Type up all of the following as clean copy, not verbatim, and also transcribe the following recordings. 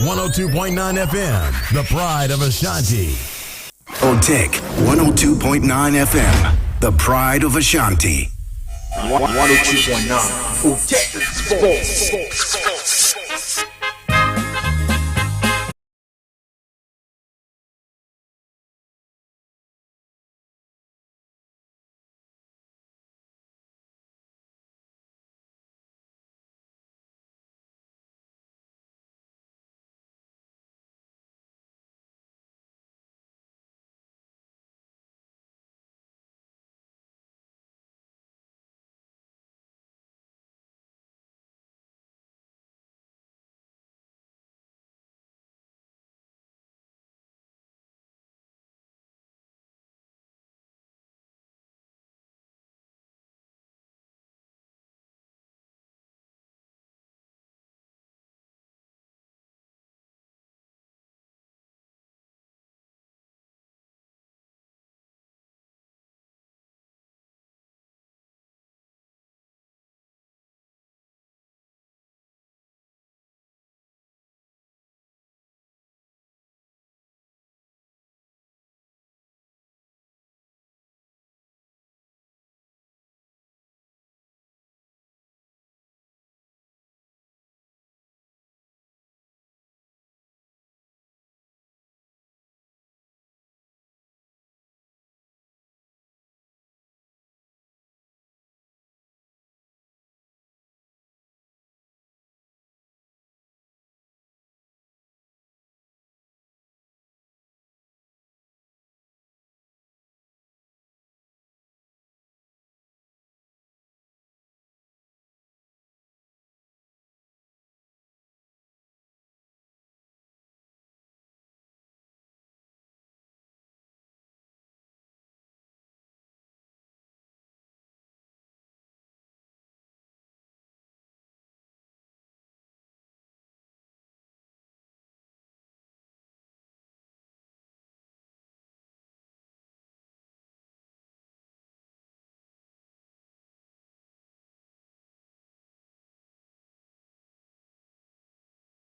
102.9 FM, the pride of Ashanti. Otec 102.9 FM, the pride of Ashanti. 102.9 Otec Sports.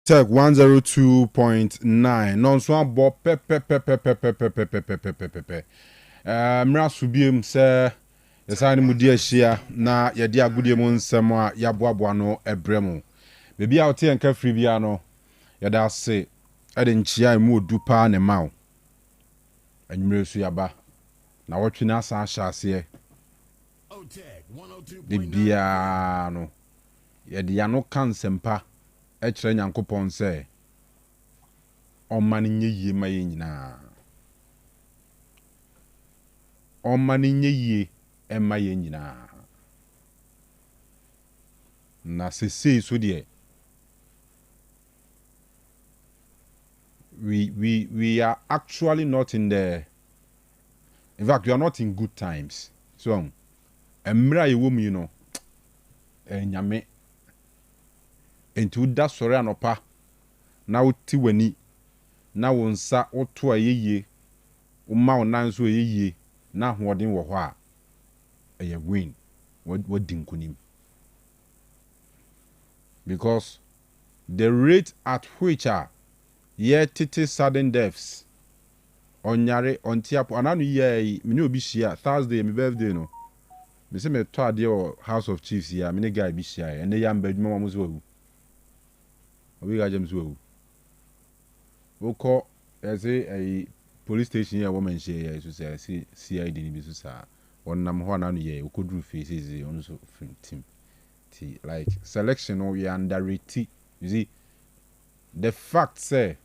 Otec 102.9 non so abo pe mra subiem se yesane mudi ahia na yede agudie mu nsem a yaboaboa no ebremu bebi a wote enka free bia no yeda ase ede nchia mu odupa ne mawo anwumre su yaba na wotwe na asa ahase de bia no yede ya no kansempa ekire nyankopon se omani nye yie ma ye nyina omani nye yie ema ye nyina na sese so de we are actually not in fact we are not in good times so emra ye wo mu no nyame enti uda sore anopa na uti wani na wonsa oto ayeye uma onan so ayeye na hoden wo ho a eye win wadi nkunim because the rate at which titi sudden deaths onyare ontiapo ananu ye me ne obi hia Thursday my birthday no me se me to ade o House of Chiefs ya me ne guy bi hia ene ya mbadwuma mo so wu obi ga james wu woko a police station here woman share ya so say CID ni bi so sa wonnam ho ananu ye okodru faces on so film team like selection or we underrated you see the fact say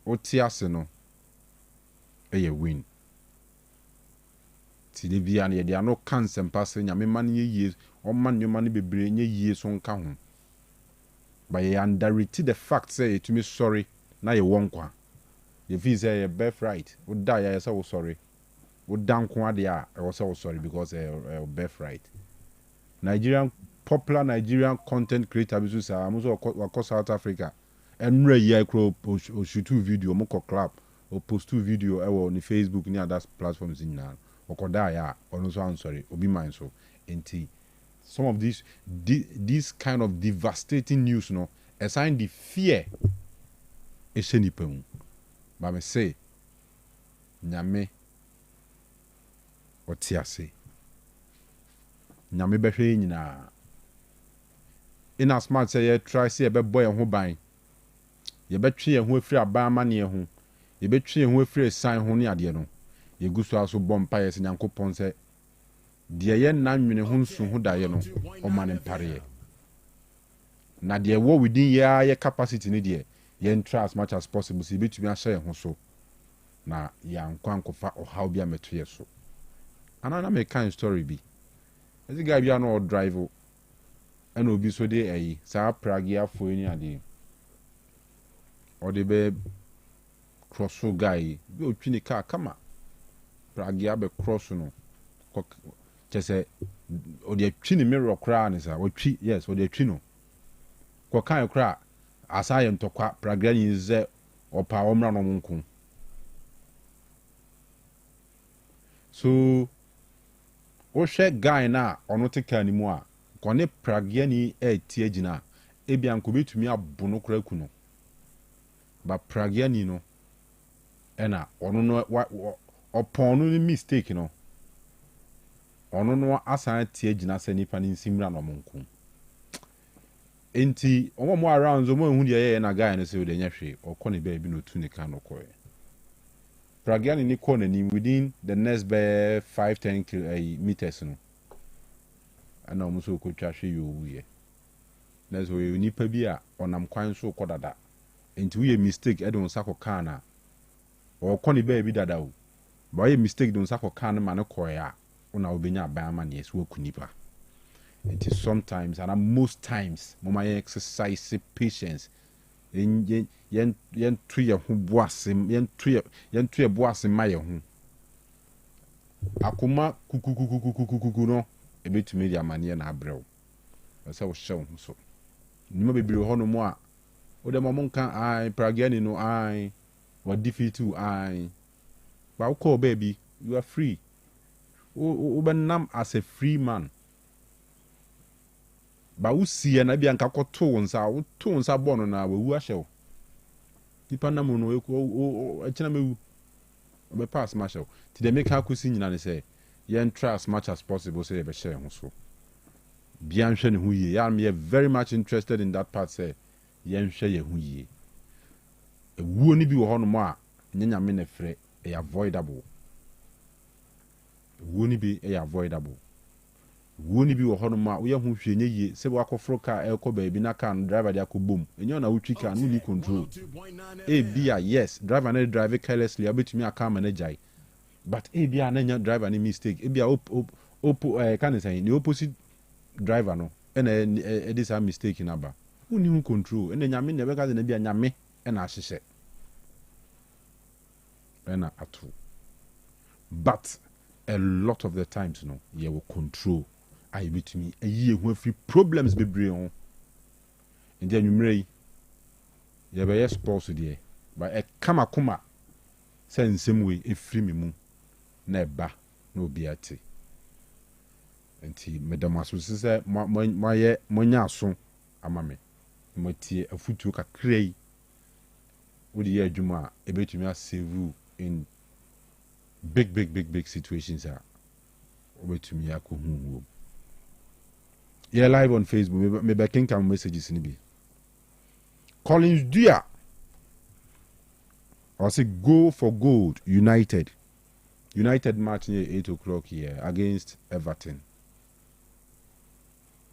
otiase no a win ti de bia na ye de ano cancer pass nyame man ye yie o man nyoma ne bebre nye yie so nka ho but ye underrated the fact say to me sorry na ye wonkwa ye feel say ye birthright wo die ye say wo sorry wo danko ade a wo say wo sorry because birthright popular Nigerian content creator bi so sa amuso wa South Africa enra yi kro o shoot video mo ko clap o post two video on Facebook ni other platforms in na okoda ya ono so I'm sorry obi mind so enti some of these kind of devastating news no assign the fear ɛhyɛ nipa mu ba me say nyame ɔte ase nyame bɛhwɛ nyinaa in as much say ye try say yɛbɛbɔ yɛn ho ban yɛbɛtwe yɛn ho afiri aban amanneɛ ho yɛbɛtwe yɛn ho afiri san ho ne adeɛ no yɛgu so aso bɔ mpa yɛ sɛ nyankopɔn sɛ deɛ yɛ nan nwene ho nsu ho daeɛ no ɔma ne mpareɛ na deɛ wɔ within yɛ capacity ne deɛ yɛn try as much as possible sɛ yɛbɛtumi ahyɛ yɛn ho so na yɛankɔ ankɔfa ɔhaw bi amɛto yɛ so anaa na meka story bi ɛsɛ guy bi a na ɔdrive ɛna obi so de ɛyi saa pragi afoɔ ni adeɛ ɔde bɛ cross guy bi otwi ne car kama pragi abɛ cross no kyesɛ ɔde atwi ne mirror koraa ne sa ɔtwi yes ɔde atwi no kɔkan koraa asa yɛ ntɔkwa pragi ni zɛ ɔpa ɔmra no nko so wohwɛ guy na ɔno te car ni mu a kɔne pragi ni ɛti agyina ebia nko betumi abo no koraa ku no ba pragi ni no ɛna ɔno no ɔpɔn no mistake no ɔno no asan tie gyina sɛ nipa ne nsimra no monko enti ɔmo around zo mo ehu de yɛ na guy no sɛ o de nya hwe ɔkɔ ne baabi no tu ne ka no kɔɛ pragiani ni kɔ n'anim within the next 5-10 meters no ana ɔmo so kɔtwa hwe yɛ owuye na so yɛ nipa bi a ɔnam kwan so kɔ dada enti wo yɛ mistake ɛde wo nsa kɔ car na ɔkɔ ne baabi dada o ba yɛ mistake de wo nsa kɔ car no ma ne kɔɛ a una obenya abama ne so kunipa it is sometimes and most times mama exercise patience yen tu ye ho boasem yen tu ye boasem ma ye ho akoma kukukukukukuku no ebetumi di amane na abrew se wo hye wo so nima bebire ho no mo a wo dem mo nka ai pragiani no ai wa defeat you ai ba wo call baby you are free ubenam as a free man ba usie na bia nka kɔto wonsa wo to wonsa bɔ no na wawu ahyew nipa nam no o akina mewu obe pass ma hyew ti de make akosi nyina ne sɛ yen try as much as possible say be share ho so bia nhwɛ ne ho yie I am very much interested in that part say yen hwɛ ye ho yie ewuo ni bi wɔ hɔ no mo a nyanya me ne frɛ avoidable woni bi avoidable woni bi wo hono ma wo ye ho hwe nye yie se bo akofro car elko baabi na car no driver de akobom enyo na wotwi car no ni control bia yes driver na drive carelessly abetumi aka manager but bia na nya driver ni mistake bia can say the opposite driver no na this mistake na ba woni hu control ene nyame na be ka na bia nyame na ahyehye na atu but a lot of the times no you will control I with me a year when free problems be bring on and then you may you be sports there but a kuma send same way a free me moon neba no be at it and madam asu say my so amame motie a foot to cray with the juma a bit me save in big situations are over to me ako yeah live on Facebook maybe I can come messages in be Collins Dua I say go for gold United match near 8 o'clock here against Everton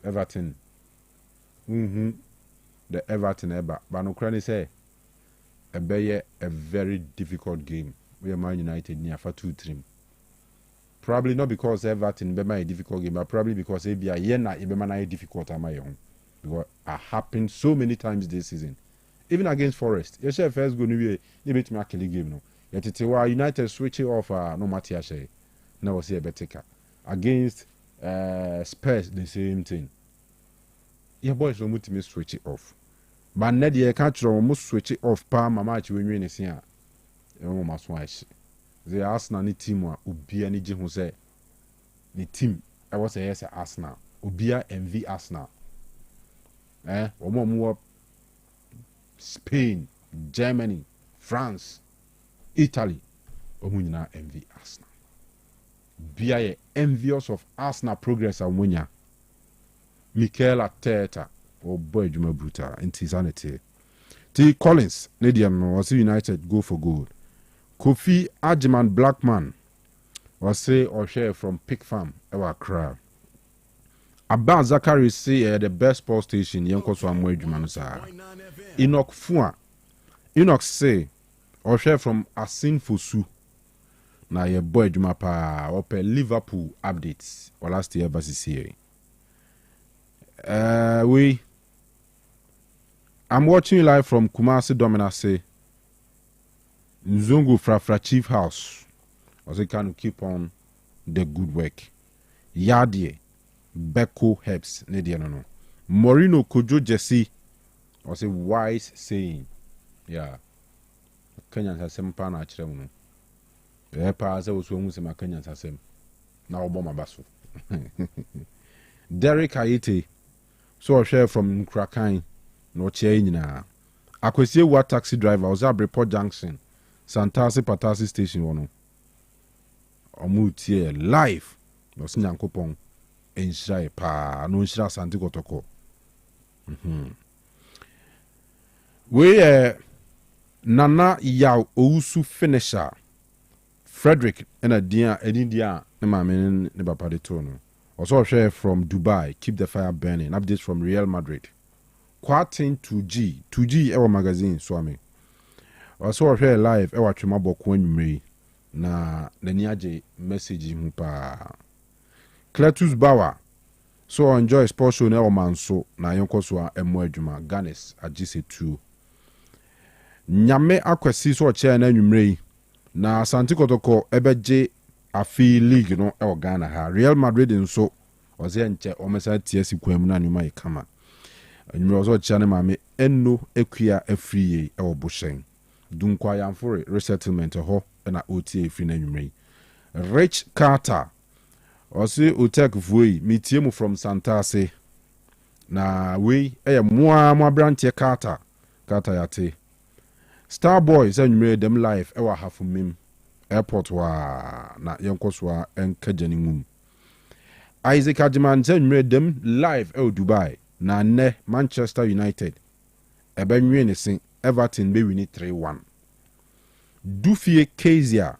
the Everton eba but no crane say a very difficult game we are Man United near for 2-3. Probably not because Everton be a difficult game, but probably because it be a difficult am I on. Because it happened so many times this season. Even against Forest. You say first go to be a bit more game no. Yet it was United switch it off no matter say. Now was a better against Spurs the same thing. Your boys don't me switch it off. But net you catch almost switch it off pa my match when you see the Arsenal ni team wa obia ni je ho say the team I was say yes Arsenal obia envy Arsenal omo Spain Germany, France, Italy, omunyina envy Arsenal. Bia envious of Arsenal progress and winya. Mikel Arteta or boy Juma Bruta insanity. T Collins, Nadian was United go for gold. Kofi Ajiman Blackman was say or share from Pig Farm, our crowd. Abba Zachary say the best sports station Yanko Swamwe Jumanusa. Enoch Fua. Enoch say or share from Asin Fosu. Na ye boy Jumapa or per Liverpool updates or last year versus here. I'm watching live from Kumasi Domina say Nzungu Frafra Chief House. Or they can keep on the good work. Yadie Beko Herbs Nediano. Morino Kojo Jesse was a wise saying. Yeah. Kenyans has some pan at Chemu. The pass was one with my Kenyans has him. Now Obama Basso. Derek Haiti. So I share from Krakai. No change na. Akwesi wa taxi driver was at Report Junction, Santasi Patasi Station one. Omutie live. No sinyankopon enhyira pa no nhyira Santi Kotoko. We Nana Yaw Ousu finisher. Frederick and a dear Edidia ne mame ne papa de tono. Also share from Dubai, keep the fire burning. Updates from Real Madrid. Quartin 2G ewa magazine swami. Also share live ewa chumabo kwenye na neniaje message hupa. Cletus Bauer. So enjoy sports show na manso na yonko so emwedwuma Ganes agise 2. Nyame akwesi so che na nwumrei na Asante Kotoko ebeje afi league no ewo Ghana ha. Real Madrid nso oze nche omesa tiesi kwam na nyuma ikama. Nwumrei ozo che na mame enno ekua afriye ewo Boshen. Dunkwa yamfore resettlement ho na OTA free na nwumrei. Rich Carter Osei Otec Vui mitie mu from Santase na we moa branche Carter yate. Starboy say nwumre dem life ewa Hafumim airport wa na yenkoswa enkajani mum. Isaac Ajiman say nwumre dem live Dubai na ne Manchester United ebenwe ne sin Everton be win 3-1. Dufie Kezia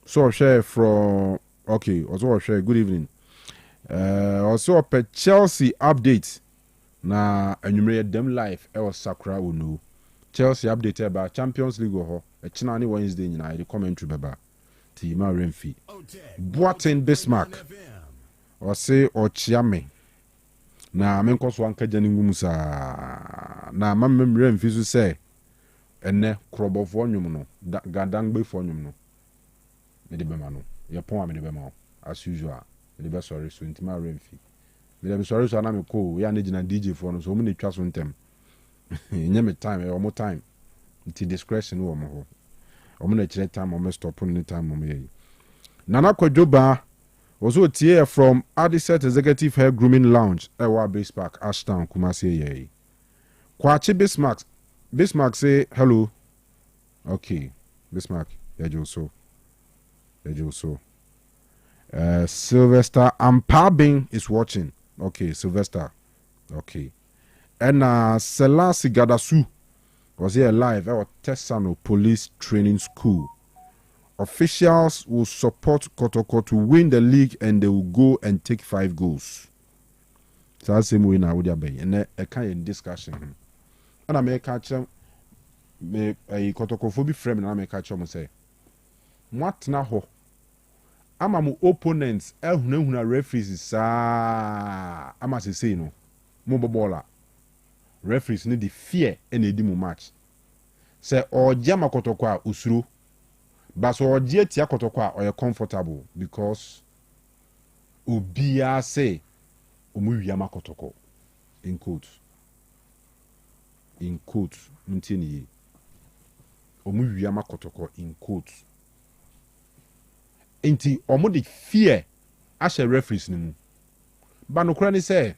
so share from okay, also share good evening. Also per Chelsea update na enumere dem live was Sakura Unu. Chelsea update about Champions League ho. Chinani Wednesday nyina the commentary baba. Tima Renfi. Boaten Bismarck. Or say Ochiame. Na menko so anka jani ngumusa. Na mamem Renfi so say ene krobofo nwum no. Gadangbe fo nwum no. Me de bema no. Your poem me de bema as usual. Me de be sorry so Tima Renfi. Me de be sorry so na me ko we ane jina DJ for no so me ne twa so ntem. Nyame time or more time. It's discretion wo mo ho. Omo na kire time omo stop on time omo ye. Nana Kwajoba was here from Adiset Executive Hair Grooming Lounge, Ewa Base Park, Ashtown, Kumasi ye. Kwachi Bismarck say hello. Okay. Bismarck, yajo so. Sylvester Ampabing is watching. Okay, Sylvester. Okay. And Selassie Gadasu was here live at Tesano Police Training School. Officials will support Kotoko to win the league and they will go and take 5 goals. So that's the same way now with bay. And a kind of discussion. And I may catch them. Me a Kotoko phobia frame and I may catch them and say, what now? I'm my opponents. Huna referees. I must say no. Mobobola. Referees need the fear and the demo match. Say or jama Kotoko usuru. But so tia Kotoko or you're comfortable because Ubia say Umu Yama Kotoko in quotes. Mutini Umu Yama Kotoko in quotes. Inti omodi fear ashe referees nimu. Banokrani say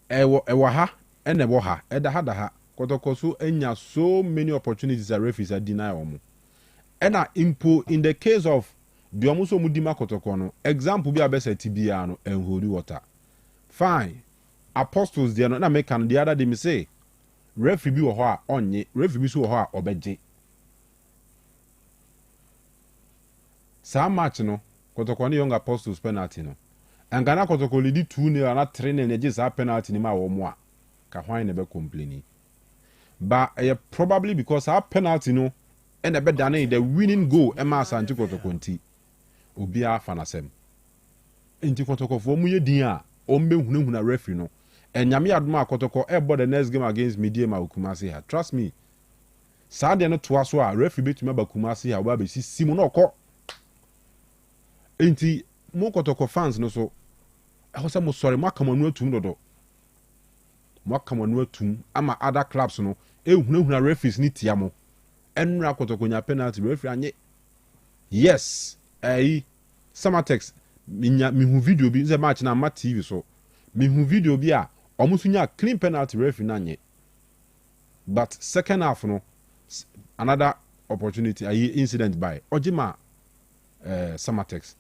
ewa ha ene wo ha eda ha da ha kotoko so enya so many opportunities that referees are deny omo ena impo in the case of the omo so mudima kotoko no example bi abese tibia no enhori water fine apostles there no na make can the other day me say referee bi wo ho a onye referee bi so wo ho a obeje sa match no kotoko ni young apostles penalty no angana kotoko lidi 2-0 na 3-0 na je sa penalty ni ma wo mo a ka hwan ne be complaining but probably because our penalty no and a better than the winning goal Emma Santi Kotoko nti obi a fanasem nti Kotoko for mu ye din a ombe hunahuna referee no enyame adoma Kotoko the next game against Mediema Kumasi ha trust me Saturday no toa so a referee betuma ba Kumasi ha ba be simo no kɔ nti mo Kotoko fans no so ɛho sɛ mo sorry mo akamanu atum dodo mo akamanu atum ama other clubs no ehunahuna referees ni tia mo enra Kotoko nya penalty referee anye yes Samatex mihu video bi ze match na ma TV so mihu video bi a omusu nya clean penalty referee na nye but second half no another opportunity incident by Ojima Samatex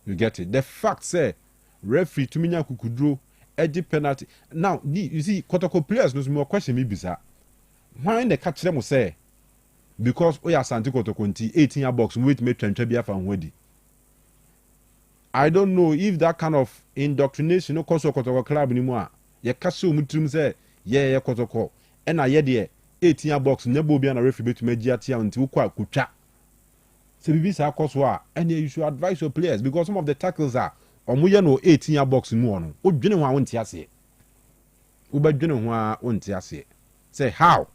you get it the fact say referee to minya kukudro edge penalty now you see Kotoko players no more question me bisa why the catch them say because oya Santi Kotoko nti 18 box wait me twantwa bia fa hwadi I don't know if that kind of indoctrination no cause Kotoko club ni mu a ye kase omutrum say ye Kotoko e na ye de 18 box nyabo bia na referee betuma gi atia nti ukwa kutwa se bibi sa cause wa and you should advise your players because some of the tackles are omuye no 18 box mu ono odwene ho a wonti ase ubadwene ho a wonti ase say how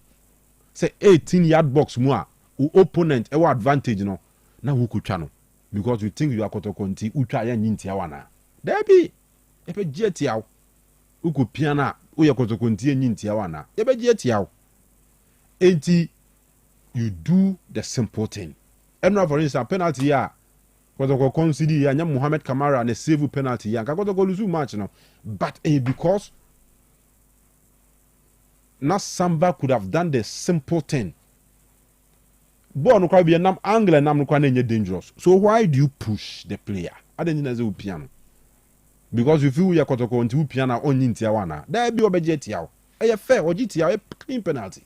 say 18-yard box mu a opponent ewa advantage no na wo kutwa no because you think you are Kotoko nti utwa ya nyintia wana debi ebe gietiaw ukopia na wo ye Kotoko nti nyintia wana ebe gietiaw enti you do the simple thing and for instance penalty ya Kotoko consider ya nya Mohamed Kamara na save penalty ya Kotoko lose match no but because na Samba could have done the simple thing. Ball no be nam angle nam no kwa na dangerous. So why do you push the player? I don't know piano. Because you feel you Kotoko until piano on ntia wana. There be obeje tiaw. E fair oji tiaw e clean penalty.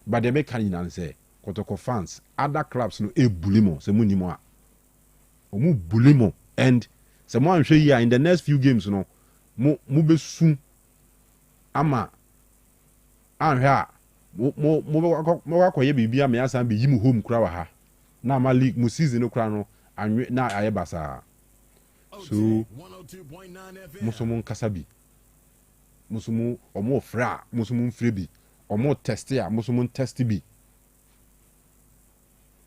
But they make can say Kotoko fans other clubs no e bulimo se munimo a. Omu bulimo and se mo anhwe here in the next few games no mo besu ama anhwa mo akoye bibia me asan be yim home kura wa ha na ma league mu season no kura no anwe na aye basa so musumun kasabi musumu omo fra musumun frebi omo testia musumun testi bi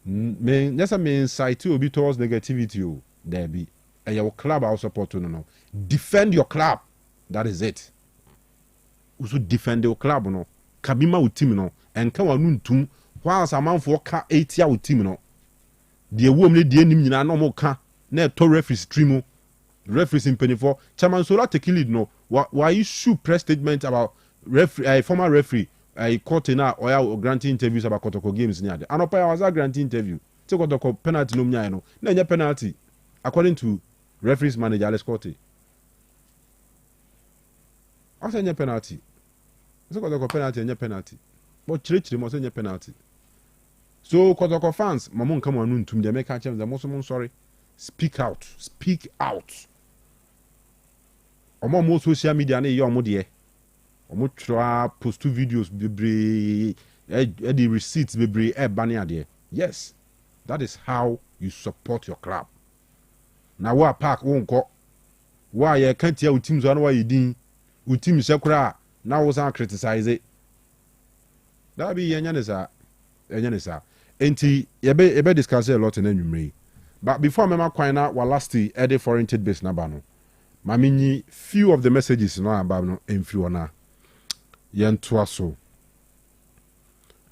me nyasa me insight obi towards negativity o there be your club I support no defend your club that is it also defend your club no kabima wo team no enka wanu ntum whilst amanfo ka 80 a wo team no de wom ne de anim nyina no mo ka na to referee stream referees in penifo chairman sola take lead no why issue press statement about referee former referee court na or granting interviews about Kotoko games ni ade anopa was a granting interview take Kotoko penalty no mnya no na nya penalty according to referees manager Alex Cote asa nya penalty so Kotoko penalty nya penalty but chiri mo say nya penalty so Kotoko fans mamun come anu ntum de make catch them mo sorry speak out omo social media na ye omo de omo try post two videos bebre the receipts bebre bani ade yes that is how you support your club na wa park wonko wa ye can't ya team so na wa yedin team sekura na wo san criticize it that be yenya nesa enti ye discuss a lot in anwumre but before mema kwan na wa last edit foreign trade base na ba no mamini few of the messages no aba no emfi wona yentoa so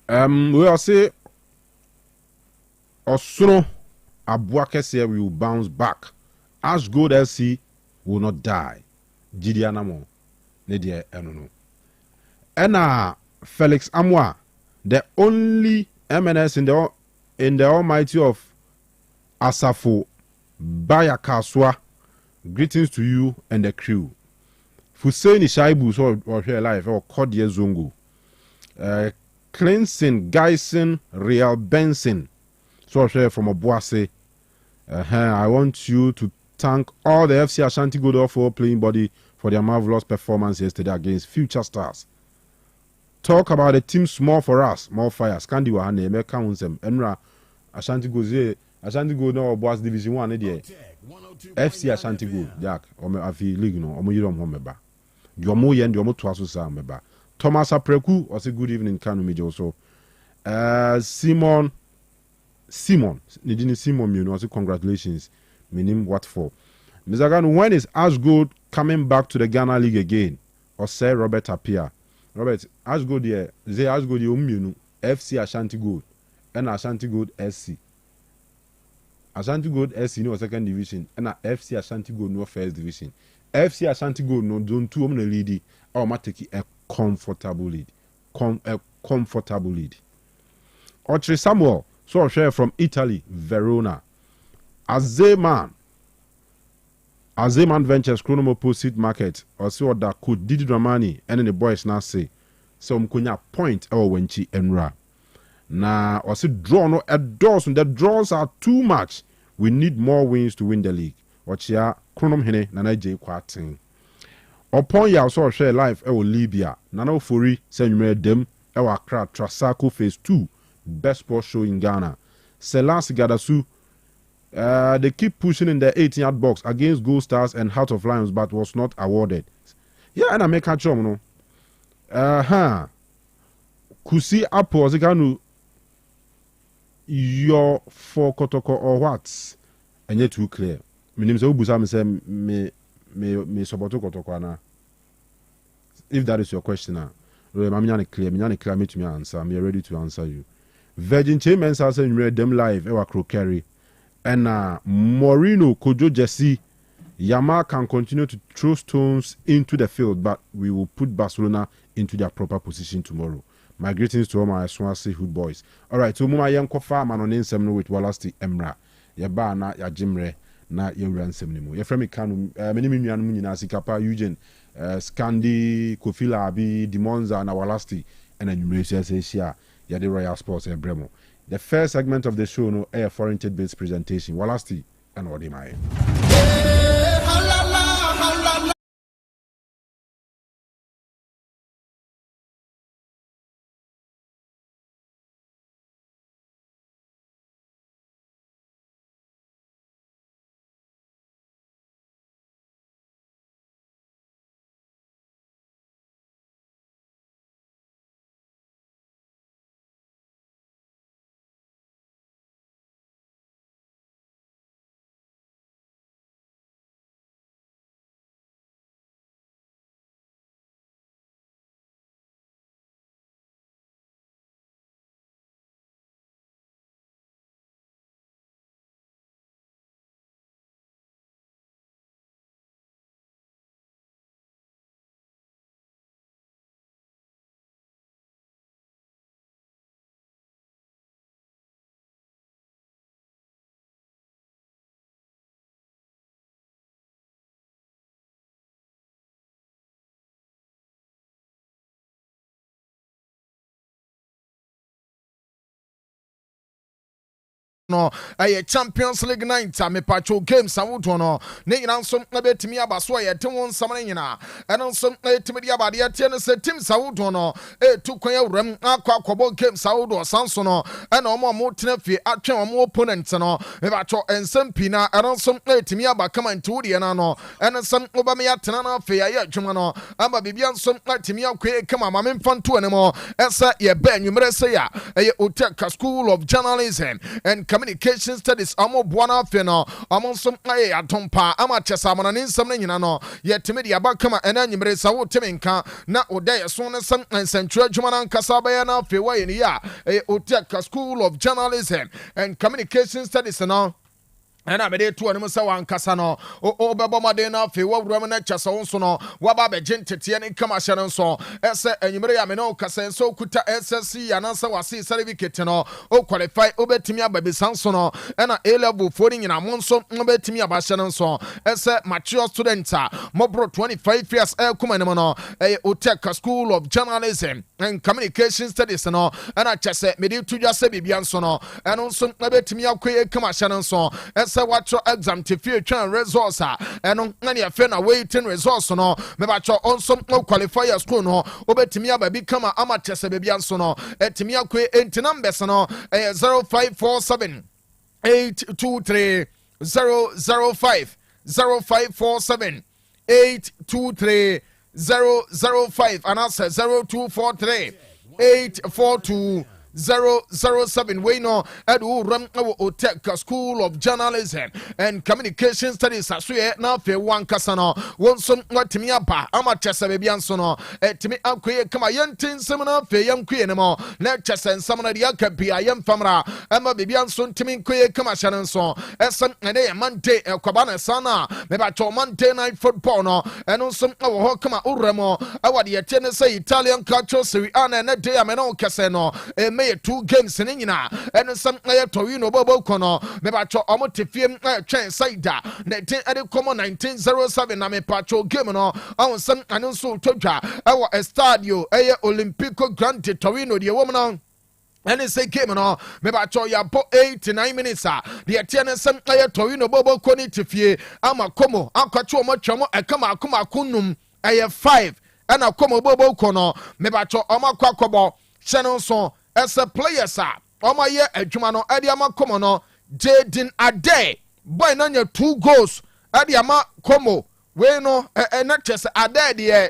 we are say Osoro Abua Kese will bounce back as Gold LC will not die. Gideonamo. ne deɛ ɛno no ɛna Felix Amwa, the only MNS in the almighty of Asafo Bayakaswa. Greetings to you and the crew. Fuseni Shaibu so here live or Kodie Zungu. Cleansing Geisen Real Benson. So here from Obuase. I want you to thank all the FC Ashanti Godo for playing body for their marvelous performance yesterday against Future Stars. Talk about the team small for us, more fire. Scandi Wahane, Meka Unsem, Enra Ashanti Goze, Ashanti Go no Boas Division 1, FC Ashanti Go, Jack, or Afi League no, Omoyom Homeba. Yomo Yen, Yomo Twasu Meba. Thomas Apreku, was a good evening, Kanu Mijo. So, Simon, Nidini Simon, you know, congratulations. Meaning what for? Mr. Kanu, when is Ashgold coming back to the Ghana League again? Or say Robert Apia? Robert, Ashgold here, they Ashgold, you FC Ashanti Gold and Ashanti Gold SC. Ashanti Gold SC no second division and FC Ashanti Gold no first division. FC Ashanti Gold no zone 2 on the lead or ma take a comfortable lead. A comfortable lead. Otri Samuel, so share from Italy, Verona. Azeman Ventures Chronomo Opposite Market or see what that could Didi Dramani and then the boys now say so mkunya point or wenchi enra na or see draw no at doors and the draws are too much. We need more wins to win the league. Ochia Chronom Hene Nana J Kwatin upon ya so share life Libya Nana Ofori send them Accra Trasaco phase 2 best sports show in Ghana. Selas Gadasu. They keep pushing in the 18-yard box against Gold Stars and Heart of Lions, but was not awarded. Yeah, and I make a job, no. Kusi Apo, Zikanu, your for Kotoko or what? And yet too clear. My name is Obusam, say me Soboto Kotokwana. If that is your question, I'm clear, me to me answer. I'm ready to answer you. Virgin Chamber says you read them live, Ewa Crockery. And Moreno, Kojo Jesse, Yama can continue to throw stones into the field, but we will put Barcelona into their proper position tomorrow. My greetings to all my Swansea Hood boys. All right, so Muma Yanko Farm and on Insem with Walasti Emra. Yaba na ya Jimre na Yewran Semnimo. Yefremi Kanu, many Munina Sikapa, Eugene, Scandi, Kofila Abi, Dimonza, na Walasti, and then you say, Yadi Royal Sports and Bremo. The first segment of the show, no air foreign based presentation. Walasti and Odimai. no Champions League night me pacho games awuto no ne nyina nso na betimi aba so ye te won sam nyina eno nso na etimi dia ba de tie no se team awuto no tu kwan awuram akwa games awudo sanso no ena omo tena fie atwe omo opponent no me pacho ensem pina eno nso na etimi aba kama nti wode na no eno nsem oba me atena na fie ya adwuma no aba bibia nso na etimi akwa kama ma me mfanto ne mo esa ye ba nwumere se ya Otec School of Journalism and Communication Studies amo buana feno amo som aye atompa ama chesa mana nsam na nyina no yetime dia bakama ena nyimre sa wo temenka na odaye so ne sam nsantru adwuma na nkasa ba ya na fe wa ye ya Otec School of Journalism and Communication Studies no ɛna mede to anim sɛ wankasa no wobɛbɔ mmɔden no afei woawuram no kyɛ sɛ wo nso no woaba bɛgye nteteɛ ne nkama hyɛ no nso ɛsɛ anwummere a me ne wo kasa nso wokuta SSC anaasɛ wase certificate no woqualify wobɛtumi aba bisa nso no ɛna A-level foɔ no nyina mo nso wobɛtumi aba hyɛ no nso ɛsɛ mature student a mɔboro 25 years ɛkuma anim no ɛyɛ Otec School of Journalism and Communication Studies no ɛna kyɛ sɛ mede to dwa sɛ biribia nso no ɛno nso wobɛtumi akɔyɛ kama hyɛ no nso ɛsɛ watch exam to fear tran results and on any affair waiting results no me ba cho on some qualify school no obetimi aba become amateur se bebia nso no etimi akwe enti numbers no 0547 823 005 0547 823 005 and answer 0243 842 007 we know edu ram Otec School of Journalism and Communication Studies asue na fe wan kasa no wonsom watimi aba ama chese be bianso no etimi akoye kama yentin sem na fe yankoye ne mo na chese nsam na dia ka bia yemfamra ama be bianso ntimi koye kama hyane nso esem ene Monday ekoba na sana me ba cho Monday night football no eno nsom wo ho kama uremo awade yete ne say Italian culture series ana na day amena kese no 2 games in nyina and some Torino Bobo Kono mebacho omotefiem twen saida na tin ade komo 1907 na mepacho game no on some anunso todwa our estadio Olimpico Grande Torino the woman and it's a game no me ba cho ya po 89 minutes the atiane sem Torino Bobo Koni tifie ama komo akwacho mo twemo ekama akoma kunum 5 and akomo Bobo Kono me ba cho omakwakobo channel so as a player sir oma ye adwuma no ade ama komo no Jaden Ade boy na nya 2 goals ade ama komo we no na chese Ade de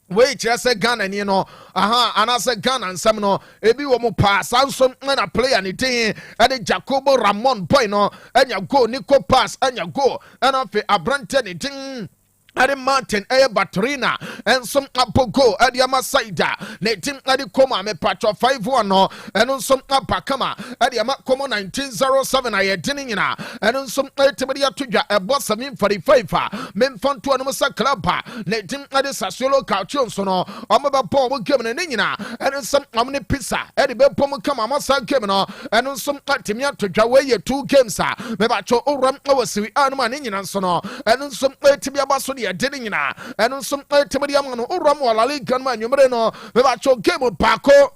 we chese Ghana ni no anase Ghana nsam no ebi wo mo pass anso na player ni tin ade Jacobo Ramon boy no anya goal Nico pass anya goal na fe abrante ni tin Adi Martin Batrina and some apogo adi amasaida ne tim adi koma me patro 5-1 no and some apakama adi ama komo 1907 aye dinina and some timidi atuja boss 745 men fanto no sa club ne tim adi sasolo culture so no omaba pom game ne nyina and some amne pizza adi be pom kama masa game no and some timia atuja we 2 games me patro oram awasiwi anuma ne nyina so no and some timia baso ya dinina and some timidi amano oram wala liga ma nyumre no me patro game bako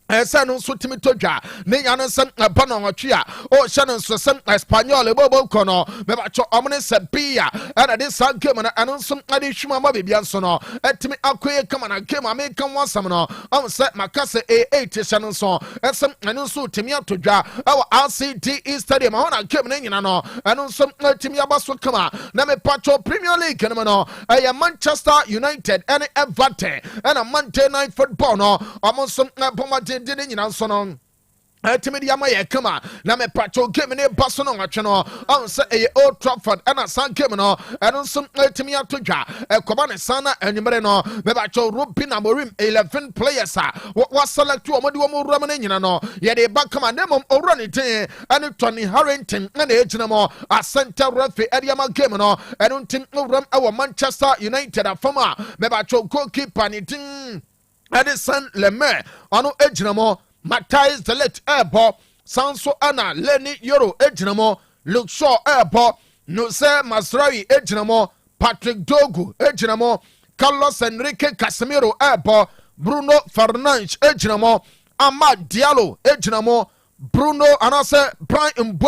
esa no so timi todwa ne yan sem bana watwe o hye no so sem Espanyol bobo kono me ba cho omne sabia ana de san game na anu som ade hwuma ma bebia nso no etimi akoye kama na game me kan wasam no am se makase A8 hye no so esem anu so timi atodwa awa RCD Stadium ho na game na nyina no anu som timi abaso kama na me patcho Premier League no no Manchester United and Everton and a Monday night football no am som pomade didn't you know so Timidi ama ye kama na me patcho game ne baso no atwe no on say e Old Trafford and san game no and some timi atodwa ekoba ne sana anwumere no me patcho Ruben Amorim 11 players what select o mode wo mo ram na nyina no ye de ba kama ne mom owura ne tin and Tony Harrington na ejina mo a center referee ediama game no and tin owram e Manchester United afama me patcho goalkeeper ne tin Edison Lemaire ono ejina mo Matthias Delit Airport, Sanso Anna, Lenny Euro, Ejinamo, Luke Shaw Airport, Nuse Masrawi Ejinamo, Patrick Dogu Ejinamo, Carlos Enrique Casemiro Airport, Bruno Fernandes Ejinamo, Amad Diallo Ejinamo, Bruno Anase Brian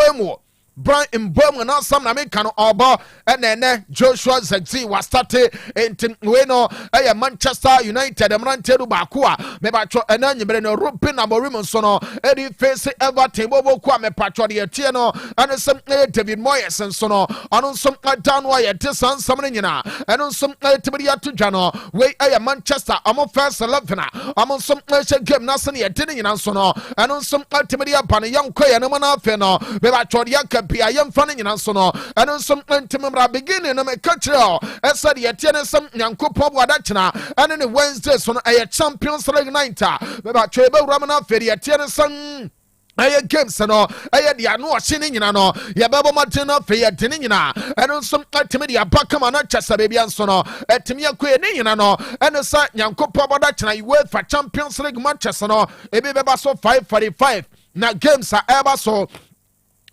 Mbeumo na sam na meka no obo ene Joshua Zexi was started in Weno Manchester United emrantedu baako a me patcho ena nyimere no Ruben Amorim so no edi face Everton bobo kwa me patcho de tie no ane sam David Moyes so no anu som adano a yete san sam ne nyina anu som tibiri atodwa no we Manchester amo first 11 amo som game na se ne yete ne nyina so no anu som tibiri abane yankoye ne mana afe no me patcho de I am funny in so and on some intimate beginning of a culture. As said, yet, some Yanko Pop Wadachina, and in the Wednesdays on a Champions League night. About Trebo Ramana Ferry, Son. Aya games no aya dia no ohye nyina no ye bebo maten no fe ye de nyina eno nso atimi dia bakama na chasa bebia nso no atimi akwe ne nyina no eno sa nyankopɔ boda kyena UEFA Champions League matches no ebi beba so 5:45 na games a eba so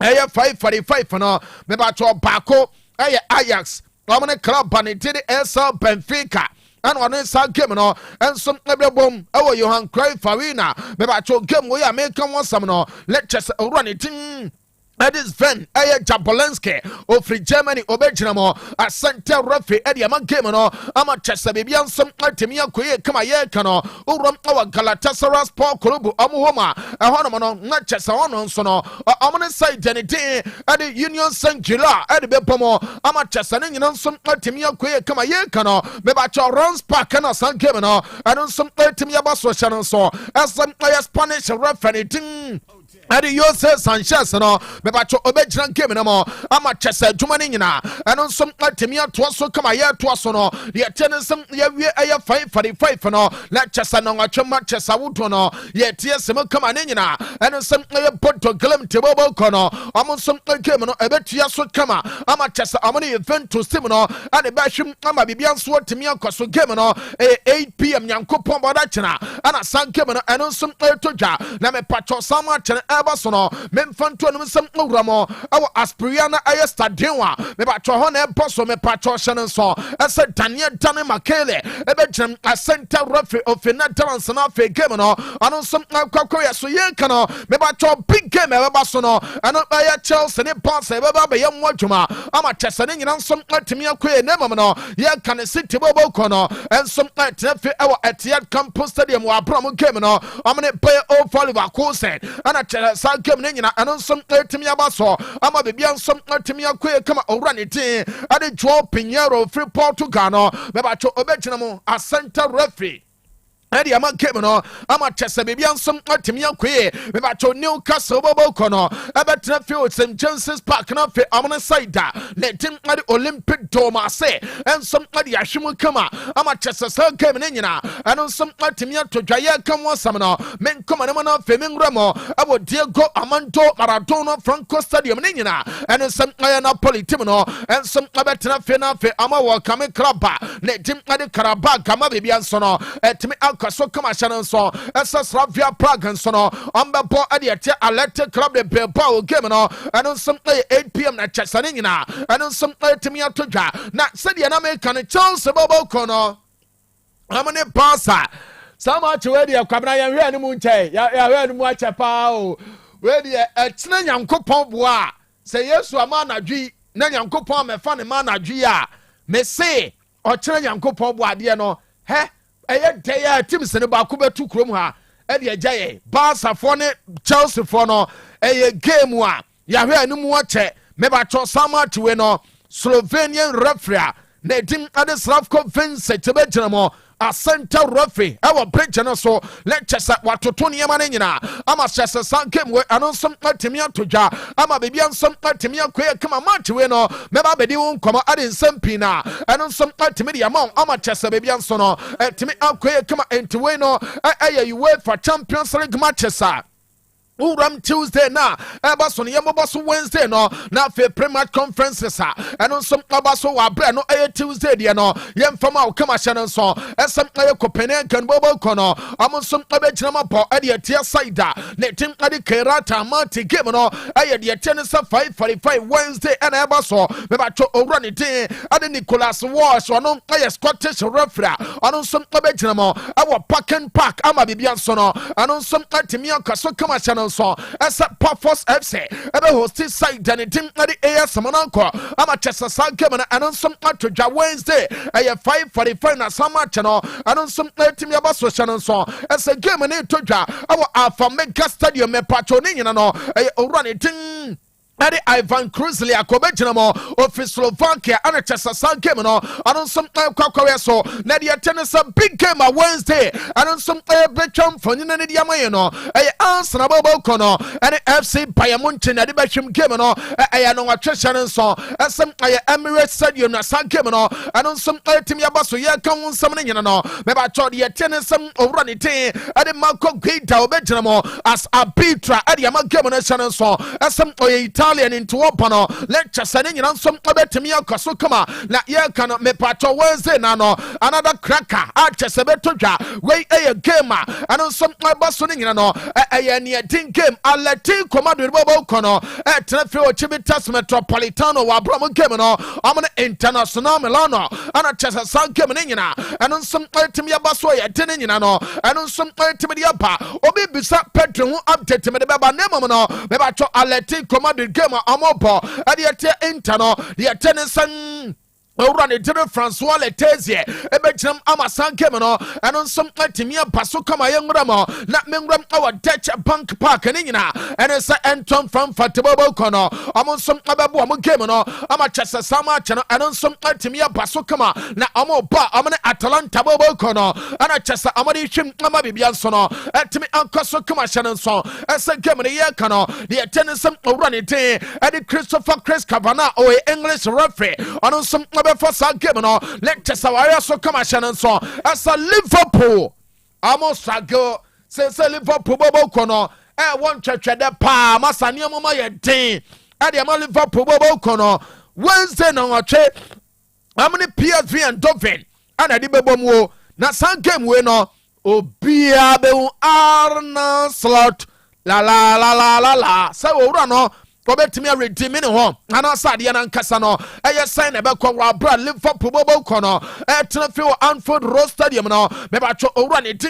aya 5:45 no beba cho bako aya Ajax omne club banitiri ESL Benfica and one is a game no and some every bomb our Johan Cruyff Arena maybe I show game we are making one some no let's just run it in. That is Van Jabolenski of Germany Obejinamo a center referee Eddie game no ama chesa bibian some atimia kwe kama ye kano uram our Galatasaray Sport Club amuhoma a honomono not chesa ono so no amone side denite at the Union Saint Gila at the bepomo ama chesa nyina some atimia kwe kama ye kano meba cho runs park na san game no and some atimia baso channel so as some Spanish referee Adi Jose Sanchez no me bacho obejran game no mo ama chese dwuma ni nyina eno nsom atemi ato so kama ye ato so no ye tenesem ye wie aye 5:45 no la chese no atwema chese wodo no ye tie sem kama ni nyina eno nsem ye bodo glem tebobo kono amo nsom game no ebetua so kama ama chese amo ni Juventus team no ade ba hwem ama bibia nso atemi akoso game no 8 p.m. Nyankopon boda kyena ana san game no eno nsom etodwa na me pacho sama kyena Ebasono, Memfanto and some Uramo, our Aspiriana Aya Stadiwa, Mebacho Hone Bosso, me Pacho Shannon saw, I said Daniel Tane Makele, Ebechem, a center referee of Finataran and Afe Gemino, and on some Kokoya Suyekano, Mebacho big game Ebasono, and not by a Chelsea and Pass Eba Yam Wajuma, I'm a Chesaning and some Latimia Que Nemano, Yakan City Bobo Kono, and some night our Etihad Campus Stadium where Promo Gemino, I'm going to play all Foliva Course, and a sa game ne nyina eno nsom atimi abaso ama bebia nsom atimi akwe kama oranity ade Joao Pinheiro free Portugal no mebacho obechina mu a center referee Adi ama game no ama chese bebia nsom atimi akwe mebacho Newcastle bobo kono abetra field St James's Park na fe amone side le tim ade Olympic Dome ase ensom ade ahwemu kama ama chese sa game ne nyina eno nsom atimi atodwaye kam wasam no menkoma ne na fe mengramo abo Diego Armando Maradona Franco Stadium ne nyina eno nsom aya Napoli team no ensom abetra fe na fe ama welcome club le tim ade Karabag kama bebia nso no etimi so come Shannon so Slavia Prague and so no Ambabo Adiate Athletic Club de Bilbao game no and on some 8 p.m. na Chesanina and on some Timia Toja na said the American Chelsea Bobo Kono Amane Pasa so much where the Kabana ya Munche ya Muacha Pao where the China Yankopon bois say yes to a man a G na Yankopon me fan man a G me say or China Yankopon bois dear no he eye dey teams ne ba ko betu krom ha e de agyaye Barca for ne Chelsea for no eye game a ya hwe animu ache me ba cho sama twe no Slovenian referee na dim ade Slavko Vincent beginamo a center referee our bridge no so lectures watoto ne yama nyina ama chese san game we anonsom atimi atodwa ama bebia nsom atimi akwe kama match we no me ba bedi won komo ade nsampi na anonsom atimi de yama ama chese bebia nso no atimi akwe kama enti we no aye UEFA Champions League matches Uram Tuesday na Ebason Yamobaso Wednesday no na fe pre-match conferences and on some Abaso wa bre no Tuesday dia no yem fama o kama Shannon so esam Copenhagen Bobo Kono amon some abejinama po ade atia side na tim ade Kerata Mati game no aye de tenisa 5:45 Wednesday and Ebaso me ba cho owura ne tin ade Nicholas Walsh ono aye Scottish referee anon some abejinama awo Park ama bibia so no anon some atimi akaso kama Shannon so esa Pafos FC ebe hosti side and team na the AS Mananko ama chesa sa game na anonsom atodwa Wednesday eye 5:45 na sama channel anonsom team ya baso channel so esa game na todwa awo Alpha Mega Stadium me patroni nyina no eye owura ne tin Ade Ivan Kruzli akobegyina mo office Slovakia ana chesa san game no anon some kwakwawe so na de tennis a big game a Wednesday anon some betwam foni na de amaye no Arsenal bobo kono ane FC Bayern Munich na de betwam game no no atwehye ne so asem Emirates Stadium na san game no anon some team ya baso ye kan wonsam ne nyina no me ba cho de tennis owura ne ten ade Marco Guida obegyina mo as arbitra ade ama game no chane so asem Italian into opano lecture sending in some betimi akoso kama na ye kan me pacho Wednesday na no another cracker access betoja we a gamer and some basoning no near tin game aleti commando bobo kono trafio chibitas metropolitano wa bromo game no am an international milano and a chess san game nina and some timi abaso ye tin no and some timi apa obi bisa pedro update me the baba nemo no me pacho aleti commando game amopo adiate intano the tenison Run to Francois Letezie, Ebejam Amasan Kemano, and on some Timia Pasukama young Ramo, not Mingram our Dutch Bank Park and Inina, and as Anton from Fatabo Kono, among some Ababu Kemano, Amachasa Sama Channel, and on some Timia Pasukama, na Amoba, Amane Atalanta Bobo Kono, and a Chessa Amadi Chim Amabiansono, at me Uncosukama Shannon song, as a Gemini Yakano, the attendance of Ranite, and the Christopher Chris Cavana or English referee, on some for some game no lecture wire so come and so as a Liverpool almost struggle since Liverpool bobo kono one church the pa masani mama ye den e de Liverpool bobo kono Wednesday no watch how many PSV and Dolphin and adi bebo mu na some game we no obia be Arna slot la la la la la la so owura no Robert me redeeming home. And I said, Yan Cassano, I sign about Bra Liverpool Bobo Cono, at Trafield Anfield Road Stadium. No, maybe I run it.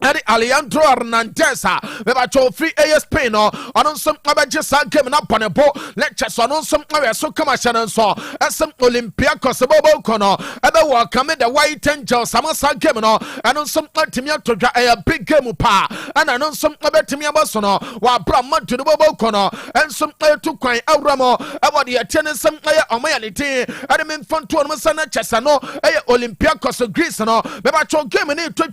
Adi Alejandro Hernandez, Mebacho free ASP no, on some Abaja came up on a boat, lectures on some area so commercial and so, as some Olympiacos Bobo Cono, and the welcome the White Angels, Samasa came no, and on some Timia to a big game pa, and on some Abatimia Basono, while Brahma to the Bobo Cono, and some air to quite Abramo, about the attendance some air on my ality, and I mean fun to Masana Chesano, a Olympiacos Greece no, Mebacho came in to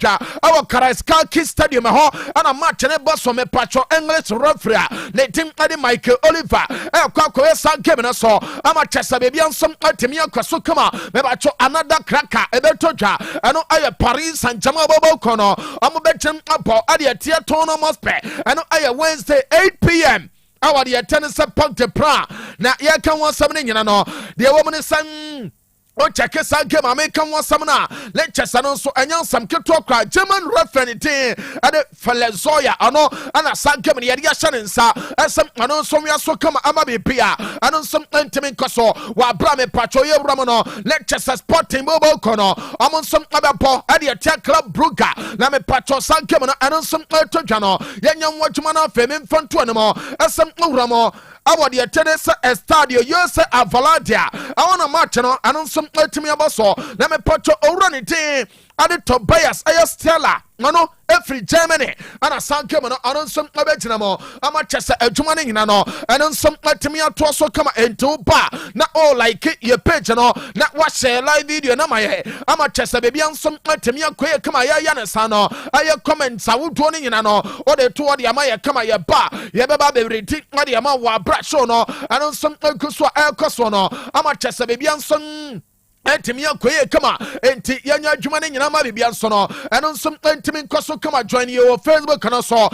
our Karaska. Stadium ho and a match and a boss from a patro English referee le team Eddie Michael Oliver kwako esa game na so ama chesa baby and some atimia kwaso kama me bacho another cracker ebetoja ano aye Paris Saint-Germain bobo kono am betem apo ade tie tono mospe ano aye Wednesday 8 p.m. our the tennis point de pra na ye kan won samne nyina no de woman san o check esa game American one samna lectures and also anyan sam keto kra German referee tin ade Felezoya ano ana san game ye dia hye nsa esem ano so ya so kama ama be pia ano some ntimi koso wa bra me pacho ye wura mo no lectures sporting bobo kono amon some abapo ade tia club Brugge na me pacho san game no ano some todwa no ye nyam wadwuma na fe me mfanto no mo esem wura mo awo de tennis estadio yose Avaladia I want a match no ano some ultimate abaso na me pacho owura ne tin ade Tobias Stella no every Germany and a sanke no anon some abegina mo ama chese adwuma ne nyina no anon some ultimate ato so kama into ba na all like your page no na wa share live video na my ama chese baby an some ultimate akoye kama ya ne sa no aye comments awodo ne nyina no o de to de ama ya kama ya ba ye beba be ready na de ama wa bra show no anon some akuso ekoso no ama chese baby an some Entimi akoye kama enti yanya adwuma ne nyina ma bibia nso no eno nso entimi nkoso kama join you on Facebook kana so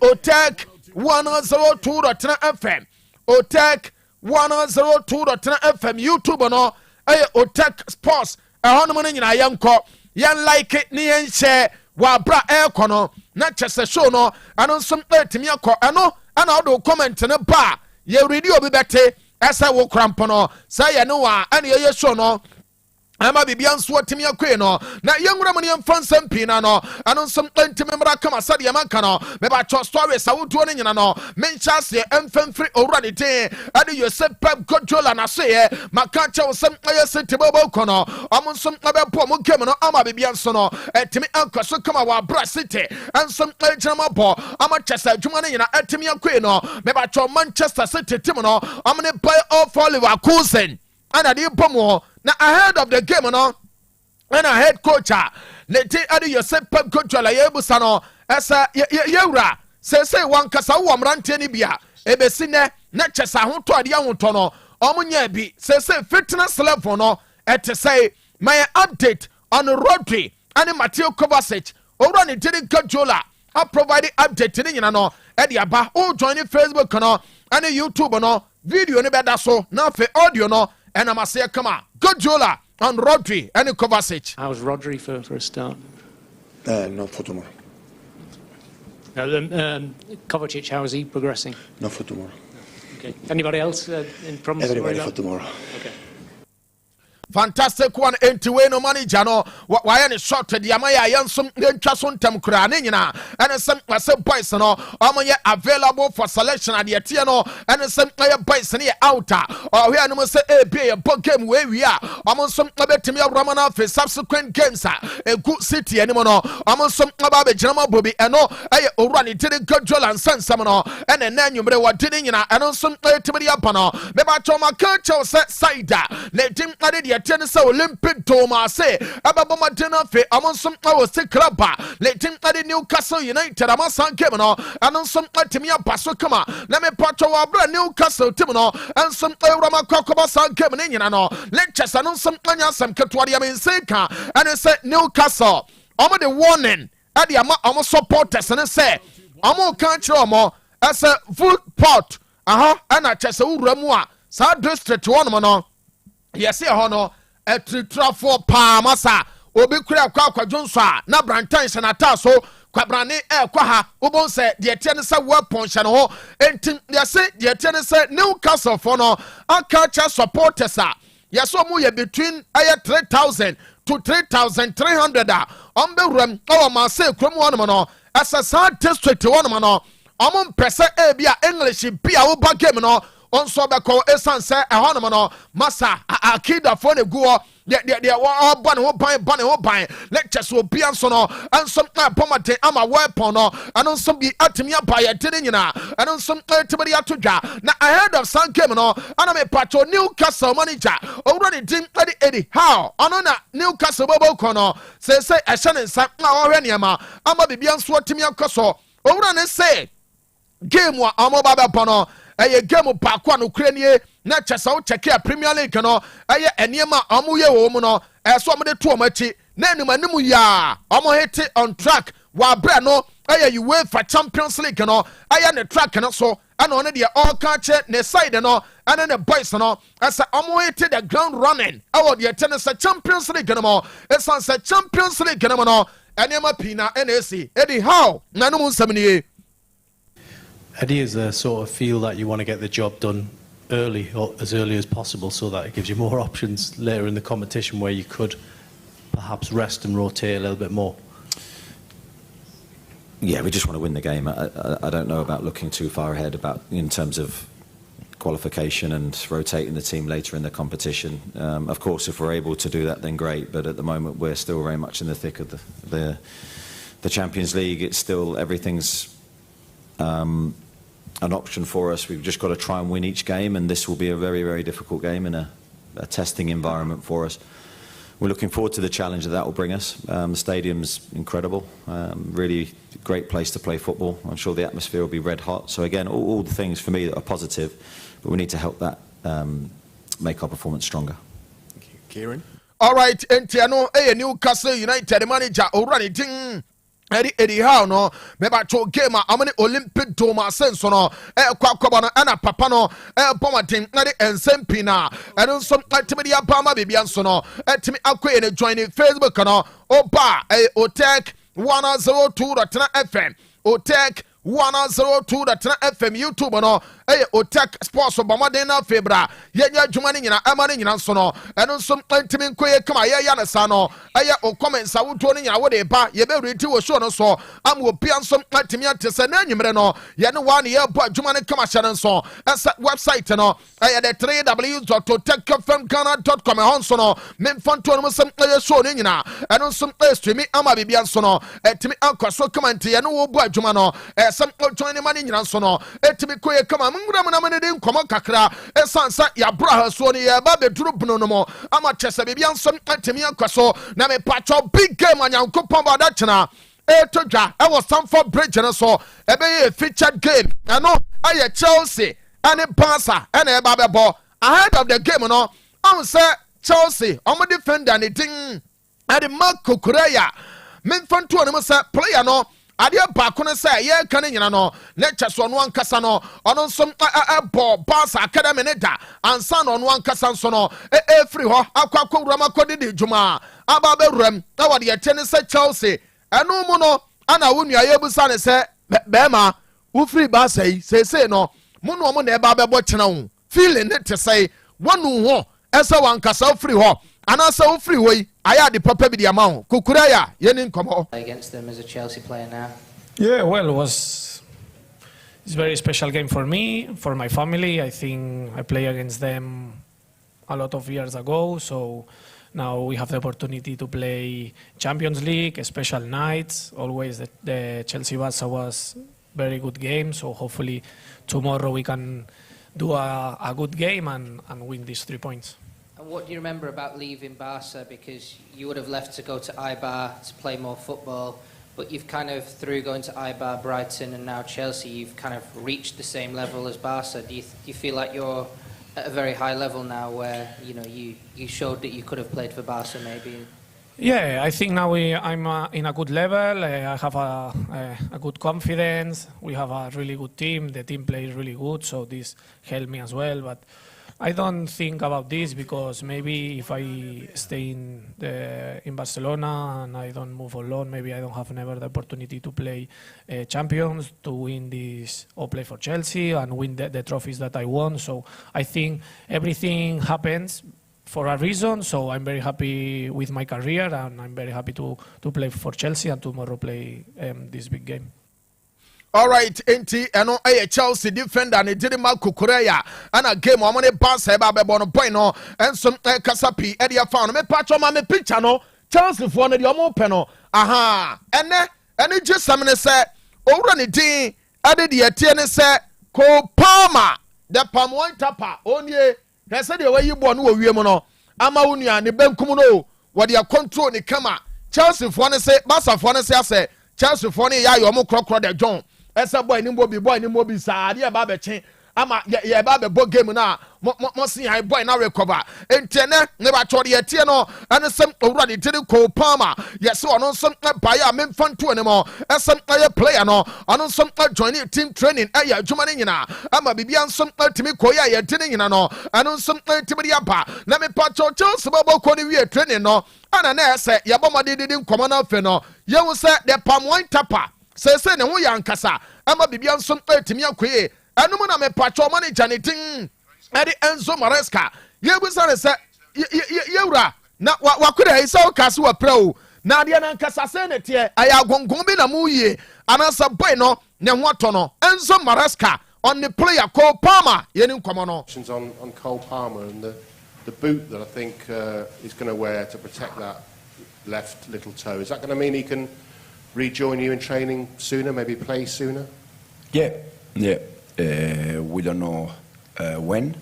Otec 102.9FM Otec 102.9FM YouTube no Otec Sports hono mo nyina yanko yan like it ni yan share wa bra kono na chese show no eno nso entimi akọ eno ana odo comment ne ba ye ready obi bete esa wo krampo no say ye no wa ene ye show no ama bibia nso atimi akwe no na yenwura mani amfansam pina no ano nsom ntimi mra kama sade manka no me ba cho stories awuto no nyina no menchase emfamfiri owurade ten ade Yosef Pep Guardiola na so ye maka che wosem ayesete bobo kono amo nsom abepo mo game no ama bibia nso no etimi ankoso kama wa bra city ansom ejama bo ama chesa adwuma no nyina atimi akwe no me ba cho Manchester City team no amne buy off Oliver Kusen and the pomo na ahead of the game no and a head coach leti ade Yosef Pep Guardiola yebusa no esa yewura say one kasa wo mrante ni bia ebesine na chesa ho to ade ahotɔ no omunya bi say fitness level no et say my update on Rodri and Mateo Kovacic owura ni Teddy Guardiola I provide update ni nyina no e de aba o join Facebook no and YouTube no video ni beda so na fe audio no and I'm say come on Guardiola on Rodri and Kovacic. How's Rodri for a start? Not for tomorrow. Kovacic, how is he progressing? Not for tomorrow. Okay. Anybody else in promise? Everybody for tomorrow. Okay. Fantastic one anyway no manager no why any shot the amaya yansum ntwa so ntam kura ne nyina and some boys no omoye available for selection at the tie no and some boys ne outer or we no say be a game we are amon betimi awrama na for subsequent games a good city animo no amon aba be jinama bobi eno owura ne tiri Guardiola and sansam no and na nwumre wodini nyina eno some timiri apa no me ba choma culture side le tim ade de ten say Olympic Thomas say ababoma dena fe amonsum awo se club letting ade Newcastle United amasan game no anonsum atimi apaso kama na me patcho wa bra Newcastle team no ansum awrama kokoba san game ne nyina no lectures anonsum anya sam ketwa de men say ka and say Newcastle omo the warning ade ama omo supporters ne say omo kan kire omo as a full pot ana chese wuramu a sa district one no yes ho no etritra for masa obi kura kwa jonso a na brantan senata so kwabrane kwa ha obon se de tie ne se weapon hye no ho entim de se de tie ne se Newcastle for no akacha supporters a yes omo ye between 3,000 to 3,300 on be ram o ma se krom one no asasa district one no omo pese e bia English bia wo ba game no onso beko esanse ehonum no masa akida for ne guo de ban ho ban lectures obi anso no anso pomate ama weapon no anso bi atimi abaye tene nyina anso tibiri atodwa na ahead of some game no ana me pacho Newcastle manager already dim Eddie how ono na Newcastle bobo kono say ehye ne nsa na wo hwe niam ama bibia anso atimi akoso owura ne say game wa amoba be pono eye game baako no kranie na chesa wo check a Premier League no eye eniema amuye wo mu no so mo de to omachi na animu ya omo hit on track wa bra no eye UEFA Champions League no eye ne track no so ana one de all catch ne side no ana ne boys no asa omo hit the ground running awo de tennis Champions League no mo esanse Champions League no mo no eniema pina NAC Eddie how na no nsam Eddie is the sort of feel that you want to get the job done early or as early as possible so that it gives you more options later in the competition where you could perhaps rest and rotate a little bit more. Yeah, we just want to win the game. I don't know about looking too far ahead about in terms of qualification and rotating the team later in the competition. Of course, if we're able to do that, then great. But at the moment, we're still very much in the thick of the Champions League. It's still everything's an option for us. We've just got to try and win each game, and this will be a very, very difficult game in a testing environment for us. We're looking forward to the challenge that will bring us. The stadium's incredible, really great place to play football. I'm sure the atmosphere will be red hot. So again, all the things for me that are positive, but we need to help that make our performance stronger. Thank you. Kieran? All right, Entiano, Newcastle United manager, Orani Ting. Eddie how no meba cho game amani Olympic Thomas senso no kwa no ana papa no pomatin na de ensempi na eno so atimi dia pa ma bibia nso no atimi akwa ne join Facebook no oba Otec 102.9 FM Otec 102.9FM YouTube no Otec Sports Obamaden na febra yenya adwuma ne nyina ama ne nyina nso no eno nso ntimi nkoye kama ya ne sa no o comments awoto ne nyina wo de ba ye be reti wo show no so am obi nso ntimi atese na anyimre no ye ne wa ne ye bo adwuma ne kama hye ne nso esa website no the www.otecfmghana.com honso no memfanto no sem show ne nyina eno nso streaming ama bibia nso no etimi akwaso comment ye ne wo bo adwuma no some join the money in Ransono, Etimi Koya come among them and Common Kakra, a sansa, Yabra, Sony, Babe Drubonomo, Amachesa, Bibian, some Timia Quaso, Name Pacho, big game on Yankopamba Dachana, Etoja, I was some for bridge and so, a featured game. I know I Chelsea, and a Pasa, and a Bababo, ahead of the game, no, I'm say Chelsea, I'm a defender, anything, and the Marco Korea, Minfantu, and player no. Adia baako say ye kan nyina no lecture so no ankasa no ono nso boss academy ne da ansa no ankasa nso no free ho akwakọ wurama kodi di djuma aba bewuram na wode ye tene say Chelsea eno mu no ana wonua ye busa ne say bema wo free bass say no mu no mo na eba bebo kyena wo feeling ne te say wonu ho esa wankasa free ho anasa wo free way aya de papa bi di amount kokura ya yenin komo against them as a Chelsea player now. Yeah, well, it's a very special game for me, for my family. I think I played against them a lot of years ago, so now we have the opportunity to play Champions League, special nights. Always the Chelsea-Barca was very good game, so hopefully tomorrow we can do a good game and win these 3 points. And what do you remember about leaving Barca? Because you would have left to go to Eibar to play more football, but you've kind of, through going to Eibar, Brighton and now Chelsea, you've kind of reached the same level as Barca. Do you feel like you're at a very high level now where, you know, you showed that you could have played for Barca maybe? Yeah, I think now I'm in a good level. I have a good confidence. We have a really good team. The team plays really good, so this helped me as well. But I don't think about this because maybe if I stay in Barcelona and I don't move on loan, maybe I don't have never the opportunity to play champions, to win this or play for Chelsea and win the trophies that I won. So I think everything happens for a reason. So I'm very happy with my career and I'm very happy to play for Chelsea and tomorrow play this big game. All right, enti eno Chelsea defender ne did Marco Correa and a game on the pass eba be bono point no and some kasapi e dia found me patch on my picture no Chelsea for no the open no aha ene just some ne say owura ne din ade de tie ne say Cole Palmer the palm one tapa onye he say the way you born wo wiem no ama wonua ne bankum no wo de control ne kama Chelsea for ne say Barca for ne say Chelsea for ne ya yo mo krokro de John esa boy ni mobi sa de ba be chen ama ye ba be bo game na mo sin high boy na recover entene ne ba chode ye tie no ene sem owura de tiri Cole Palmer yes ono sem ba ya memfanto ne mo esem ye player no ono sem join team training ya adwuma ne nyina ama bibia nsem timi koya ye tini nyina no eno sem timi ya ba na me pa Chelsea babo ko ni wie training no ana na ese ye bo modidi nkomo na fe no ye wu se the palm one tapa say ne ho ya nkasa ama bibia nsem timi akoye anu mu na me pacho manager ne tin edi Enzo Maresca ye busa ne se yewura na wakoda isa o kase wa pro na de na nkasa se ne tie aya gongon bi na mu yie anasa boy no ne ho ato no Enzo Maresca on the player Cole Palmer ye ni nkomo no on Cole Palmer and the boot that I think he's going to wear to protect that left little toe. Is that going to mean he can rejoin you in training sooner, maybe play sooner? Yeah. We don't know when,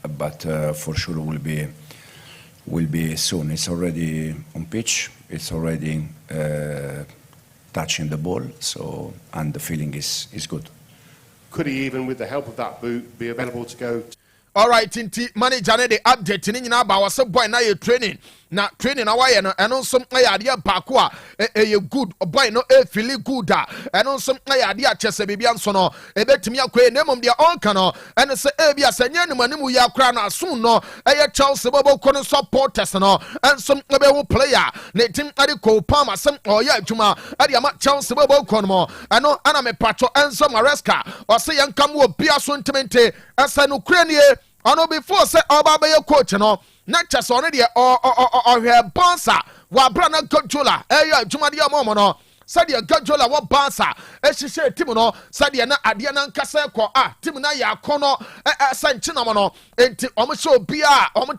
but for sure will be soon. It's already on pitch. It's already touching the ball. So and the feeling is good. Could he even, with the help of that boot, be available to go? All right, inti manager ne de update ni nyina ba wase boy na ye training na training away no eno nso ayade baako a good boy no feel good eno nso ayade a chese bibia nso no ebetimi akwa nemom de onka no ene se ebia sanya animu ya kra na so no Chelsea bobo kono supporters no enso ebe wo player ne tim ade ko pam asem oya adwuma ade ama Chelsea bobo kono mo eno ana me pacho enso Maresca o se yankam wo bia so ntimente asa no kranie ono before say oba be coach no na chase ono de hwe bonsa wa bra na Gajola eya adwuma de amomo no sadia Gajola wo bonsa ehihye tim no sadia na ade na nkasa ko tim na ya kono sanchi na mo no enti omo che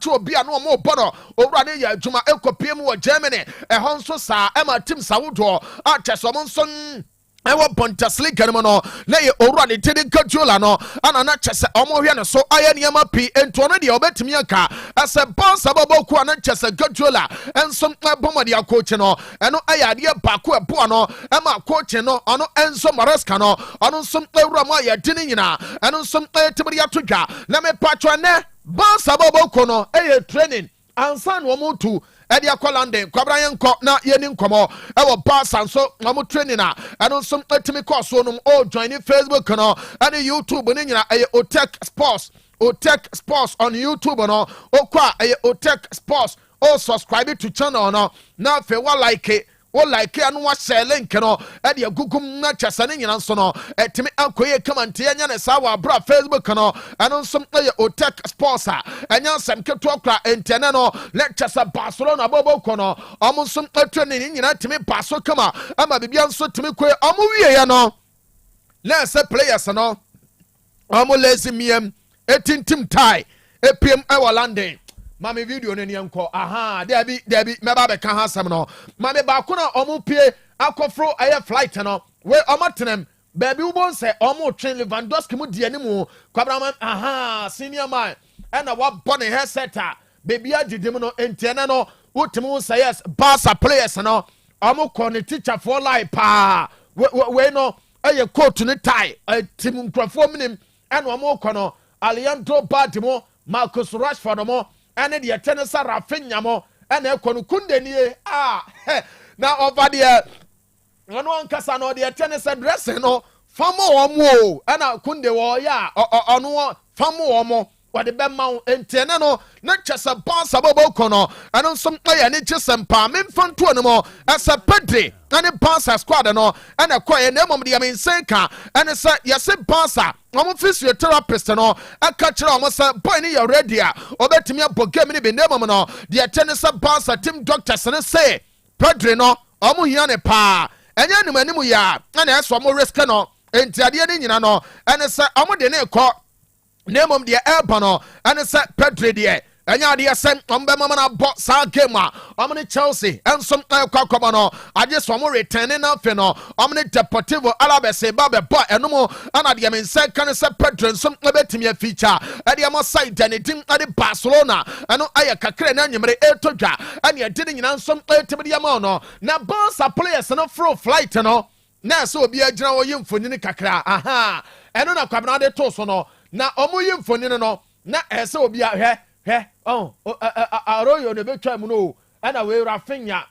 obia no omo bodo owura ne ya adwuma ekopiem wo Germany ehon so sa ema tim sawodo chase omo nso ewo Bundesliga no na ye owura de tedi Gajola no ana na chese omo hwe ne so aye niam pi ento no de obetimi aka ase bonsa baboku ana chese Gajola enso bomode coach no eno ayade baako ebo no ema coach no ono enso Maresca no ono nso ewura mo aye dini nyina eno nso tibiri atodwa na me patro ne bonsa baboku no training ansan wo mutu edi akolande kwabra yenko na yeni nkomo ewo Barca so no training na eno nso etimi course no join Facebook no and YouTube ni nyina Otec Sports on YouTube no okwa Otec Sports subscribe to channel no na fe wa like anu wa share link no edi agugum na chasa ni nyina nso no etimi akoye kamante anya ne sa wa bra Facebook no anu nso Otec Sports anya sam keto akra entene no let chasa Barcelona bobo kono omo nso training ni nyina timi paso kama ama bibia nso timi kwe omo wie ya no let's say players no omo lazy miem etintim tie epiem London mame video no nienko debi meba be ka hasam no mame ba ko na omo pie akofro aye flight no we omo tenem baby ubon se omo train Lewandowski mu die ni mu kwabra senior man and wa bone headset baby agidim no entiene no wotimu say yes Barca players no omo ko ne teacher for life pa we no aye coat ne tie tim nkrofo minim and omo ko no Alejandro Badimo Marcus Rashford mo ene de tenesa Rafinha mo ene ekonu kunde nie na over there ono ankasa no de tenesa dress no famo omo ana kunde wo ya ono famo omo wade be ma entene no na chese Barca bobo kono eno nsom aye ne chese mpa memfanto no mo asa Pedri ane Barca squad no ene koye na mom de yamensenka ene se yese Barca omo physiotherapist no aka kire omo se boy ne you ready obetimi abogame ne be nemom no de tenesa Barca team doctors ne say Pedri no omo hia ne pa enye animu ya ane eso omo risk no entiade ne nyina no ene se omo de ne ko nemom de elba no ene se Pedri de enya de yesem ombe mama na bo sa game omne Chelsea ensom kwakwaba no aje so mo return na fe no omne Deportivo Alaves ba be bo enomo ana de mense kan se Pedro ensom betimi feature ade am side ne dim ade Barcelona eno aye kakre na nyemre etodwa ane ade ne nyina ensom etibidi am no na Barca players no flight no na so obi agina wo yimfoni ne kakra eno na kwabna de to so no na omo yimfoni no na ese obi ahwe Arroyo ne betwa mu no ana we Rafinha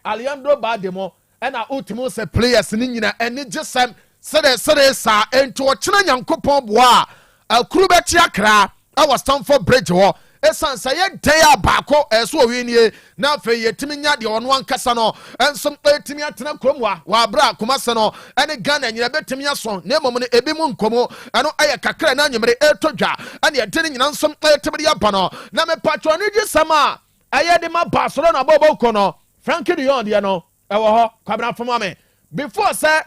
Alejandro Bademo ana ultimo se players ni nyina eni gisem sere sa ento okina nyankopon boa akuru beti akra awa Stamford Bridge ho esansa ye dey abako eso owinie na fe yetimi nya de ono ankasa no ensom etimi atena kromwa wa bra komase no ene Ghana nyina betimi aso na emom ne ebi mu nkomo eno aye kakra na nyemre etodwa ane edini nyina nsom etibiri aba no na me patron ni gisama aye de ma Barcelona bobo kono Frankie de Jong de no ewo ho kwabra foma me before say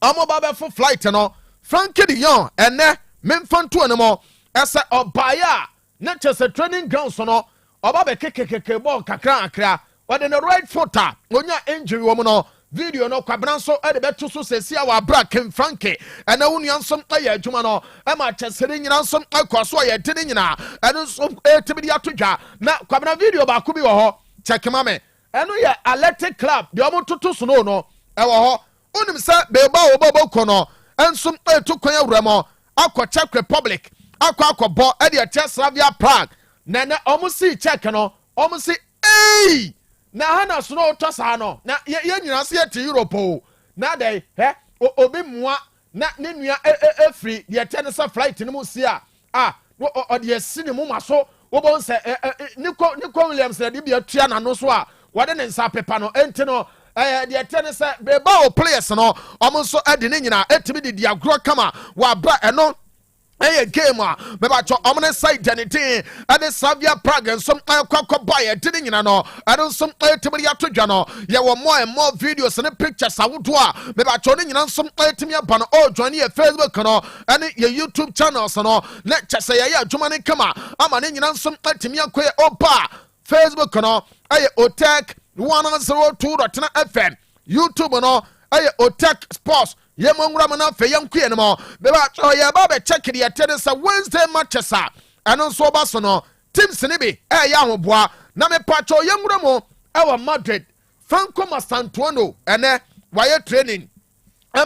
omo baba for flight no Frankie de Jong ene memfanto ne mo ese obaya na chese training ground so no oba be kekekeke ball kakra akra wade no right footer onya injury wo no video no kwabran so e de beto so sesia wa bra Ken Frankie ena wonu yansom aye adwuma no e ma chese re nyina nsom akwaso aye tene nyina eno so etibidi atodwa na kwabran video ba ko bi wo ho check mame eno ye Athletic Club de omo toto so no e wo ho onim se be ba wo bobo kono ensom etu kwan awuramo akwa Czech Republic akwa bo e de Czechoslovakia Prague na omo si check no omo si hey na hana so no to sa no na ye nyina se te Europe o na dai obi moa na ne nua free de te ne sa flight ne mu si a o de sini mu maso wo bon se Nico Williams de bia tua na no so a wode ne nsa pepa no enti no de te ne se be ba o players no omo so de ne nyina etimi de agro kama wa bra eno game me ba cho omne side anything ade Savia Prague and some kwakwa buy did nyina no ade some timiri atodwa no ye wo more and more videos and pictures awodo a me ba cho ne nyina some timi aba no join your Facebook no and your YouTube channels no let chese ye adwuma ne kama ama ne nyina some timi akoye opa Facebook no Otec 102.9Fm YouTube no Otec Sports ye mongra mana fe yankue no mo be ba cho ye ba be check the attendance Wednesday matches eno so ba so no teams ne bi ya hoboa na me pa cho yangra mo wa Madrid Franco Mastantuono ene waye training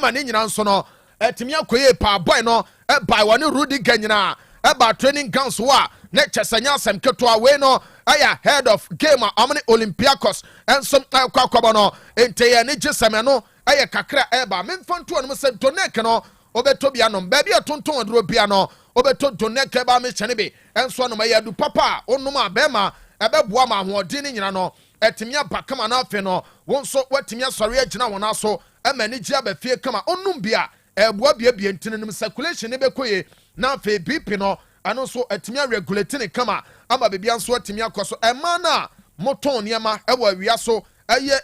ma ne nyina nso no etimi akoye pa boy no by one Rudy Ganyina ba training grounds wa ne chesanya sem keto we no aya head of game amne Olympiacos en some kwakwa no ente ye ne jesame no aye kakra eba memfanto no se Donek no obeto bia no ba bia tonton adro bia no obeto Donek ba me chene bi enso no maye du papa onum abema ebeboa ma hoodi ne nyina no etimia bakama na afe no wonso watimia sori agina wona so emani gia ba fie kama onum bia eboa bia bia ntinenim circulation ne bekoye na afe BP no ano so etimia regulate ne kama ama bebia nso etimia akoso ema na moton niema ewa wia so eye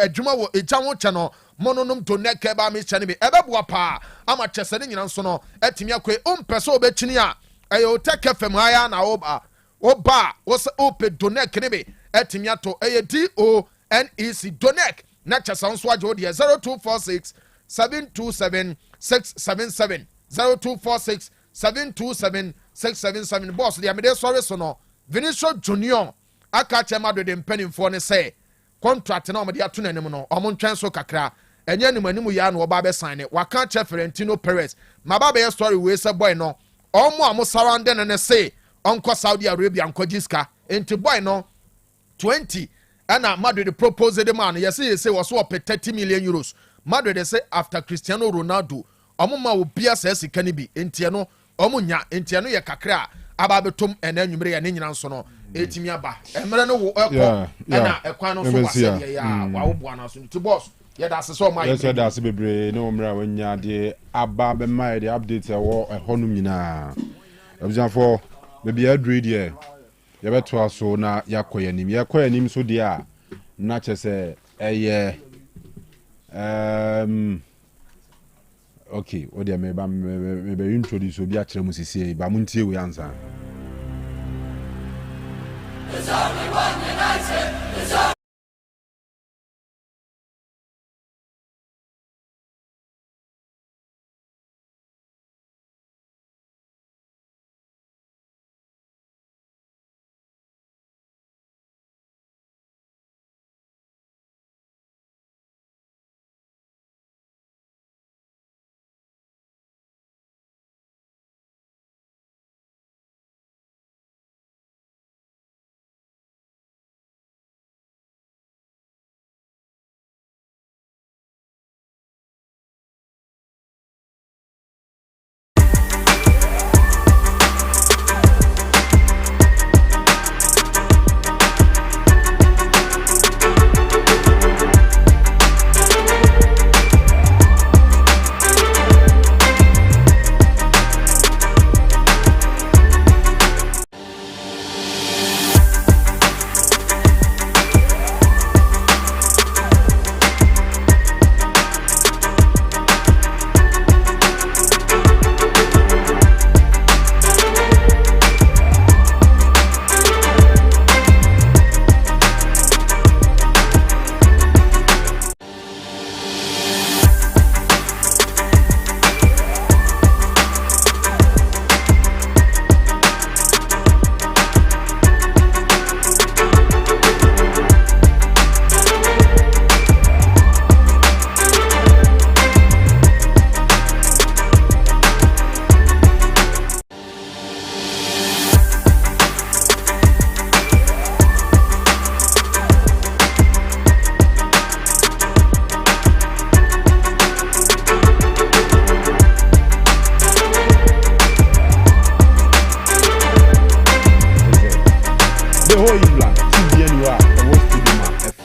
adwuma wo eja wo che no mononum Donek ba me chane bi ebeboa pa ama chese ne nyina nso no etimi akwe ompeso obechini a eye Otec FM aya na oba wose ope Donek ne bi etimi ato eye DONEC Donek na chese nso agye wo de 0246 727 677 0246 727 677 boss de amede sorry so no Vinicius Junior aka chema do de mpanimfo ne say contract na omde ato nanim no omo ntwen so kakra enye animanimu ya na oba be sign ne waka che Florentino Perez maba be story we say boy no omo amo surround ne say onko Saudi Arabia nko jiska enti boy no 20 ana Madrid propose the man yes was so up 30 million euros Madrid say after Cristiano Ronaldo omo ma obia say sika ni bi enti no omo nya enti no ye kakra aba betom ena nwumre ya ne nyina nso no etimi aba emre no wo ekọ na ekwan no so wase ya wa wo boa na so to boss ya da se so ma yes da se bebre no mra wanya de aba be mai de update wo ehonum nyina abujanfo be bia dread ye ya beto aso na yakoyanim so de a na chese eye okay o de me be introduce obi a kire musisi ba muntie we ansa. There's only one United.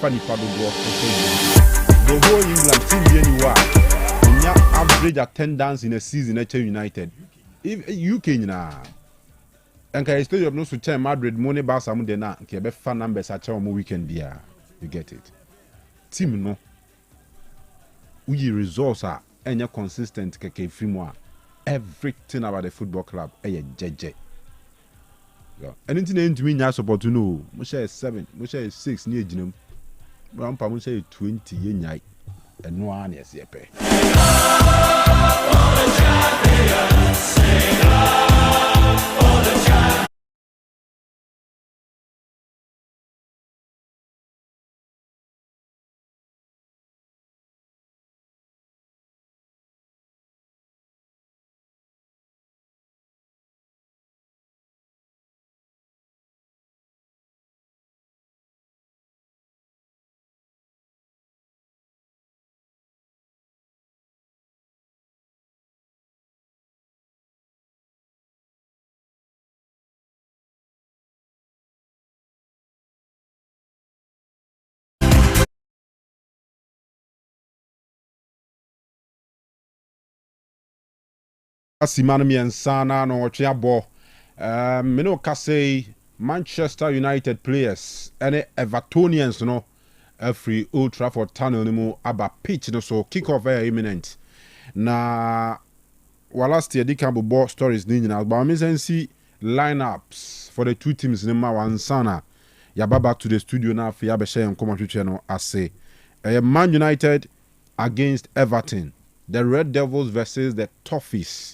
funny for the whole England team anywhere. Average attendance in a season at United. If UK na and can stadium no so chair Madrid money Barca mu de na ke be fan numbers at our weekend bia. You get it. Team no. We results are any consistent keke free mo. Everything about the football club jeje. Anything into me nya support to know. Mo share 7, mo share 6 near ginum. Rampa mo share 20 ye nyai. And no one is here. Simano miensana no chiabo. Mino kase Manchester United players and Evertonians no free Old Trafford tunnel ni mo aba pitch no so kick off very imminent. Na last year they can be stories ni nyina but me see lineups for the two teams ni ma wansana. Ya back to the studio now for ya be share nkoma twetwe no ase. Man United against Everton. The Red Devils versus the Toffees.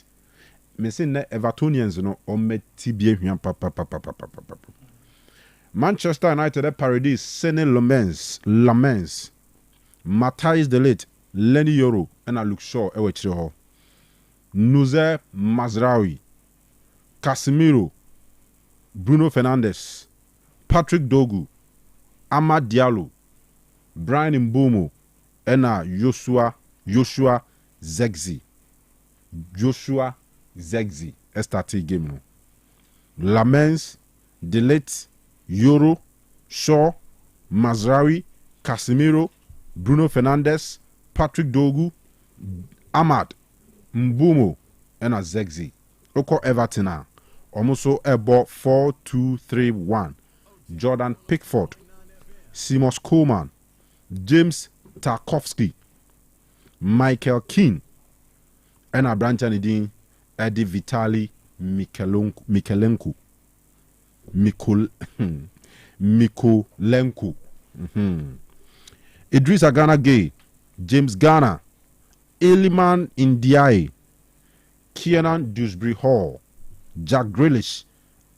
Me say na Evertonians no ometi bie hwan papa. Manchester United Paradise Sene Lamens Matthijs de Ligt Lenny Yoro and Luke Shaw e wechire ho Nuzer Mazraoui Casemiro Bruno Fernandes Patrick Dogu Amad Diallo Brian Mbeumo and Joshua Zexi start game no. Lamens, De Ligt, Yoro, Shaw, Mazraoui, Casemiro, Bruno Fernandes, Patrick Dogu, Amad, Mbeumo, and Zexi. Oko Everton na. Almost ebo 4-2-3-1. Jordan Pickford, Seamus Coleman, James Tarkowski, Michael Keane, and a branch and Eddie Vitali Mikolenko. Idris Agana Gay, James Garner, Iliman Ndiaye, Kieran Dewsbury Hall, Jack Grealish,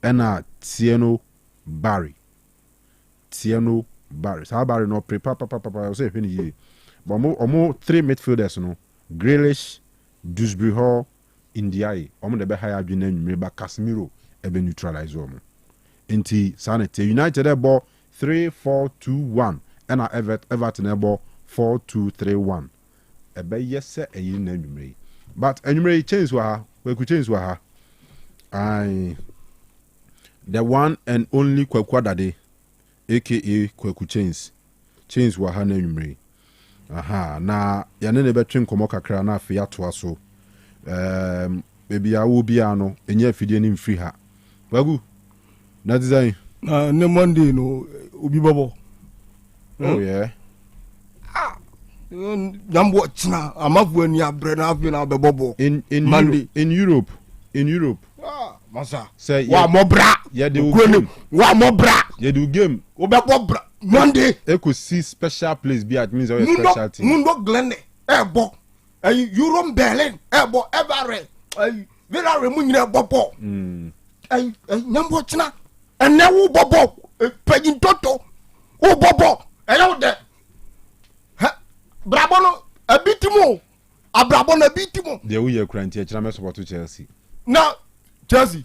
and Tieno Barry. So Barry no prepare I say finish. But more 3 midfielders no. Grealish, Dewsbury Hall, Ndiaye. Omo de be higher adwene nwumre ba Casemiro e be neutralize omo. Inti Sanete United e ball 3-4-2-1 and Everton e ball 4-2-3-1. E be yese e yin na nwumre. But nwumre change wa we could change wa ha. The one and only Kwaku Adade aka Kwaku change wa ha na nwumre. Aha na ya ne betwe nkomo kakra na afi ato aso baby awo bia no enye afidie ni mfiri ha wagu na design na ne Monday no obi bobo oh yeah nambo china amafu ani abre na afi na be bobo in Monday in Europe masa say wa mobra yeah they will wa mobra yeah do game obekwo Monday e could see special place be at means our special team mundo glende ebo Euro Berlin ebo every vera remu nyina bobo nyambo china ene wo bobo pagin toto wo bobo eyo de brabo no abitimo abrabo na abitimo de wo ye kranti e chira me support Chelsea na Chelsea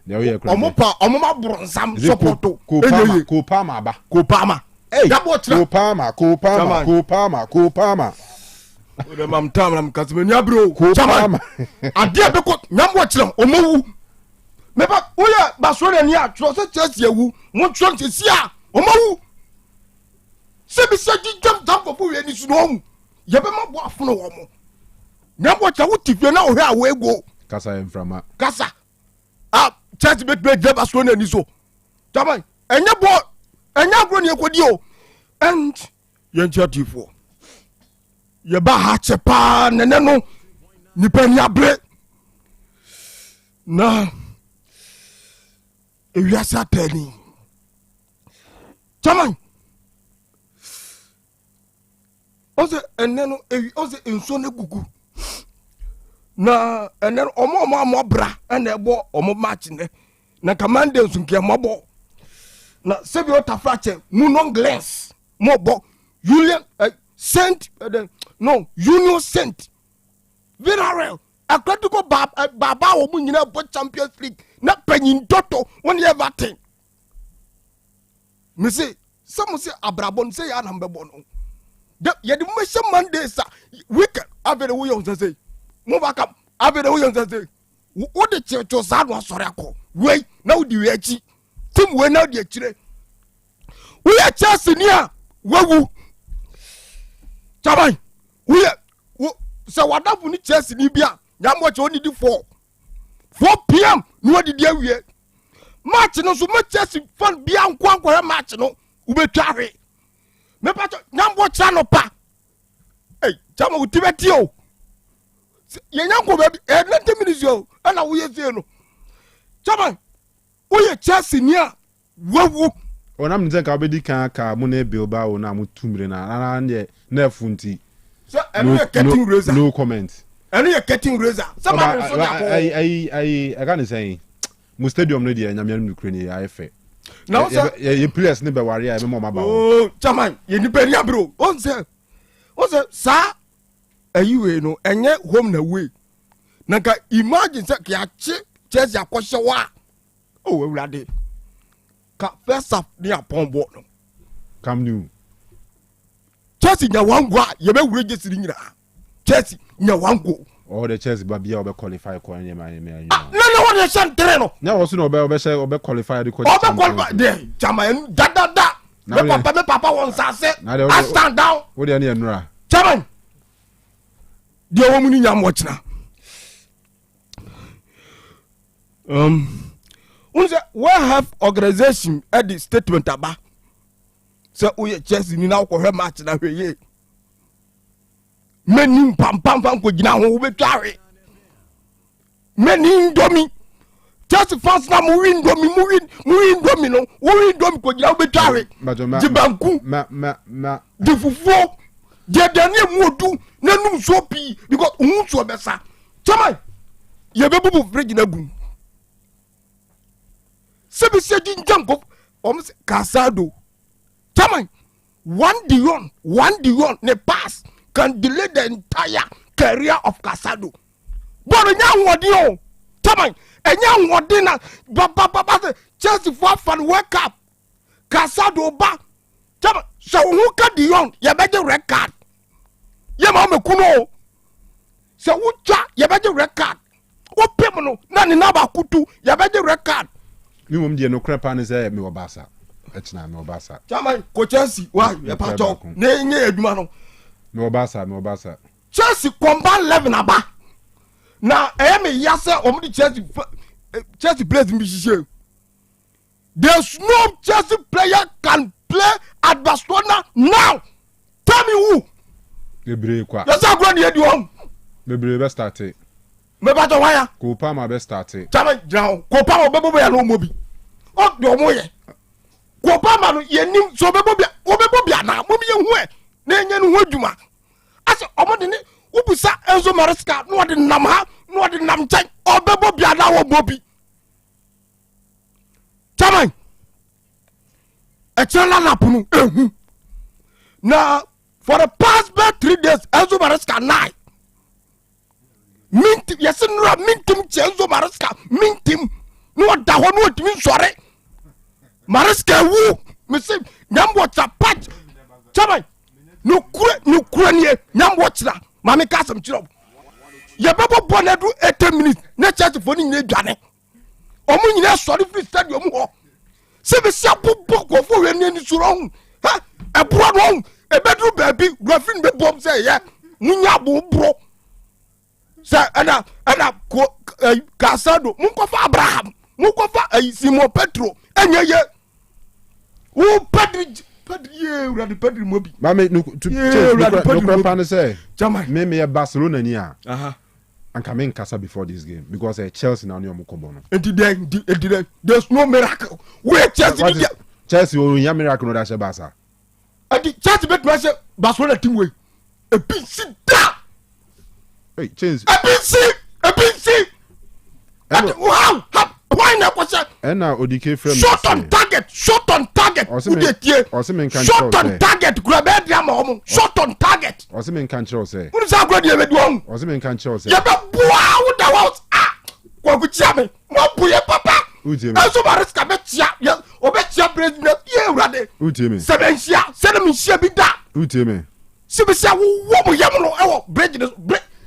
de wo ye kranti omo ma bronsam support Kopama ba Kopama Kopama o de mam tam na Casemiro bro Kopama ade be ko nyambo chira omowu me ba o ya ba so na ni atro se Chelsea ewu mo tro ntesi a omowu se bi se jam for fu we ni su no ye be ma bo afono wo mo nyambo cha wutifie na ohwe a we go kasa emframa kasa church be drive so na ni so taman enya agro ni ekodi o and yen chatifo ye ba ha chepa nene no nipa ni abre na ewiasa tani taman oze eneno oze enso na gugu na eneno omo bra na ebo omo match ne na kamande nsunke mobo na sebi otafache munon glass mobo Julian Saint no Union Saint Villarreal Atletico baba wo mu nyina bo Champions League na panyin toto won everything me say some say abrabon say ya na mbebo no ye di mission Monday sa weekend avere wo yon say mo ba kam avere wo yon say wo de checho sa no sori akọ we na wo di we achi tim we na di achire we ya Chelsea ni a wawu chabai we se wadafu ni Chelsea ni bia nyamo che oni di 4 p.m. no di dia wie match no so ma Chelsea fan bia nkwankwa match no ubetware me pato nyambo cha no pa chama utibeti o ye nyanko be 90 minutes yo ana wo ye sie no chama wo ye Chelsea ni a wawu onam nzenka obedi kan ka mu na Bilbao na mu tumire na na funti so enu ye cutting razor no comment enu ye cutting razor somebody so da ko I can say mu stadium no dia nyame no Ukraine ya efe na so ye players ne be ware ya be mo maba oh chama ye ni beri abro on say sa ayiwe no enye home na way na ka imagine say ka Chelsea akwhye wa oh ewurade ka first half ni upon board no Kanu Chelsea nya wangwa ye be wure jesiri nyina Chelsea nya wango all the Chelsea babia obe qualify ko anya me no what the chantre no nya wo so no obe qualify the coach obe qualify de chama da me papa won sase I stand down wo de na enura chama de wo mu ni nya mo kina we have organization at the statement aba so we Chelsea ni na ko hwe match na hwe ye meni pam ko gina ho we betware meni ndomi Chelsea fans na mu win ndomi no wo win ndomi ko gina ho betware jibanku ma de fufuo de dani mu odu na num so pi because hu so besa chama ye bebubu fridge na gu sebi se jinjam ko Casado chama one Dion ne pass can delay the entire career of Casado. But enya wodi o. Chama enya wodi na ba Chelsea for fan wake up. Casado ba. Chama so who ka Dion ye beje red card. Ye ma me kuno. So who cha ye beje red card. O pem no na ni na ba kutu ye beje red card. Mi mum die no krepa ne say me obasa. Etina me obasa. Chama ko Chelsea wa ye pa talk. Na nye eduma no. Me obasa. Chelsea combine 11 aba. Na me yase omo di Chelsea players mi shise. There's no Chelsea player can play at Barcelona now. Tell me who. Bebre kwa. Yes agro ni edi hom. Bebre be start. Me ba to waya. Ko pa ma be start. Chama down. Ko pa mo bebo ya no mo bi. O do mo ye. Ko pa ma no ye nim so bebo bia na mo bi ye hu e. Na enye no ho adwuma. Ase omo de ne ubusa Enzo Maresca no de nam ha no de nam chan obebo bia na wo bobi. Chama. E chala na punu ehu. Na for the past 3 days Enzo Maresca night. Mintim yes no mintim Enzo Maresca mintim no da ho no otimi sore Maresca wu me say nyambo patch chama no kure nie nyambo chira ma me ka sam chira ye bebo bona do 8 minutes na church for ni nyina dwane omu nyina sore free stadium ho se be sia bobo ko fo we ni suro hu ha e bro no e bedru baby grafin be bom say yeah munya bro say ana Casado munkofa Abraham munkofa Simon Petro enyeye wo Pedri urade Pedri mobi mame no to say me Barcelona ni a and come in Casa before this game because Chelsea now near Mukobo no. There's no miracle. Where Chelsea will ya miracle no dash Barca. And the Chelsea bet me say Barcelona team way. A PC da. Hey, change. A PC. Wow. Why not was that? And now ODK frame. Shot on target. Shot on target. Shot on target. Grab it, Yamam. Shot on target. Osimhen can show say. What is that good? You do. Osimhen can show say. Yeah, but wow, the house. What could you me? What boy, papa? I so bad as Cabetia. Yeah, Obetia president. Yeah, ready. Utime. Seventia. Send me Shabida. Utime. Sibisia, what will Yamano? Bridge this.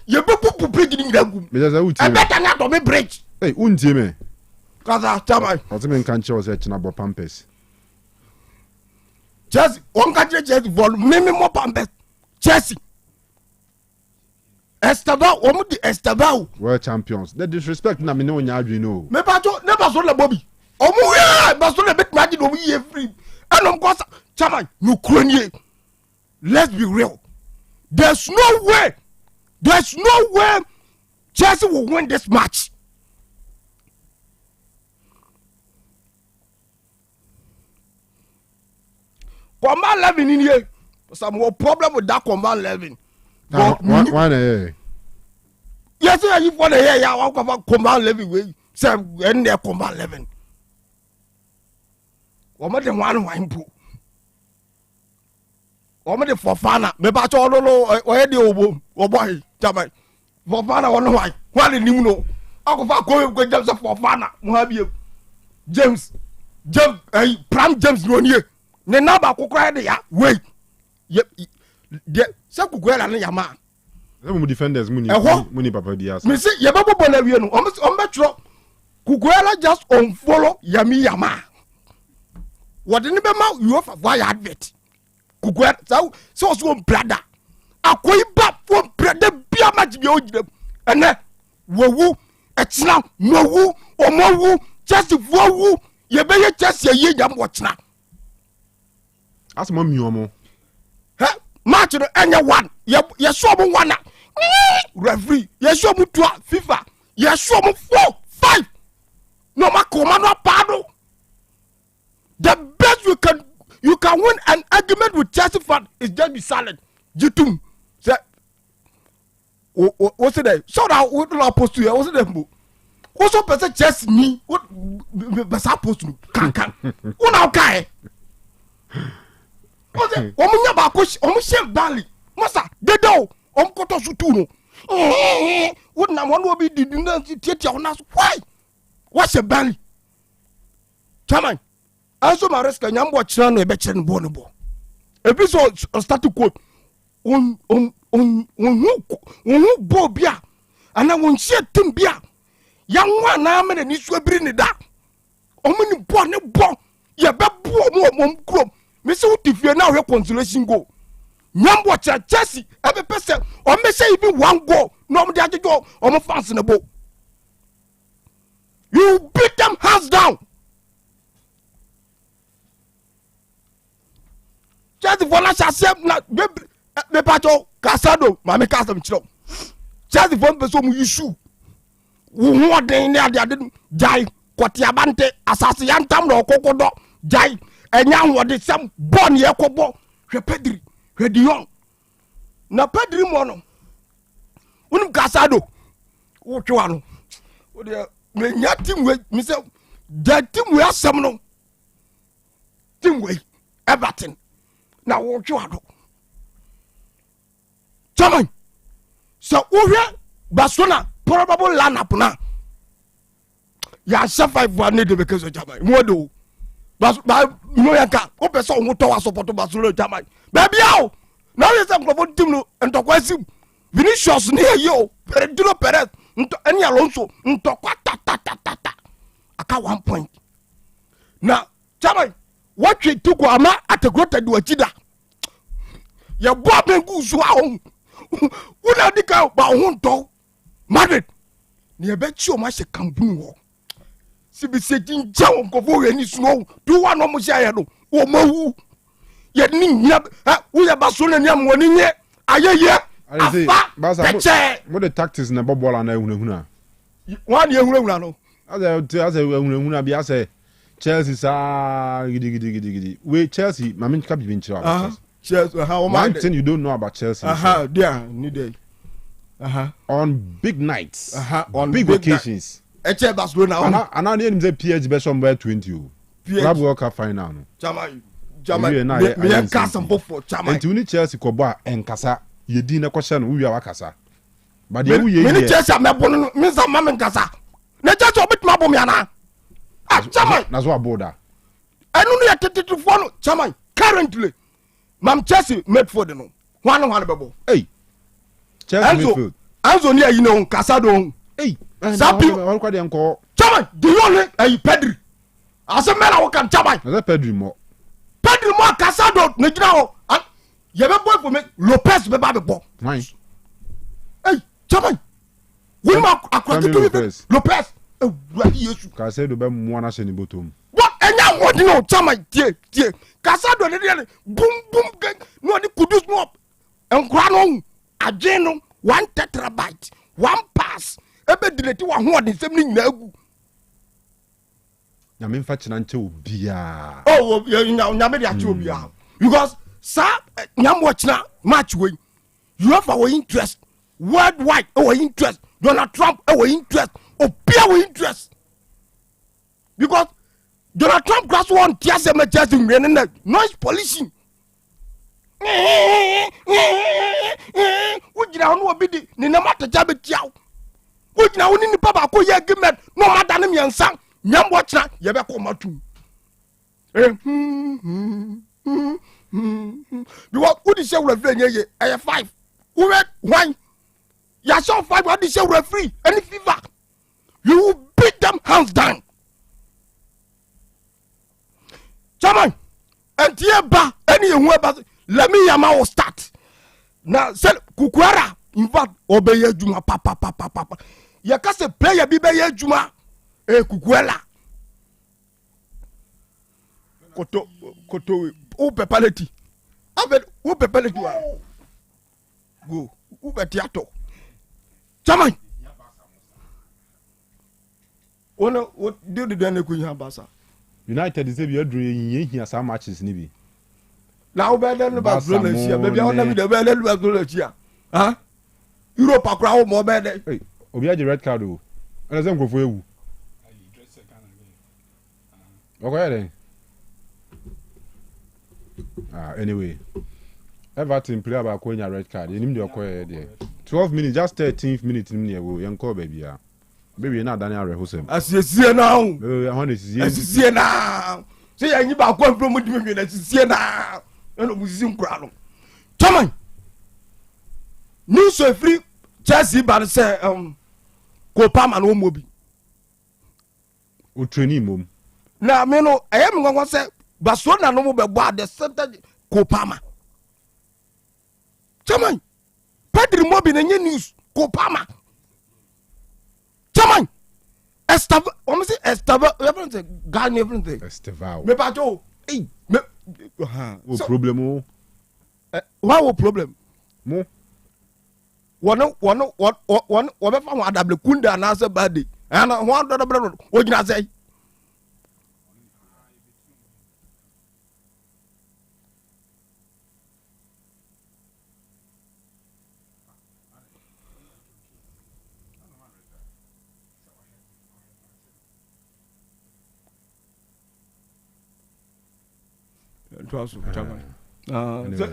You be bridge in the room. I better not on me bridge. Hey, Untime. Kaza chama. Osimhen can show say Chinabo Pampers. Chelsea, one country Chelsea volume, meme more Pampers. Chelsea. Estabao, omu Estabao. World champions. The disrespect na me no nyadwi no. Me pato never so le Bobby. Omu ya, but so le bet imagine omu ye free. And kosa chama, you crony. Let's be real. There's no way Chelsea will win this match. Command 11 in here. Some more problem with that command 11. One yes, sir, you want to hear ya walk about command 11 way. Say when they command 11. What make them one po? What make them for fana? Me ba cho lo where the obo boy jama. For fana one why? One ni mu no. Ako fa go James for fana. Mo ha bi James Pram James no nie. Ne naba kokora de ya wait ye se kugwela na yama some defenders muni papa dias me say ye babo bola wie no on betro kugwela just on follow yama what ni be ma you of why advert kugwela so on brother akoyi ba for brother bia match bi ogire ene wowu etina nowu omowu just wowu ye be ye just ye jam watchna asoma miomo match no enya one ye show mo one referee ye show mo 2 FIFA ye show mo 4 5 no makoma no pado. The best you can win an argument with Chelsea fan is just be silent. Jitum say what's it there so that we don't supposed to what's it there also person Chelsea me what be supposed to kan una okay Ose, omunya ba ko omushe bali. Masa, dedo, omkoto sutu no. What na one will be the theater on us. Why? What's a bali? Chairman, also my risk and yambo channel a better than bonable. Episode started quote on bobia, and I won't see a timbia. Young one, I'm in an issue bring it up. Omini born a bomb, ya babu mom crop. Me say if you now reconciliation go. Nyambo cha Chelsea every person or me say even one goal no me dey go or me fans in the boat. You beat them hands down. Chelsea for na shase na me pato Casado mama Casado chiro. Chelsea for person mu issue. Wo ho den ne ade jai kwatiabante asase yantam na okokodo jai enya wode sam bon ye kobo hwe Pedri hwe Dion na Pedri mo no unum Casado wo twa no wo de me nya tim we me say that tim we asem no tim we Everton na wo twa do chaman so wo hwe Barcelona probable lineup na ya survive one day because of chaman mo do ba no yanka o person who to support Barcelona Germany baby how now you say microphone team no ntokwasim Vinicius ne yo Pedro Perez nto eni Alonso ntokwa ta aka 1 point na Germany what we took ama at a grota do achida ya bo ben gu so a on una dika ba ho ntɔ Madrid ni e be chi o ma hye kampun wo si bi se jinja on ko fo we ni suno do wa no mo hye aye do o mawu ye ni nya wo ya ba so na ni am woni nye ayeye afa what the tactics na bobola na ehunahuna wa ni ehunahuna no as ehunahuna bi as Chelsea sa gidi we Chelsea mama nka bi nchira Chelsea one thing you don't know about Chelsea there need day on big nights on big occasions eche Barcelona and na name say PSG be somewhere 20 o Club World Cup final no Chama me cast some for Chama and you Chelsea ko bo a enkasa ye din na ko hye no wo wi wakasa but ye wo ye me Chelsea me bo no me sa mama nkasa na Chelsea obetuma bo me ana Chama na so aboda enu no ya tetetifo no Chama currently mam Chelsea midfield no one bebo hey Chelsea midfield Anzo ni ayi no nkasa do hey sapi on kwa de enko Chama do you know ayi Pedri ase mena wo kan Chama na Pedri mo kasa do na gina ho ye be boy for me Lopez be ba be bo right hey Chama we ma akwati Lopez ewadi Yesu kasa do be mo na hye ni botom what enya wodi no Chama tie kasa do ne boom no di kudus no enkura no agyen no 1 tetrabyte 1 pass ebe delete wa ho odin sem ni nyina agu na me mfa chena nche obia nyame de ache obia because sa nyamwo chena match we you have our interest worldwide our interest Donald Trump our interest obia our interest because Donald Trump grass one tiase me tiase ngene noise pollution wujina onu obidi ni na mataja betiaw wujina oni ni papa ko ye gimet no madane miensa nyambo china ye be ko matum because udi se wura free nye 5 uwe why ya show 5 udi se wura free any fever you will beat them hands down Chairman and tie ba any ehun ba let me yama will start na sel kukuara in fact obeye juma papa ya ka se player bi be ye juma kukuela koto o pepaleti abe o pepaleti wa go o betiato Chairman ona o do the na ku yin basa United is be adru yin hia some matches ni bi na obede no Barcelona sia be bia ona mi de be le Barcelona sia Europe akra wo mo obede obi age red card o ana sem krofo ewu okay anyway Everton player ba ko nya red card enim de okoye de 12 minutes just 13th minute ni ewo yen ko ba bia baby na Daniel Rehosem asiesie na ho asiesie na se ya nyi ba ko from mu di na asiesie na eno musisi nkura no Chairman news so free Chelsea ban say ko pama no mo bi o training mom na me no ayem ngwa say Barcelona no mo be bo at the center ko pama Chairman Pedri mo bi na nye news ko pama Chairman Estava, vamos dizer, Estava, Gane everything. Estava. Me pacho, me o problema. What o problem? Mo. One from Adable Kunda and answer body. And one brother, what did I say?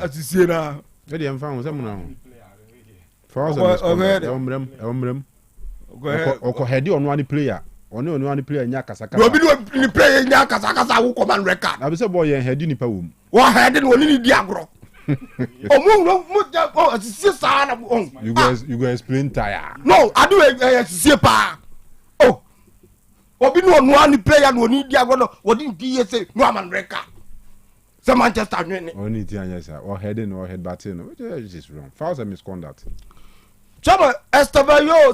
Asisi na e dey am fa say na for us omrem oko headi onu ani player onu ani player nya kasaka obi ni player nya kasaka wo command record na be say boy yen headi ni pa wo mu wo headi no ni di agro mu asisi sa na you go explain tire no adu asisi pa oh obi no onu ani player no ni di agro no wo di say no command record Say Manchester win. Only yes, or heading or head batting, which is wrong. Fouls and misconduct. Chama Estevayo,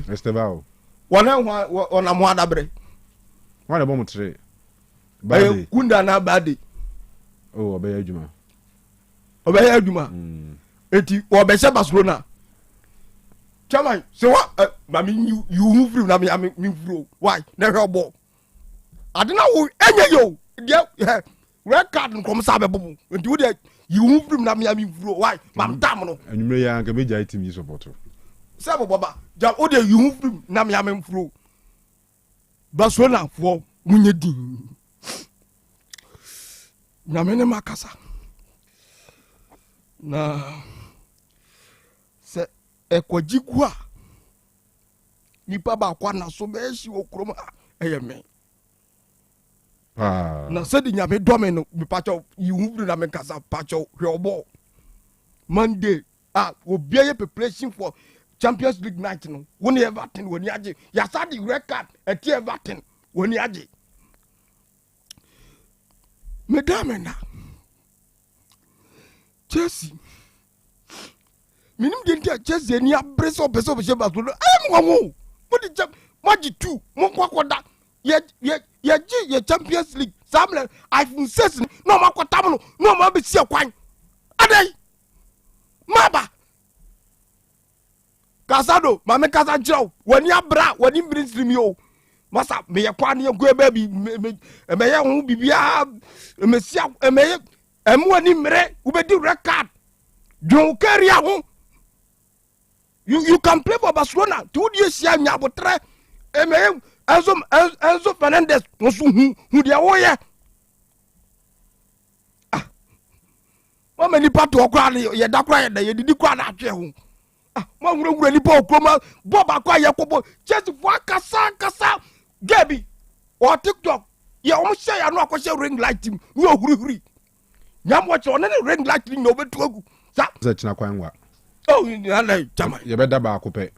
Estevao. One on a modabre. What about three? Badi. Kunda na badi. Oh, obey Juma. Obey Juma. Eti obey Barcelona. Chama, so what? I mean, you move through. I mean, through. Why? Never ball. I don't know any yo. Yeah, red card and come sabe boom. And do that. You move through. I mean, through. Why? Mam damno. And you may have a major team you support. Sabo baba. Ja ode you move through. I mean, through. Barcelona for munyedi. Na mene makasa. Na se ekwajigwa nipa ba kwa na so be hyi okroma eyeme na se di nyame dome no bi pacho yihu na me kasa pacho hwe obo Monday obiaye preparation for Champions League night no woni Everton woni age ya sa di record eti Everton woni age medame na Chelsea minim de Chelsea ni abreso beso be Barcelona am wo di jam maji 2 mo kwakoda ye Champions League samle iPhone 6 no makwata mo no ma be sia kwan adai maba Casado mame kasa jiro wani abra wani mbrinstream yo masa me ye kwan ye go baby me ye hu bibia me sia me ye wani mre ubedi record John carry ho you can play for Barcelona to die sia nyabotre Enzo Fernandez wosu hu dia wo ye mo mani pato okra ye da kra ye da ye didi kra na atwe ho mo nwura ni pa okroma bob akwa ye kobo just for kasa gabi o TikTok ye o mo share ya no akwa ring light team ni ohurihuri nyam wo che one ring light team no betu agu za china kwanwa oh ni ala chama ye beda ba akopɛ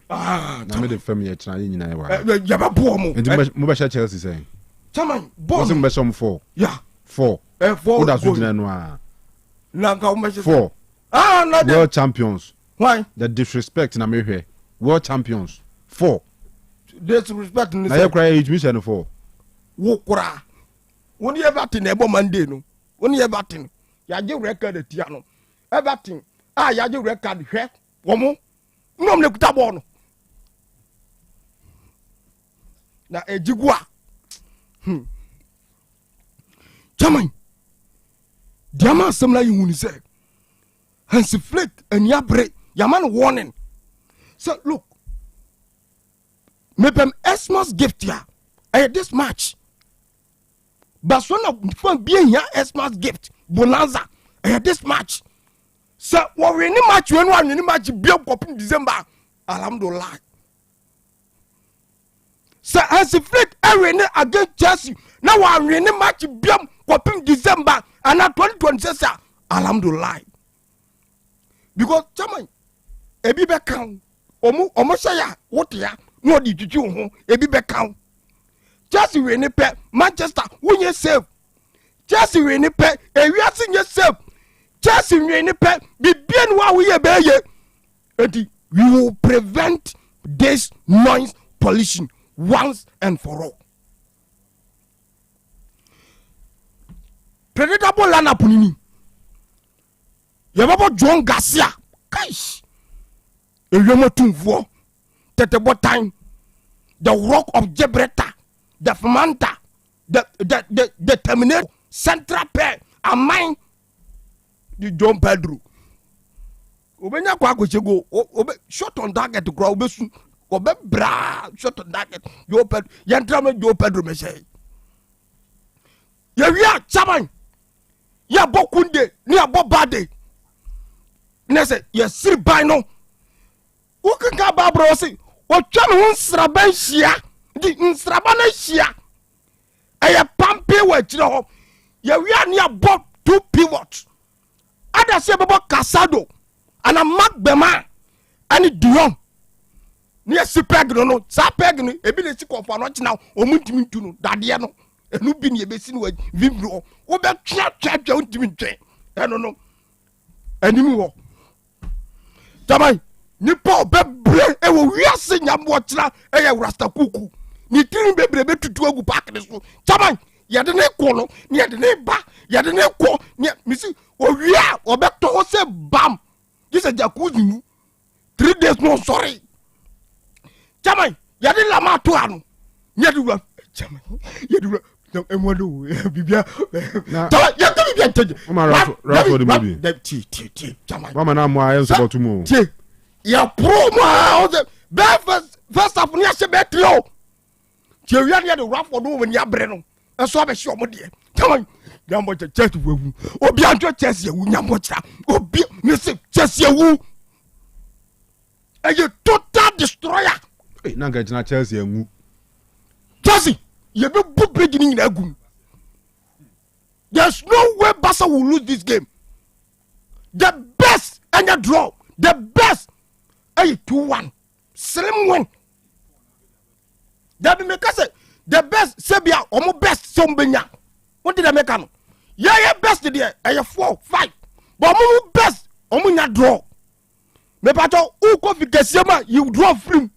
na me de fam ye china ye nyina ye wa ye ba bo mo mo ba sha Chelsea say chama bo mo be some 4 yeah 4 4 oda so gyina no a na ka o me 4 na world champions why the disrespect na me hwe world champions 4 disrespect ni na ye kra age mission 4 wo kra woni Everton e bo Monday no woni Everton ya je record etia no Everton ya je record hwe wo mo nom le kuta ball no na ejigua Chairman diama semla yihuni say Hansi Flick and Yabre yaman warning so look mepem Xmas gift ya this match Barcelona for being here Xmas gift bonanza this match so we any match when one any match be up in December alhamdulillah so Hansi Flick against Chelsea now we any match be up in December and 2026 alhamdulillah because chairman ebi be kan omo shaya what ya no di tutu ho ebi be kan Chelsea we ni pe Manchester wonye save Chelsea we ni pe ewiase nye save Chelsea we ni pe bibia no we ye be ye enti we will prevent this noise pollution once and for all predictable lineup ni yababo John Garcia kaish eyomo tunfo tetebo time the rock of Gibraltar the Fomanta the Terminator central pair and mine the John Pedro obenya kwa gochego obe shot on target kro obesu obe bra shot on target yo Pedro yantra me yo Pedro me say ye wia chaman ya bokunde ni abobade nese ye siri ban no wo kanka ba bro si wo twa me ho nsraban hia di nsraba na hia eye pampe wa kire ho ye wia ni abo two pivot ada se bebo Casado ana Magbema ani Dion ni e sipeg no sa peg no ebi le si konfa no kina o mutimi ntu no dade no enu bi ni ebesi ni vimro wo be twa untimi ntwe eno no anim wo tamai nipa obebre e wo wiase nyambo kira e ya rasta kuku ni tirin bebre betutu agu park ne so tamai yade ne ko no ni yade ne ba yade ne ko ni misi owia obeto wo se bam this is jacuzzi mu 3 days no sorry tamai yade la ma to anu ni yade wa tamai yade wa emodo bibia ta ya ka bibia teje Rafa de movie ti tamai mama na mo ayen support mu ti ya promo first half ni ase betrio ti ewia ni de Rafa do woni abre no eso abehye omo de tamai nyambo Chelsea wu obi anto Chelsea wu nyambo kira obi me se Chelsea wu eye total destroyer na ga jina Chelsea wu Chelsea you be book beginning in agum. There's no way Barca will lose this game. The best and the draw. The best 2-1. Slim win. That make us say the best Serbia almost best Sombenya. What did I make on? Yeah, best there. 4-5. But almost best almost draw. Me pato who coffee Kesiama you draw free.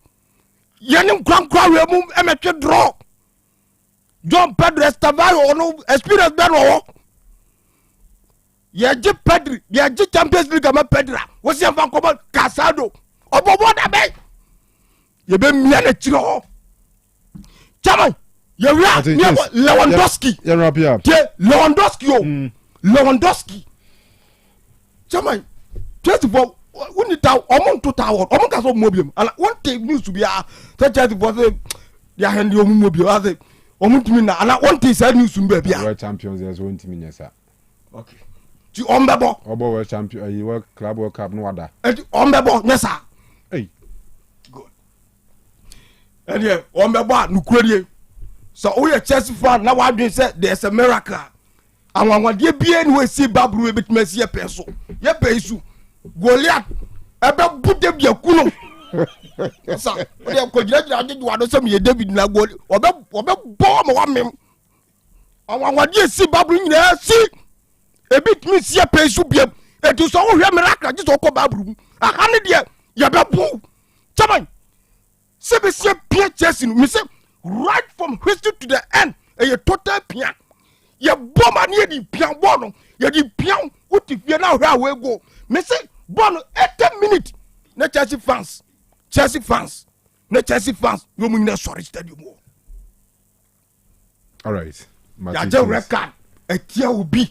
Yenim grand emetre draw. John Pedro Estavario no experience ben wo ye je Pedro ye je Champions League ama Pedro wo se fan ko Casado obobo da be ye be mia na chiro ho chama ye wia Lewandowski Lewandowski chama just for woni ta omo to tower omo ka so mobium ala one take news to be just for say dia hand yo mobium omutimi na ana one thing say news mbe bia world champions yes one team nyesa okay ti ombebo world champion you world club world cup no wada ombebo nyesa hey good ombebo nukuredie so we Chelsea fan na wadwen say there's a miracle anwanwade bia ni we see babru e betime see peso ye peisu Goliath ebe bude bia kuno sa o ko jira ade do ado sem ye David na gol obe bo mo wa mem awawade si babru nyina si ebit mi si pesu bia etu so wo hwe miracle ji so ko babru aha ne de ye be bo chaman se be si pia Chelsea mi se right from history to the end e total pia ye bo ma ne di pia bo no ye di pia uti fie na hwe awe go mi se bo no 80 minutes na Chelsea fans you mean na sorry stadium. All right. Ya je record etia obi.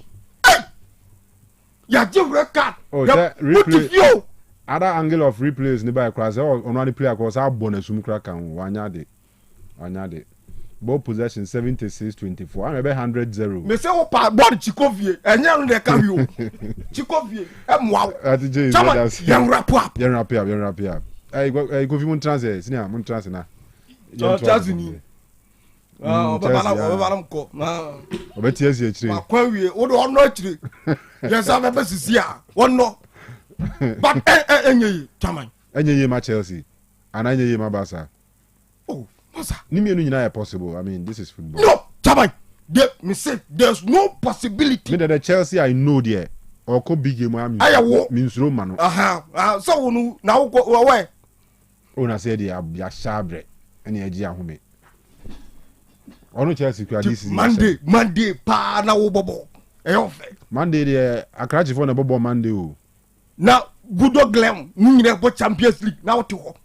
Ya je record. Oh, that replay. Other angle of replays ni by cross on one player cause our bonus sum crack and wanya de. Ball possession 76-24. I'm about 100-0. Me say o pa ball Chikovie. Enya no de carry o. Chikovie. Emwa. Yan wrap up. Go fi mun transfer. Sini mun transfer na. Transfer ni. Obabalam ko. Obeti esi e chire. Akwa wie, wo do ono chire. Yes am be sisi a. Wonno. But enye chaman. Enye ma Chelsea. And enye ma Barca. Oh, Barca. Ni me no nyina possible. I mean, this is football. No, chaman. Me say there's no possibility. Me the Chelsea I know there. Or ko big game am. Means Romano. So no na wo where? Ona say dey ya shabre. Ene agi ahome. Ono Chelsea kwa this is Monday pa na wo bobo. Monday dey Akrachi for na bobo Monday o. Na Gudo Glen nyine bo Champions League na wo te ho.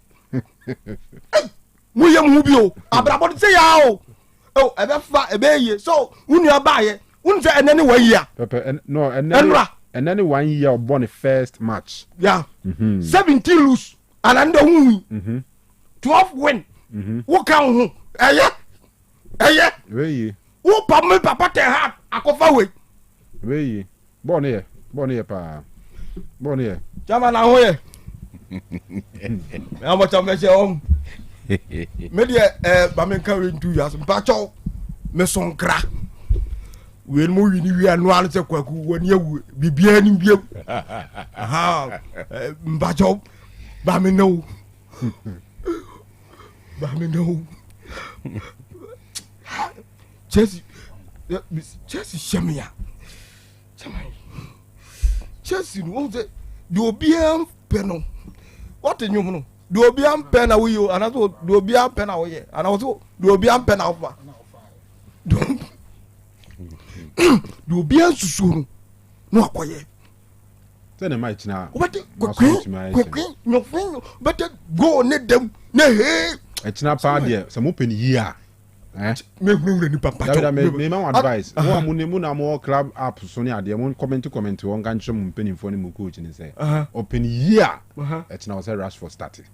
Mu yem hu bi o. Abrabo say ya o. Oh, ebe fa ebe ye. So unu aba ye. Unu say enene wa yi a. Pepe no enene 1 year born the first match. Yeah. 17 lose and under win. 12 win. Wo kan ho. Eye. Wey. Wo pa me papa te ha akofa we. Wey. Born here pa. Born here. Chama na ho ye. Me amo chama se on. Me de ba me kan we 2 years. Mpa cho me sonkra. We mo wini wi anu anu se kwaku woni awu bibia ni biem. Aha. Mpa cho ba me no. Chelsea Shamia. Chelsea won't say do be penal. What in you know? Do be pen away you and also do be pen away and also do be pen alpha. Do be soon. No quiet. Tell them right now. What no friend, but go need them. It's not part there. Some open here. Me advice. More club app Sonia. They won't comment on Ganchum penny for him coach and say open here. It's now say rush for starting.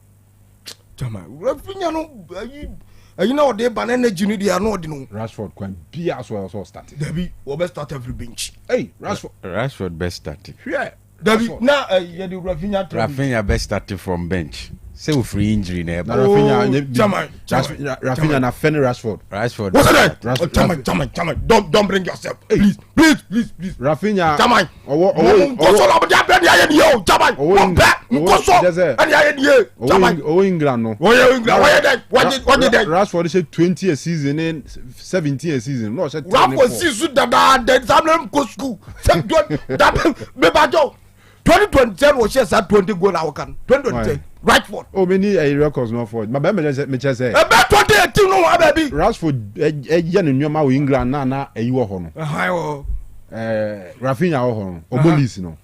You know they banana junior they are not no. Rashford can be as well so starting. Debbie, we best start every bench. Hey, Rashford best starting. Yeah. Debbie, now you do Rafinha best starting from bench. Say free injury now. Rafinha na Fenny Rashford. What's that? Chama. Don't bring yourself. Please. Rafinha. Chama. England no. What did they? Rashford said 20 a season and 17 a season. No, said Rashford season that some go school. That 2010 was just at 20 goal now can 2010 Rashford. Oh, many records not for. My baby just say. About 2018 no baby. Rashford yen in your mouth England na you are hono. Rafinha hono. Obolis no.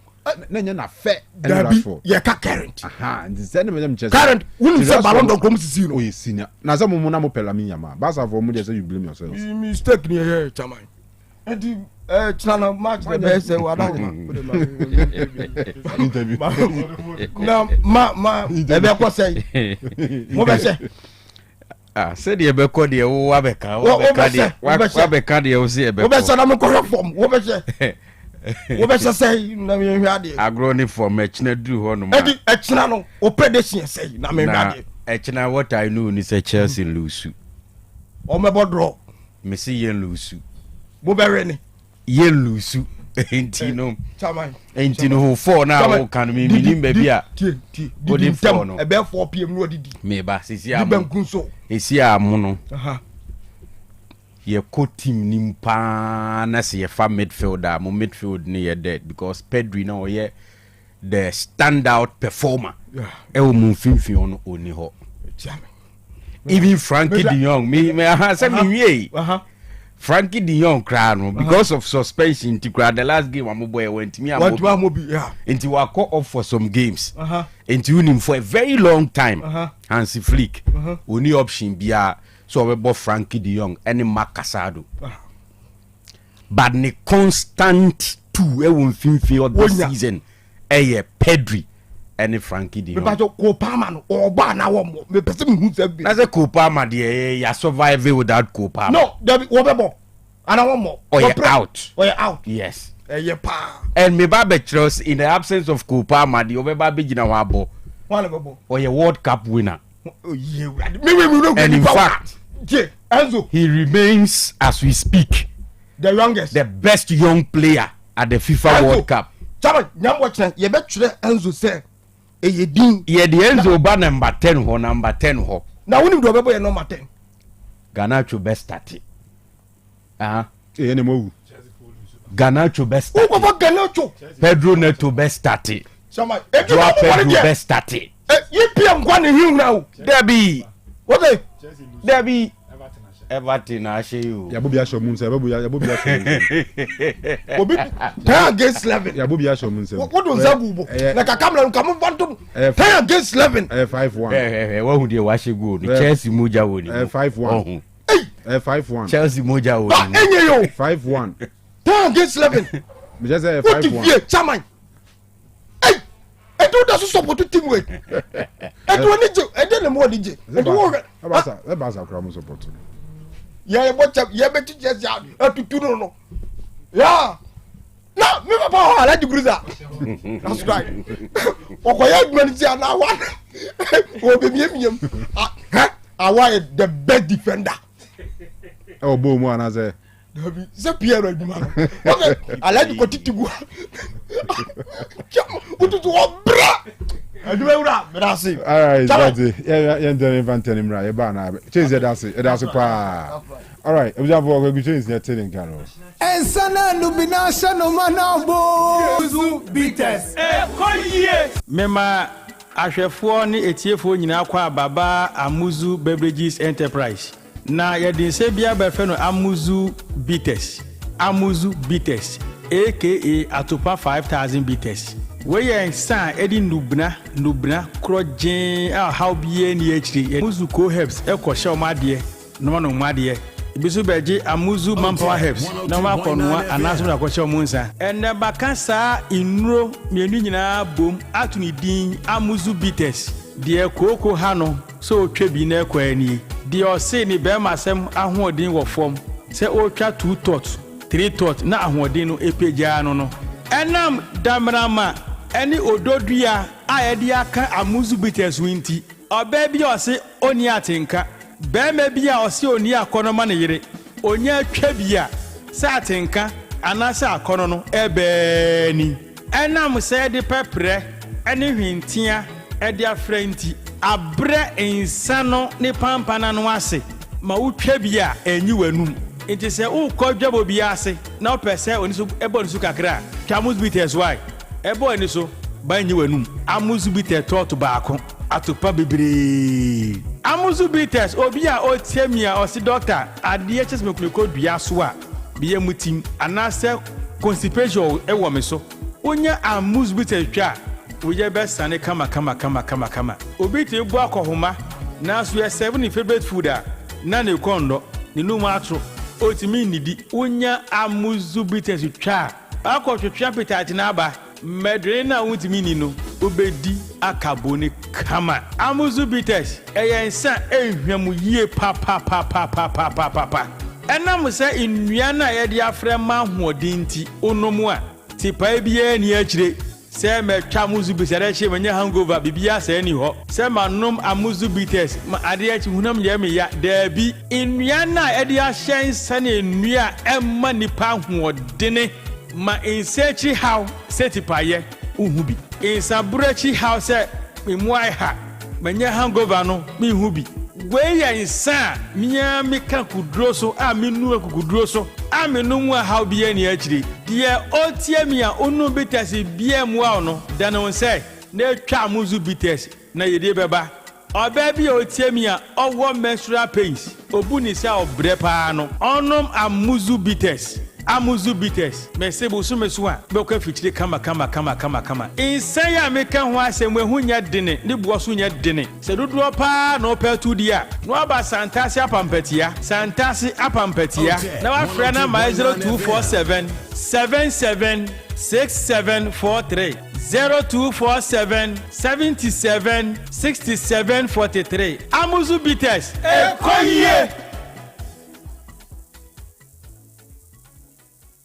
Nanya na fair Rashford. Yeah, current. Aha, and send them just current. Wouldn't say Ballon d'Or come senior. Oh, senior. Na some mo na mo pelami yama. Basa for mo just say you blame yourself. Mistake near here, Chairman. And China match the best now ma say said you be called the Wabeka the Osei agroni for mechna do hono echna no operation say na me echna what I know is a Chelsea lose o me draw me see yen lose bo be ni yen lose entino entino 4 na can me minim baby a body 4 no e be 4 pm no didi me ba sisi am esi am no ye co team nim pa na se ye fa midfielder mo midfield ni ye dead because Pedri na ye the standout performer e o mun finfin ono oni ho even Frankie de Jong me say me wie Frankie de Jong cry because of suspension to cry the last game am boy went me am into wa call off for some games into him for a very long time Hansi Flick only option bia so we bought Frankie de Jong and Marc Casado but the constant two e won finfin this season Pedri and Frankie de Jong me ba Copa man o ba na wo me pese me hu se bi na say Copa man dey ya survive without Copa no there be wo be bo and one more out yes pa and me ba be trust in the absence of Copa man dey o be ba be gina wa bo one be bo World Cup winner and in fact Enzo he remains as we speak the youngest the best young player at the FIFA World Cup chama nyam wo chen ye be tire Enzo say ye din ye the Enzo ba number 10 ho na woni do be boy number 10 Garnacho best 30 ye ne mo Garnacho best 30 who go Garnacho Pedro Neto best 30 chama Pedro best 30 you PM kwa ni him now Debbie what they Debbie Everton ashe you ya bobi asho mun se bobi asho obi 10 against 11 ya bobi asho mun se what do zabu na kakamla nkamu bantum 10 against 11 5-1 wa hu de wa she go ni Chelsea moja woni 5-1 5-1 Chelsea moja woni enye yo 5-1 10 against 11 me just say 5-1 chairman do that support team work do ni je dey mo ni je do Abasa kra support yeah ye be just ya atutu no yeah na me papa ala di gruza that's right okoya admani na one o be miem awa the best defender o bo mu ana say c'est Pierre Eduma okay ala di kotitigu ututu o bra Alright, that's it. Yeah, don't even tell him right. Change that's pa. Alright, we have to go change the telling Kanu. And sana lubina shano manabo. Bitters. Mema ahwefo ne etiefo nyina kwa baba Amuzu Beverages Enterprise. Na yɛde nse bia bɛfɛ no Amuzu Bitters. Amuzu Bitters aka Atopa 5000 Bitters. We yɛn san edi nubna krojen a how bie ni akiri. Amuzu Co Herbs ekɔhyɛ ɔmade no no made. Bisu beji Amuzu Manpower Herbs na ma konwa anaso na akɔhyɛ ɔmunsa. Ene baka saa inuro mienu nyina bom atuni din Amuzu Bitters. Die koko ha no so otwa bi na ekwani. Die ɔse ni be masem ahoɔden wɔ fam. Se otwa 2 tot 3 tot na ahoɔden no epagya no. Enam damrama eni ododua a yɛde aka Amuzu Bitters winti. Ɔbɛ bi ɔse oni atenka. Bɛɛma bi a ɔse oni akɔnɔ ma ne yere. Onya twa bi a sɛ atenka anase akɔnɔ no ɛbɛɛni. Enam sɛ de pɛprɛ ene hwintia ɛde afrɛ nti abrɛ nsa no ne pampana no ase ma wotwa bi a enyi wanum. Nti sɛ wokɔ dwabo bi ase na wopɛ sɛ oni so ɛbɔ ne so kakra Amuzu Bitters why ɛbɔ ni so ba enyi wanum. Amuzu Bitters tɔɔto baako atopa bebree. Amuzu Bitters obi a otiemi a osi doctor adeɛ kyes me ko dua so a biye mutim anase constipation e wo me so onya Amuzu Bitters twa woye be sane kama obi te bu akohoma na so ye 7 favorite food a na ne kondo ne no mu atro otimi nidi onya Amuzu Bitters twa akɔtwetwa petati na aba medre na wutimi ni no obedi akabone kama. Amuzu Bitters eyensa ehwam yie pa. Enam sɛ nnua na yɛde afrɛ ma hoɔden nti onomu a tipa bia ni akire sɛ metwa Amuzu Bitters ɛhye manya hangover bibia sɛ ni hɔ sɛ manom Amuzu Bitters ma ade akyi hunam yɛ me ya daabi nnua na yɛde ahyɛn sane nnua ɛma nipa hoɔdene ma insechi how setipaye uhubi insabrechi how se memwai ha menya hangover no mi hubi we ya insa minya meka kudro so a menu akukudro so a menu mu how bia ni akire de otie mi a onu Bitters bia mu a no da no se na twa Amuzu Bitters na yede beba oba bia otie mi a owo menstrual pains obuni se obre pa no onom Amuzu Bitters. Amuzu Bitters mesebo so meso a be kwa fitire kama insan ya meka ho asem ehu nya dene ne bo so nya dene se dodo pa na opetu dia no aba santase apampatia na wa frɛ na 0247 776743 0247 77 6743 Amuzu Bitters ekoye.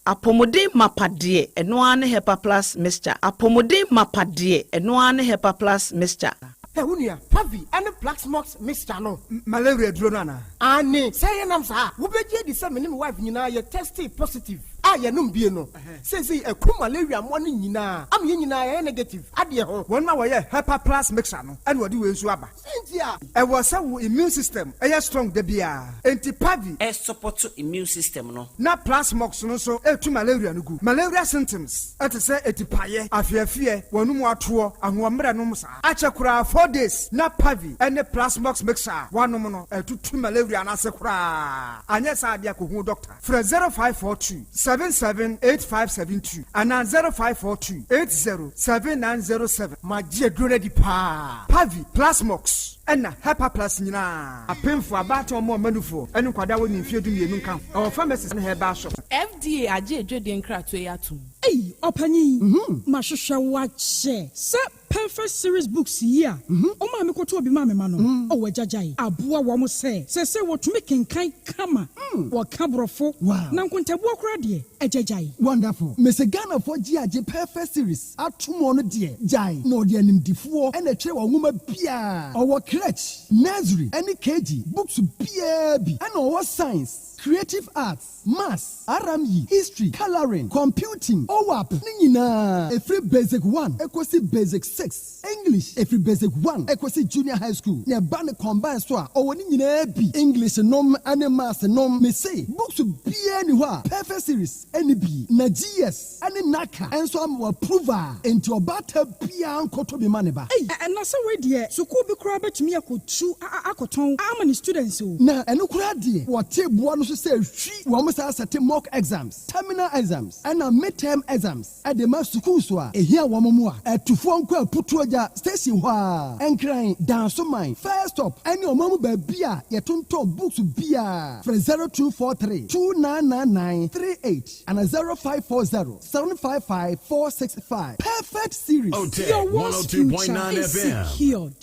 Apomode mapade enoane Hepa Plus Mixture. Apomode mapade enoane Hepa Plus Mixture. Unia, Pavi, and the Black Smokes Mixture no. Malaria dronana. Ane, say nam sa. Ubeje di some name wife nyina ye tested positive. Ya num bie no. Say a ku malaria money nyina. Am ye nyina ye negative. Ade ho. Won ma wo ye Hepa Plus Mixture no. And wodi we nsu aba. Sentia. E was our immune system. E strong de bia. Enti Pavi e support immune system no. Na plasmox no so e tu malaria no gu. Malaria symptoms. E te say etipaye, afiafie, wonu mu ato, ahoamra no sa. Achekura 4 days na Pavi and the plasmox mixer. Wanom no e tu malaria na se kura. Anya sa dia ko hu doctor. Fra 0542 778572 and 0542 807907. Magie drone di pa. Pavi plasmox and Hepa Plus nyina. Apemfo abato mo manufo enu kwada woni mfie du mienu kan. Our pharmacies and herbal shop. FDA aje edwede nkrato yatum. Ei opanyi. Mahwehwe wache. Se Perfect Series books here. Oma me koto obi ma me ma no. O wajajai. Aboa wo mo se wo tumi kenkan kama. Wo kabrofo. Na nkontabu okra de ejajai. Wonderful. Mese Ghana for GAJ Perfect Series. Atumo no de jai. No de animdifo e na twe wo nwoma bia. Owo crèche, nursery, any KG, books bia bi. And owo science. creative arts, maths, RME, history, coloring, computing, OWAP, nina. Every basic 1, equals basic 6. English, every basic 1, equals junior high school. Ne ban combine swa, or nina be English nom and maths nom me say. Books to be anywhere. Perfect series, NB, na GS, and Naka, and so I'm approver into a batter pian koto be maneba. Hey, and that's already so could be crab to me. I could chew Akoton. How many students? Na and ukradi what table one to say she almost has a mock exams, terminal exams, and a midterm exams at the master school. A here one more at to phone call put to a station wa and crying down so mine. First up, and your mama beer, your tonto books beer for 0243 299938 and a 0540 755 465. Perfect series. Otec Your worst future 102.9 is FM. secured.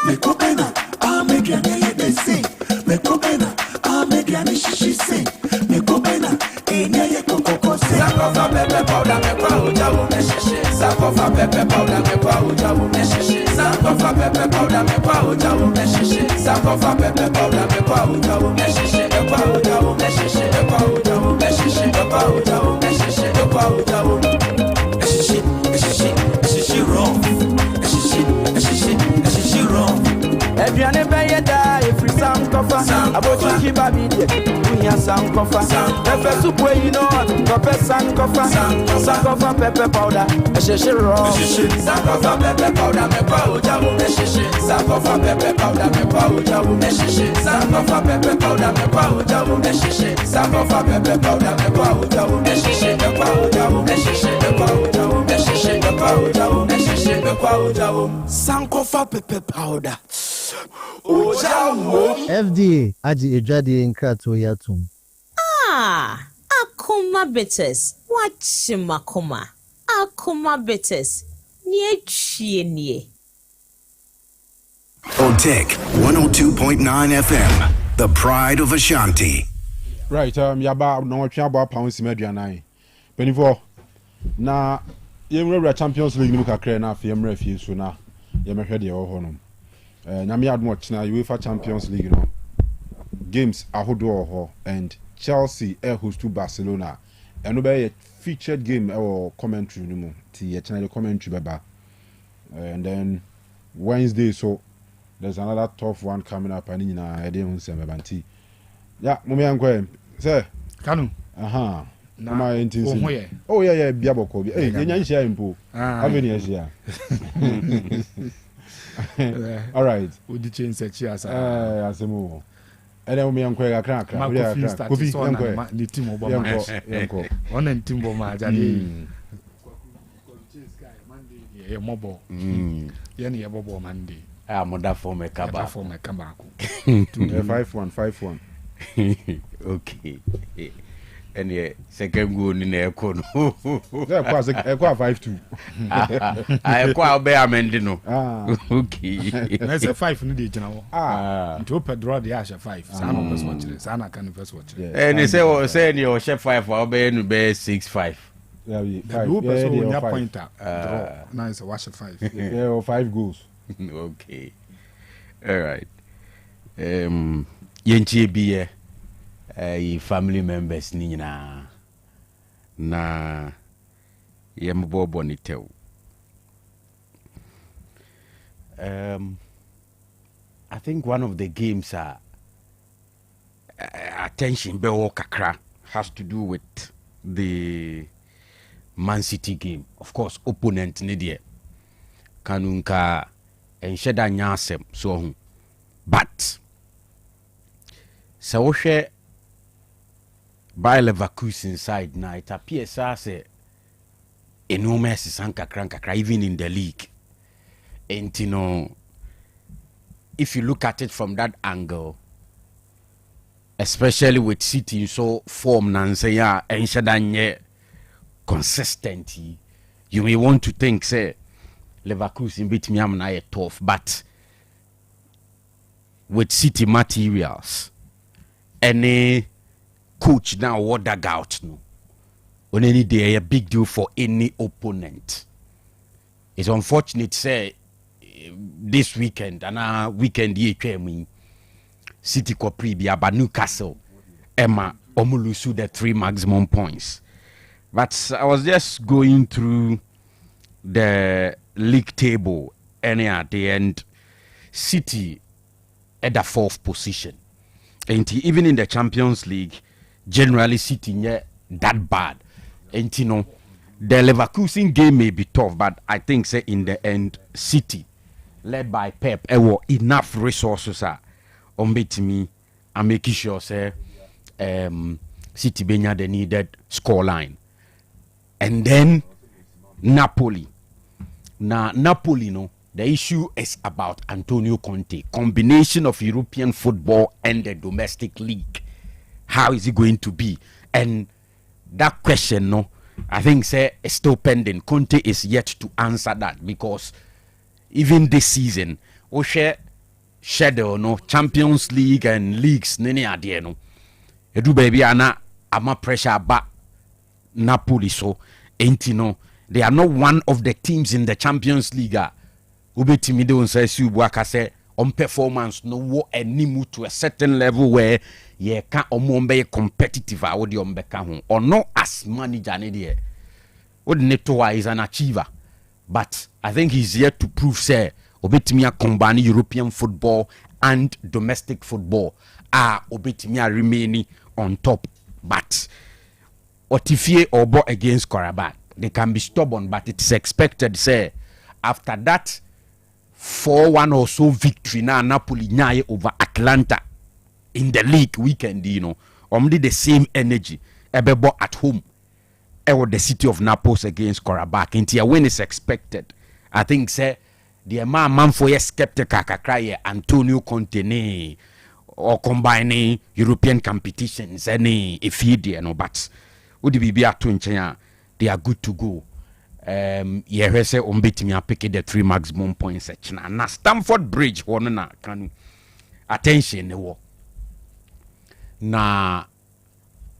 Me kopena, mediane ye bese. Me kopena, mediane shishi se. Me kopena, enye ye kokoko se. Sakofa pepe powder me kwa ujawu me shishi. Sakofa pepe powder me kwa ujawu me shishi. Sakofa pepe powder me kwa ujawu me shishi. Sakofa pepe powder me kwa ujawu me shishi. Me kwa ujawu me shishi. Me kwa ujawu me shishi. Me kwa ujawu me shishi. Me kwa ujawu me shishi. Shishi wrong. Shishi wrong. Everyone be da if we sound cover about to keep a video we have sound cover pepper soup where you know pepper sound cover pepper powder shishi raw sound cover pepper powder me kwa ujawu me shishi sound cover pepper powder me kwa ujawu me shishi sound cover pepper powder me kwa ujawu me shishi sound cover pepper powder me kwa ujawu me shishi me kwa ujawu me shishi me kwa ujawu me shishi me kwa ujawu me shishi me kwa ujawu sound cover pepper powder. FDA aji ejade nkrato yatum. Akuma bitters. Wachimakoma. Akuma bitters. Nye chie. Otec 102.9 FM, the pride of Ashanti. Right, yaba no twa about pounds medianai. Penifo na yemre Champions League ni kakra na afie mre fie so na yemhwe de wo honom. Nyame admo china UEFA Champions League no games ahodo ho and Chelsea host to Barcelona and be a featured game or commentary no mo ti china the commentary baba and then Wednesday so there's another tough one coming up and nyina e dey hun se mebanti ya mummy ankwa say Kanu na my oh yeah bia boko bi eh nya nhia impo aveni nhia all right odi change search asa asemo ene mo yankwe akra kofi yankwe ni team obo ma yanko ona team bo ma ajade ye mobo ye ni ye bobo mande moda form e kaba ko 5-1 okay and second goal ni na eko no ekwa 5-2 ekwa be amend no okay na say 5 ni dey gina wo nti Pedro dey asha 5 sa no person watch sa na kan first watch and say ni o chef 5 wa be no be 6-5 yeah we 5 yeah pointer draw na is watch 5 yeah 5 goals okay all right yenchi bi family members ni nyina na yembobo ni tew I think one of the games attention be kakra has to do with the Man City game. Of course opponent ni there kanunka ensheda nyasem so but so hwe by Leverkusen side now it appears as enormous sankakra even in the league. And you know, if you look at it from that angle, especially with City so form nansaya enshadanye consistency, you may want to think say Leverkusen beat me am na tough, but with City materials any coach now what that out no on any day a big deal for any opponent. It's unfortunate say this weekend and weekend ye City Kopri Biaba Newcastle Emma Omulusu the 3 maximum points. But I was just going through the league table and at the end City at the 4th position. And even in the Champions League, generally City not that bad. And you know, the Leverkusen game may be tough, but I think say in the end, City, led by Pep, enough resources on me and making sure say City benya the needed scoreline. And then Napoli. Now Napoli, no, the issue is about Antonio Conte, combination of European football and the domestic league. How is it going to be? And that question, no, I think say is still pending. Conte is yet to answer that, because even this season, we share schedule, no, Champions League and leagues, nene adie no. Edu baby ana ama pressure back Napoli, so ain't no, they are not one of the teams in the Champions League. Ubetimi de unsa subuaka say on performance no wo animu to a certain level where ye can ombe competitive awodi ombeka ho or no as manager ne de Odinetoa is an achiever, but I think he's yet to prove say obetimi combine European football and domestic football obetimi remaining on top. But Otifie Obo against Karabakh, they can be stubborn, but it's expected say after that 4-1 or so victory now Napoli nyaye over Atlanta in the league weekend, you know, only the same energy ebebo at home the city of Naples against Karabakh. Intia when is expected. I think say the man for a skeptical kakra Antonio Conte or combining European competitions any ifidi no, but would be at they are good to go. Yeah, say umbetimi pick the 3 maximum points section. Na Stamford Bridge one na Kanu attention ne wo. Na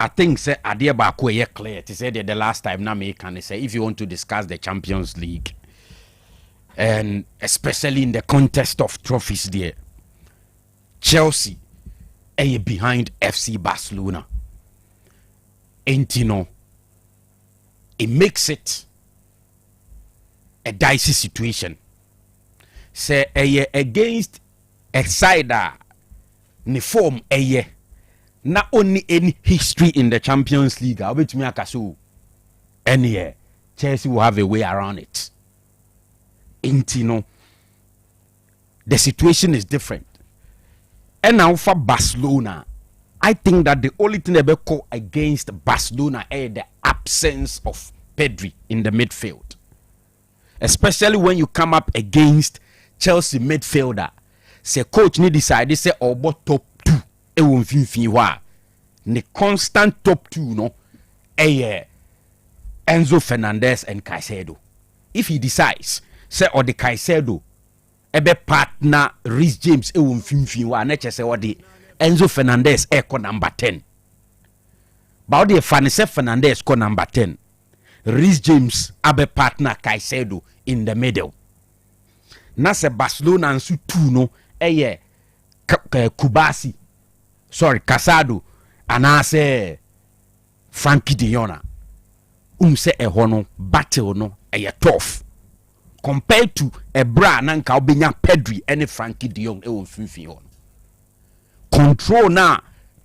I think say adie ba ko ye clear to say the last time na me can say if you want to discuss the Champions League and especially in the contest of trophies there, Chelsea behind FC Barcelona. And you know, it makes it a dicey situation. Say against a side ni form not only any history in the Champions League, I bet me akasu any Chelsea will have a way around it. You know, the situation is different. And now for Barcelona, I think that the only thing they call against Barcelona is the absence of Pedri in the midfield. Especially when you come up against Chelsea midfielder. Say coach need decide say about top 2 e won finfin wa. The constant top 2 no Enzo Fernandez and Caicedo. If he decides say or the Caicedo ebe partner Reece James e won finfin wa na che say or the Enzo Fernandez ko number 10. But the Fanise Fernandez ko number 10. Reece James abe partner Caicedo in the middle. Na se Barcelona nsu 2 no Kubasi, Casado, and say Frankie de Jong. Se hono battle no tough compared to a bra nanka obinya Pedri and Frankie de Jong finfin. Control na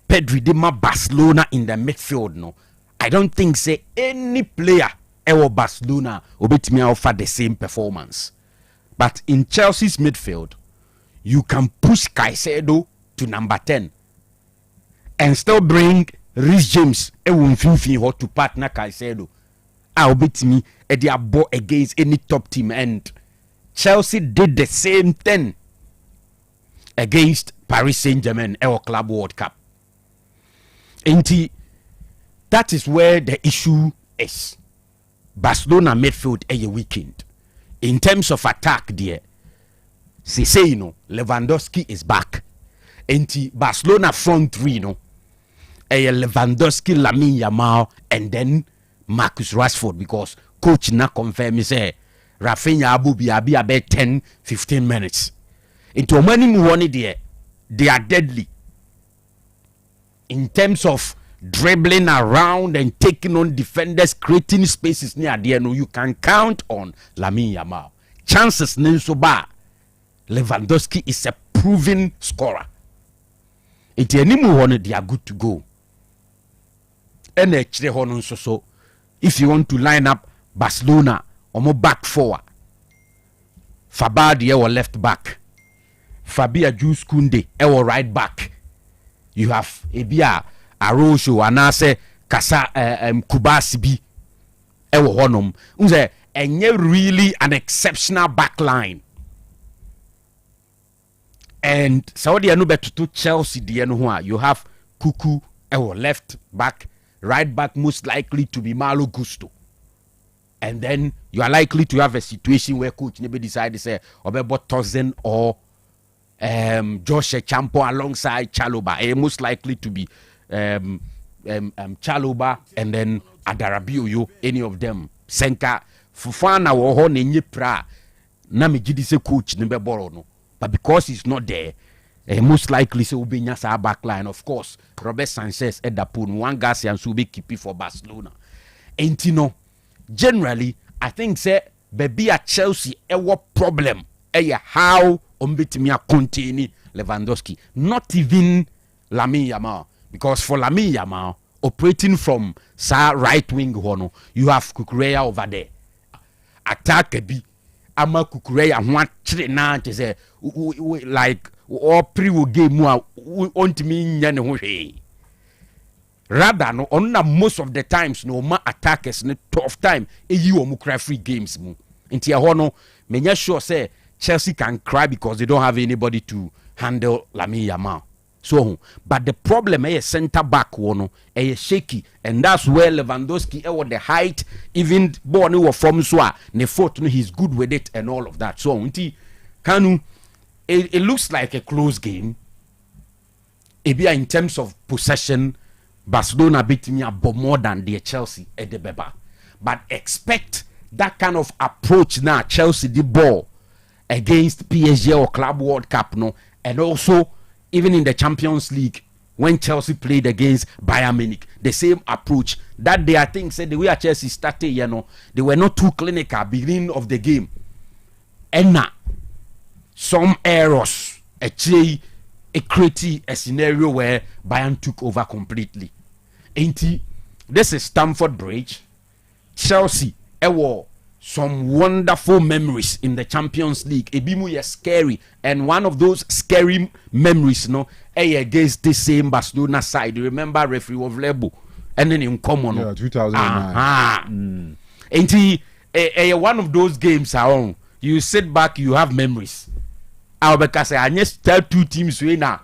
Pedri de ma Barcelona in the midfield no. I don't think say any player Barcelona obetimi offer the same performance. But in Chelsea's midfield, you can push Caicedo to number 10 and still bring Reece James to partner Caicedo. Obetimi against any top team, and Chelsea did the same thing against Paris Saint-Germain Club World Cup. And that is where the issue is. Barcelona midfield weekend. In terms of attack there, say you know, Lewandowski is back. And Barcelona front 3 no, Lewandowski, Lamine Yamal, and then Marcus Rashford, because coach na confirm say Rafinha Abu Biabi about 10-15 minutes. Into many money there, they are deadly. in terms of dribbling around and taking on defenders, creating spaces near the end, you can count on Lamine Yamal. Chances Nensoba. Lewandowski is a proven scorer. It's anyone they are good to go. And so if you want to line up Barcelona or more back forward, Fabadi or left back, Fabia Jules Koundé or right back. You have Ebia Arojo Anase Kasa Kubasibi ewo honum. Unze enye really an exceptional back line. And Saudi Arabia to Chelsea you have Kuku ewo left back, right back most likely to be Malo Gusto. And then you are likely to have a situation where coach maybe decide to say Obebo Tozen or Josh Champo alongside Chaloba. Most likely to be Chaloba and then Adarabioyo, any of them. Senka Fufana or Nenye Pra Namijidi se coach Nimbe Borono. But because he's not there, most likely so will be Nyasa backline. Of course, Robert Sanchez Edapun, one Garcia and Sube Kipi for Barcelona. And you know, generally, I think say baby at Chelsea what problem how Ombitimia contain Lewandowski, not even Lamine Yamal, because for Lamine Yamal operating from right wing hono, you have Kukureya over there. Attack bi ama Kukureya want na to say like or pre game want me nyane ho hwe. Rather no on most of the times no ma attackers ne tough time eyi omu cry free games mu. Nti e ho no menya sure say Chelsea can cry because they don't have anybody to handle Lamine Yamal. So, but the problem is center back one is shaky, and that's where Lewandowski was the height, even born or from Swa, ne fought he's good with it and all of that. So, Kanu, it looks like a close game. In terms of possession, Barcelona beat me up more than the Chelsea at the Beba. But expect that kind of approach now. Chelsea the ball against PSG or Club World Cup, no, and also even in the Champions League when Chelsea played against Bayern Munich, the same approach. That day, I think, said the way Chelsea started, you know, they were not too clinical beginning of the game, and now some errors actually created a scenario where Bayern took over completely. This is Stamford Bridge. Chelsea, some wonderful memories in the Champions League. Ebimu is scary, and one of those scary memories, no, against the same Barcelona side. You remember referee of Lebo, and then in common, 2009. One of those games, you sit back, you have memories. Because I just tell two teams now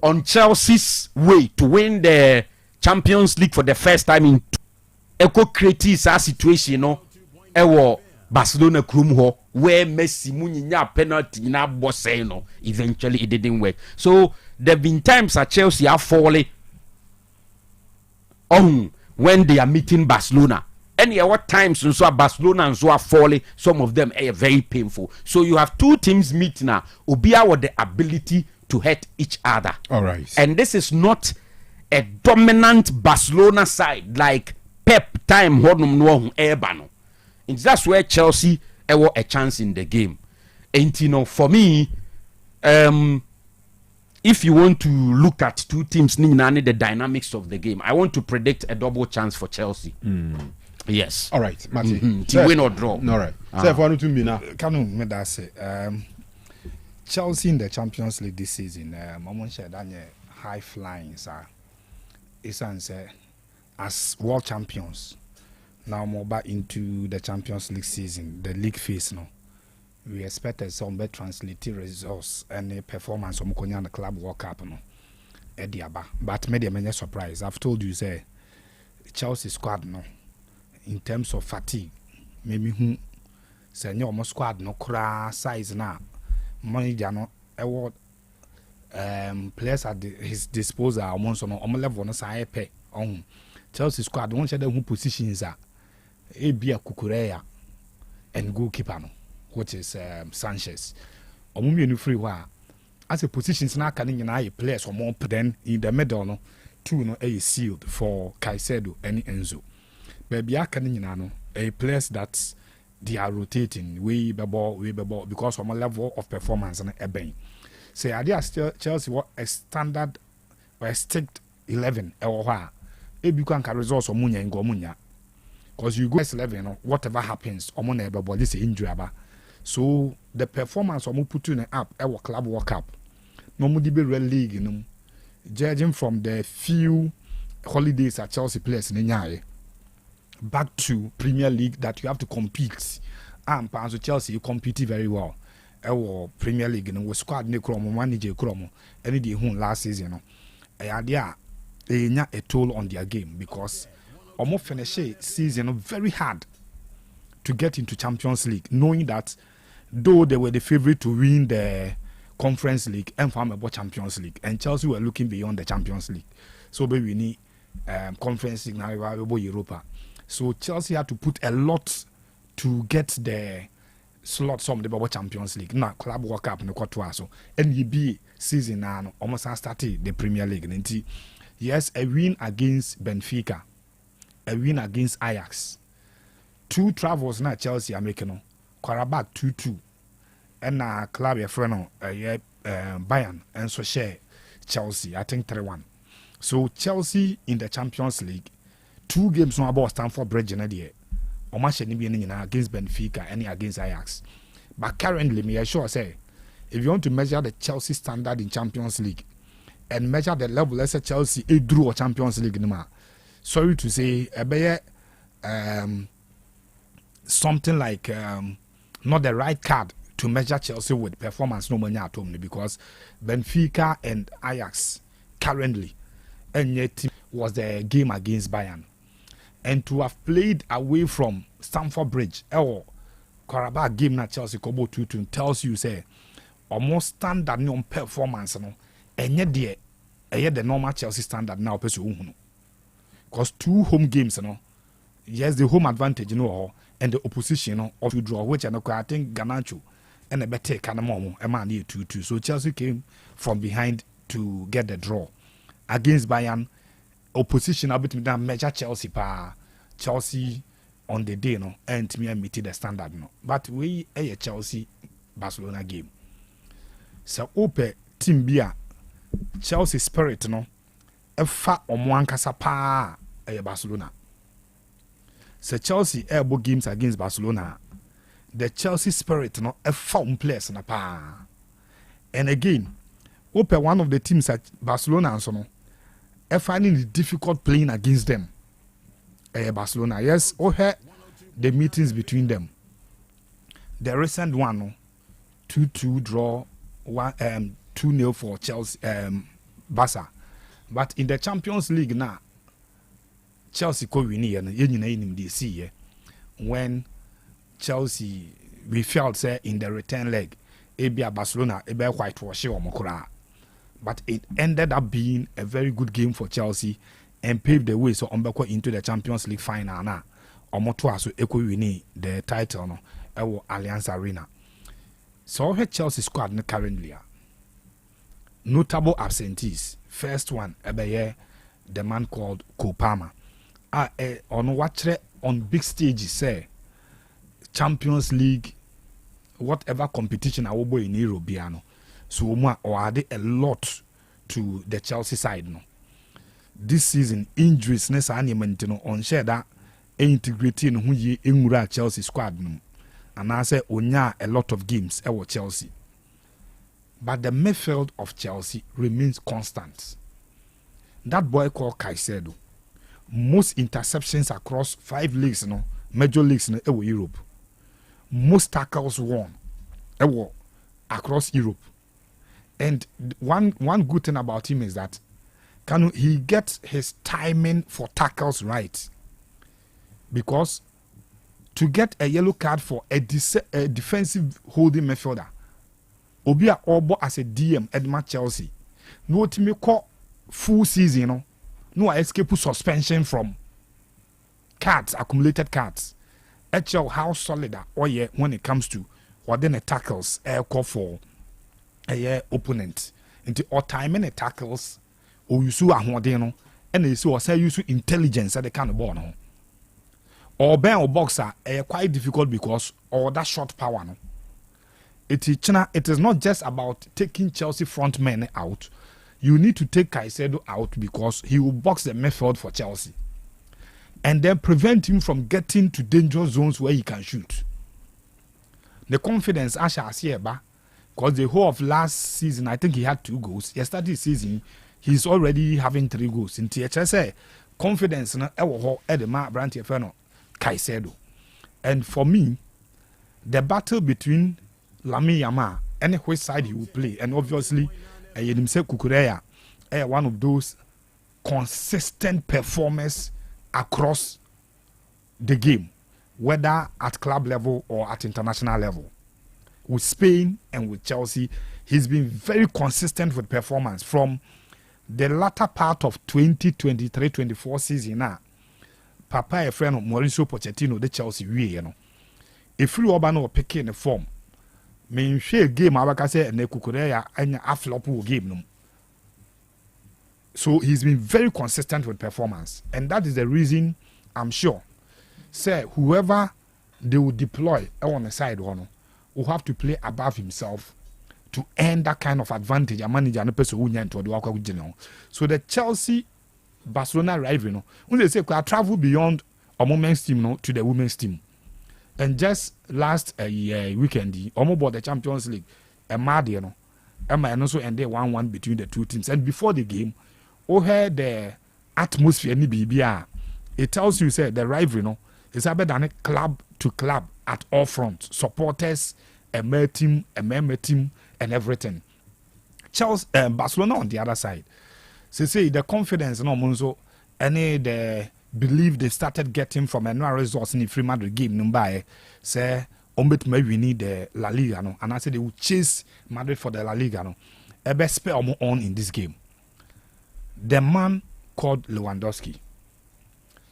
on Chelsea's way to win the Champions League for the first time in eco creative situation, you know. Barcelona Krum where Messi Muninya penalty na boss no, eventually it didn't work. So there have been times that Chelsea are falling on when they are meeting Barcelona. And what times and so Barcelona and so are falling, some of them are very painful. So you have two teams meeting now, Obia with the ability to hurt each other. All right. And this is not a dominant Barcelona side like Pep time hodum no ebano. And that's where Chelsea had a chance in the game. And you know, for me, if you want to look at two teams, the dynamics of the game, I want to predict a double chance for Chelsea. Yes. All right, Matty. To win or draw. All right. So if I want to be now, Kanu, me that say, Chelsea in the Champions League this season, Momon said that high flying, sir. It's as world champions. Now more back into the Champions League season, the league phase now. We expected some better translated results and a performance from Konya the Club World Cup no. Ediaba. But made a surprise. I've told you say Chelsea squad no. In terms of fatigue, maybe say no squad no cra size now. Money no award players at his disposal almost on level no say pay on Chelsea squad one share who positions are Ebia Kukureya and goalkeeper no, which is Sanchez. Omumi free wa as a positions na can in players or more then in the middle no 2 no is sealed for Caicedo and Enzo. But aka no nyina no a players that they are rotating way ball because of a level of performance and a bang. Say are there still Chelsea what a standard or a strict 11 or if you can carry results or munya and go munya. Because you go as 11, whatever happens, or money ball this injury. So the performance of put in up our club World Cup. No more be real league, you know. Judging from the few holidays that Chelsea players in Nyai back to Premier League that you have to compete. And so Chelsea you compete very well. Our Premier League, you know, was squad ne kromo manager kromo any day home last season, you know. They a toll on their game because almost finish season very hard to get into Champions League, knowing that though they were the favorite to win the Conference League and farm about Champions League, and Chelsea were looking beyond the Champions League. So we need Conference League now about Europa. So Chelsea had to put a lot to get the slots from the Champions League. Now Club World Cup in the quarter so NEB season now almost started the Premier League. And yes, a win against Benfica, a win against Ajax. 2 travels now Chelsea are making. Karabakh 2-2. And club your friend Bayern and so share Chelsea. I think 3-1. So Chelsea in the Champions League, 2 games no about Stamford Bridge in the Omashe against Benfica and against Ajax. But currently, me I sure say, if you want to measure the Chelsea standard in Champions League and measure the level, let's say Chelsea a drew or Champions League, sorry to say, something like not the right card to measure Chelsea with performance no money at home because Benfica and Ajax currently and yet was the game against Bayern. And to have played away from Stamford Bridge or Karabakh game na Chelsea Kobo 2-2 tells you say almost standard no performance no and yet the normal Chelsea standard now person because 2 home games yes the home advantage and the opposition of you draw which I think Garnacho and a better Kanu a man 2-2. So Chelsea came from behind to get the draw against Bayern. Opposition a bit measure Chelsea on the day and me meet the standard but we a Chelsea Barcelona game. So ope team bia Chelsea spirit efa omwankasa pa a Barcelona. So Chelsea airbo games against Barcelona. The Chelsea spirit a found place na pa. And again, open one of the teams at Barcelona and so finding it difficult playing against them. Barcelona, yes, the meetings between them. The recent one, 2-2 draw, 2-0 for Chelsea, Barca. But in the Champions League now, Chelsea co winning they see when Chelsea we felt say in the return leg ebia Barcelona ebe whitewash omokura, but it ended up being a very good game for Chelsea and paved the way so ombeko into the Champions League final na omoto aso eko winning the title no ewo Allianz Arena. So her Chelsea squad no currently notable absentees. First one ebe the man called Kopama on watch on big stages say Champions League whatever competition I will be in Europe so or add a lot to the Chelsea side this season injuries nessa animent on share that integrating who ye in Chelsea squad and I say onya a lot of games at Chelsea, but the midfield of Chelsea remains constant. That boy called Caicedo, most interceptions across 5 leagues, major leagues in Europe. Most tackles won across Europe. And one good thing about him is that he gets his timing for tackles right. Because to get a yellow card for a defensive holding midfielder, Obia Obo as a DM Edmund Chelsea, no team call full season, no escape suspension from cards, accumulated cards. HL how solid or when it comes to what then the tackles call for a opponent into or timing the tackles or you sue a and they see say use intelligence at the kind of ball no. Or ben or boxer quite difficult because or that short power no. It is not just about taking Chelsea front men out. You need to take Caicedo out because he will box the midfield for Chelsea. And then prevent him from getting to dangerous zones where he can shoot. The confidence I shall see about because the whole of last season, I think he had 2 goals. Yesterday season, he's already having 3 goals. In THS, confidence na ewo at the ma Branty Feno Caicedo. And for me, the battle between Lami Yama and which side he will play, and obviously, Yedimse Kukureya, one of those consistent performers across the game, whether at club level or at international level. With Spain and with Chelsea, he's been very consistent with performance from the latter part of 2023-24 season. Now, Papa a friend of Mauricio Pochettino, the Chelsea, you know, if you are picking the form, mean share game Abakase and Kukureya and a flop game no. So he's been very consistent with performance, and that is the reason I'm sure. Say whoever they will deploy on the side one will have to play above himself to earn that kind of advantage. A manager and a person who to the so the Chelsea Barcelona rival, when they say I travel beyond a women's team to the women's team. And just last weekend, almost bought the Champions League, a mad, and also ended 1-1 between the two teams. And before the game, had the atmosphere in BBR. It tells you, say, the rivalry, is better than club to club at all fronts. Supporters, a mere team, a member team, and everything. Chelsea, Barcelona on the other side. So say the confidence, Monzo, any the believe they started getting from another results in the free Madrid game number say we need the La Liga no, and I said they will chase Madrid for the La Liga no. A best spare on in this game. The man called Lewandowski,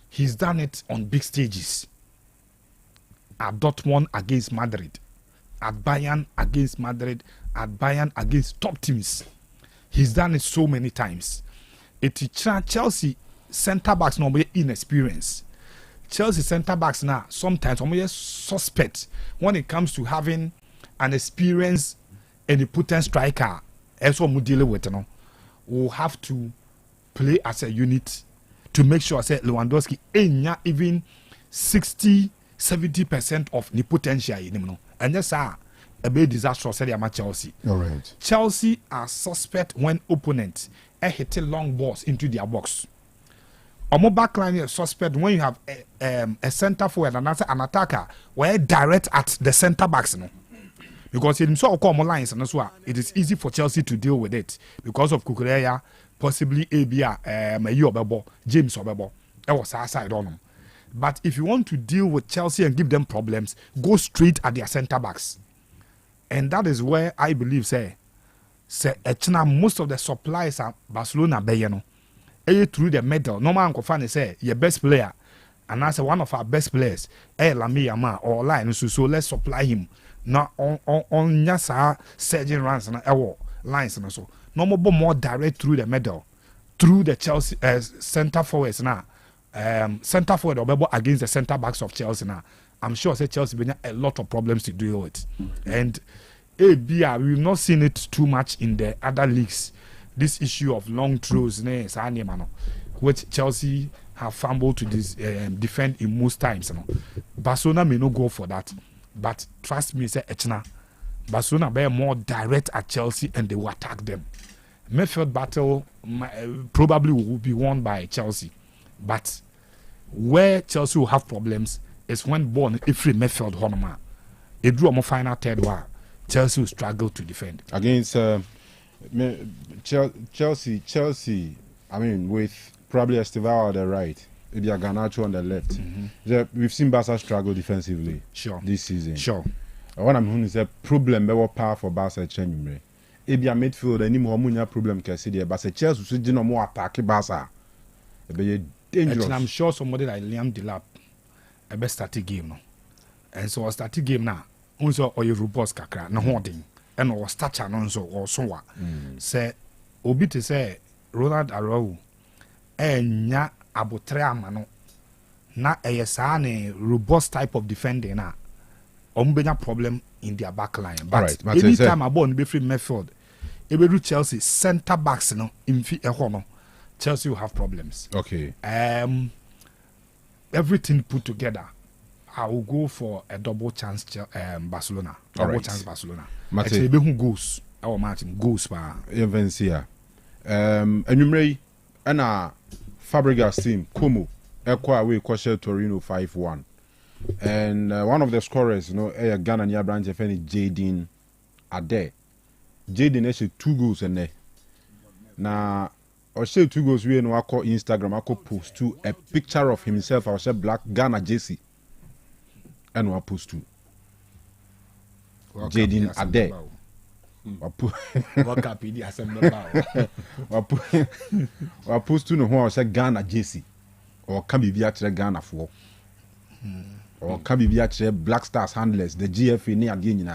he's done it on big stages. At Dortmund against Madrid, at Bayern against Madrid, at Bayern against top teams. He's done it so many times. Chelsea centre backs no be inexperienced. Chelsea centre backs now sometimes suspect when it comes to having an experienced and a potent striker. As what we deal with, we'll have to play as a unit to make sure that Lewandowski ain't even 60-70% of the potential in him. And that's a bit disastrous. Chelsea. All right. Chelsea are suspect when opponents hit long balls into their box. Omo backline is suspect when you have a center forward and an attacker where direct at the center backs, because it lines and well, it is easy for Chelsea to deal with it because of Kukureya, possibly Obebo, James Obebo. That was our side on them. But if you want to deal with Chelsea and give them problems, go straight at their center backs, and that is where I believe most of the supplies are Barcelona Bayern. Through the middle, no man can say your best player, and I say one of our best players, Lami Yama or line. So let's supply him. Not on Yasa surging runs and lines and so. No more direct through the middle, through the Chelsea center forwards now. Center forward or against the center backs of Chelsea now. I'm sure Chelsea will have a lot of problems to deal with, and we've not seen it too much in the other leagues. This issue of long throws, which Chelsea have fumbled to defend in most times. Barcelona may not go for that, but trust me, Barcelona be more direct at Chelsea and they will attack them. Midfield battle probably will be won by Chelsea, but where Chelsea will have problems is when born every midfield honoma. It drew a more final third one. Chelsea will struggle to defend against. Chelsea, I mean, with probably Estevao on the right, maybe a Garnacho on the left. Mm-hmm. We've seen Barca struggle defensively this season. What I'm saying is a problem very power for Barca change. Maybe a midfield any more problem can see there, but Chelsea should do no more attack Barca. Be dangerous. And I'm sure somebody like Liam Delap a best starting game no. And so a starting game now, also or you robust kakra no holding. And or stature non so or so what say obi to say Ronald Arrow enya abotre amano na saa ne robust type of defending na ombenya problem in their back line. But anytime a ball be free midfield, ebe Chelsea center backs no imfi no, Chelsea will have problems. Okay. Everything put together, I will go for a double chance Barcelona. Double chance Barcelona. Actually, who goes? Our Martin goes pa. Evensia. Enyumrei ana Fabregas team Como Ekwa away Kosher Torino 5-1. And one of the scorers, Ghana near branch of any Jaden Ade. Jaden actually 2 goals in there. Now, I say 2 goals we no call Instagram, I could post to a picture of himself. I say black Ghana jersey. And I post to Jaden Ade. I post to no one say Ghana jersey. Or can be via Ghana for. Or can be via Black Stars handlers, the GFA near Guinea.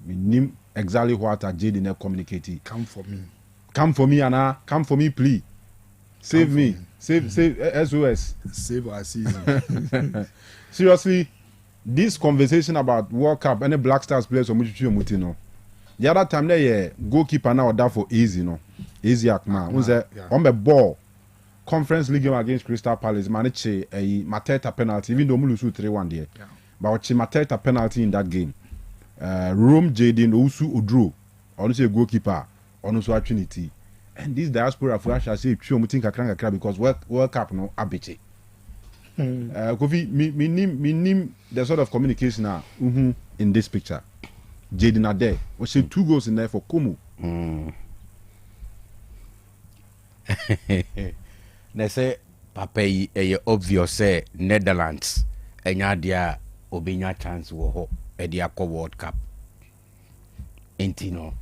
We name exactly what I did in a communicating. Come for me. Come for me, Anna. Come for me, please. Save me. Save SOS. Save our season. Seriously, this conversation about World Cup, any Black Stars players or Mutino. The other time they goalkeeper now that for easy, Easy Akma. On the ball. Conference League game against Crystal Palace managed a Mateta penalty, even though we lose 3-1 there. Yeah. But Mateta penalty in that game. Rome Jaden Osu Odro, honestly a goalkeeper, also a Trinity. And this diaspora for us say because World Cup no abeche. Kofi, me name the sort of communication in this picture. Jaden Ade, we say 2 goals in there for Como. They say papa yi obvious say Netherlands enya dia obinya chance wo ho e dia ko World Cup. Entino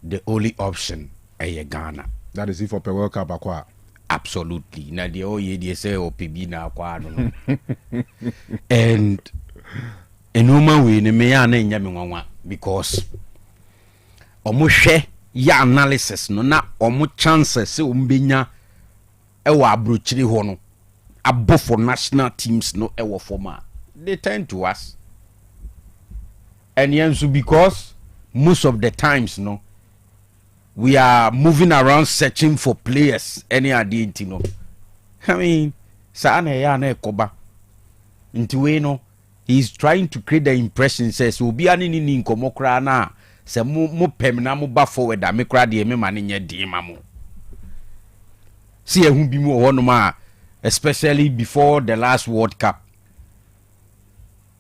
the only option Ghana. That is if for World Cup akwa. Absolutely. Na dia they say OPB na akwa no. And enoma we ne me ya na nya me nwanwa because omo hwe ya analysis no na omo chances se ombenya ewa abrochiri ho no abo for national teams no ewa forma they tend to us and yensu because most of the times we are moving around searching for players any identity I mean sa na ya na ekoba nti we he's trying to create the impression says obi ani ni nkomo kra na se mo pem na mo ba forward a me kra de me ma ne nya di ma mo. See who be more one especially before the last World Cup.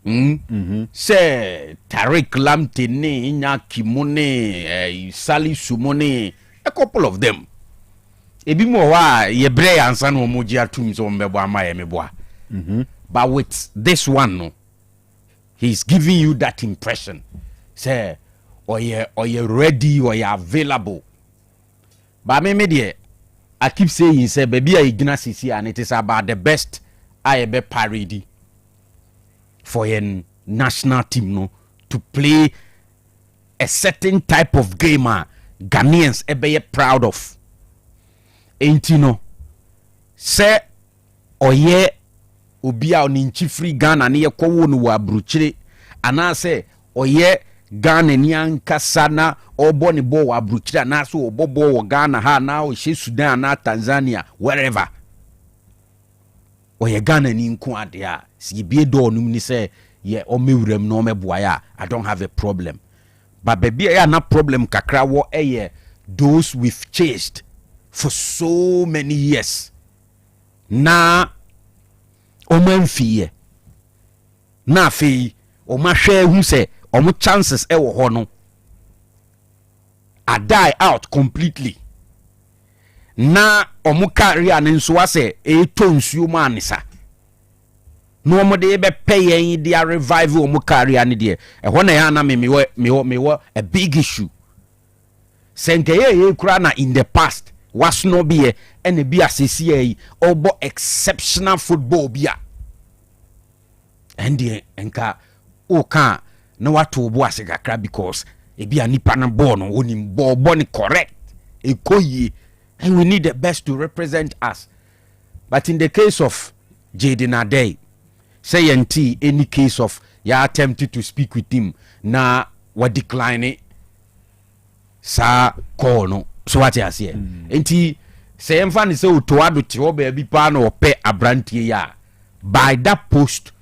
Say Tariq Lamptey ne Inya Kimone Sali Sumone, a couple of them. E be more ye bre ansa no moji atum so mbebo ama ye meboa. But with this one he's giving you that impression. Say or you ready or you available. But me there I keep saying, say, baby, I ignite and it is about the best I ever parody for a national team to play a certain type of game Ghanaians ever proud of. Ain't say, oye, ubia oninchi free Ghana niye kwa wonu wa bruchire, and I say, oye, Ghana nyanka sana obo ni bo wa bruchira na so obo wo Ghana ha na o she Sudan na Tanzania wherever oye Ghana ni nko ade a si bie do onum ni say ye o mewuram no meboa ya I don't have a problem but baby ya na problem kakra wo those we've chased for so many years na o manfie na fi o ma hwe hu say omo chances ewo ho no I die out completely na omo career ne nso ase to nsuo ma anisa no omo de be pay yen dia revive omo career ne de ho na ya na me a big issue senke ye kura na in the past was no be e bi asesi yi obo exceptional football bia and enka o kan na watu obo asegakra because ebi anipa na ball no onim ball ni correct ekoyi and we need the best to represent us. But in the case of Jaden Adey, say NT, any case of you attempted to speak with him, na what decline it, sa call no. So what you say? NT say mfani say utoado tiwo baby pa na ope abrantie ya. By that post,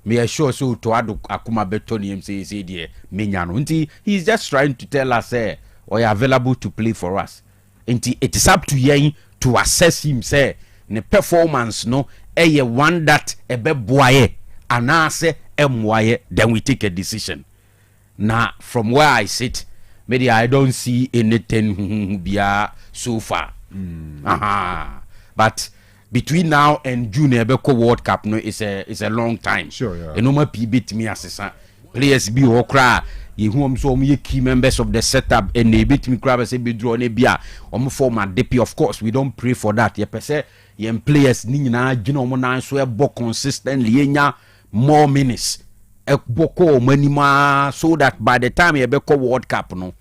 me assure so utoado akuma betoni say dear menyano. NT he's just trying to tell us or you available to play for us. NT it is up to yen to assess him say ne performance no one that ebe boye anase emwaye, then we take a decision. Now from where I sit, maybe I don't see anything bia so far. But between now and June Ebeko World Cup no is a long time. Sure, yeah. And no more beat me assessor. Players be or cry. You whom so many key members of the setup and they beat me crab say be draw nebia form a DP. Of course, we don't pray for that. Ye per se yen players ni na jino mo na so e consistently yenya more minutes. E boko manima so that by the time ye be call World Cup no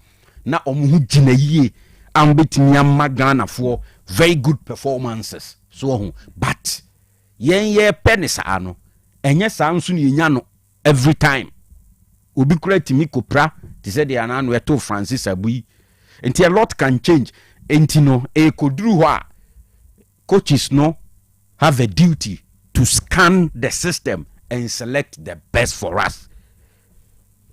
na omu jina yie am betimi am Ghana for very good performances. So but yen ye penisa ano enye sa nso ni yenya no every time. Obi kura timi kopra ti said the anano eto Francis Abui enti a lot can change enti no koduru ho a coaches no have a duty to scan the system and select the best for us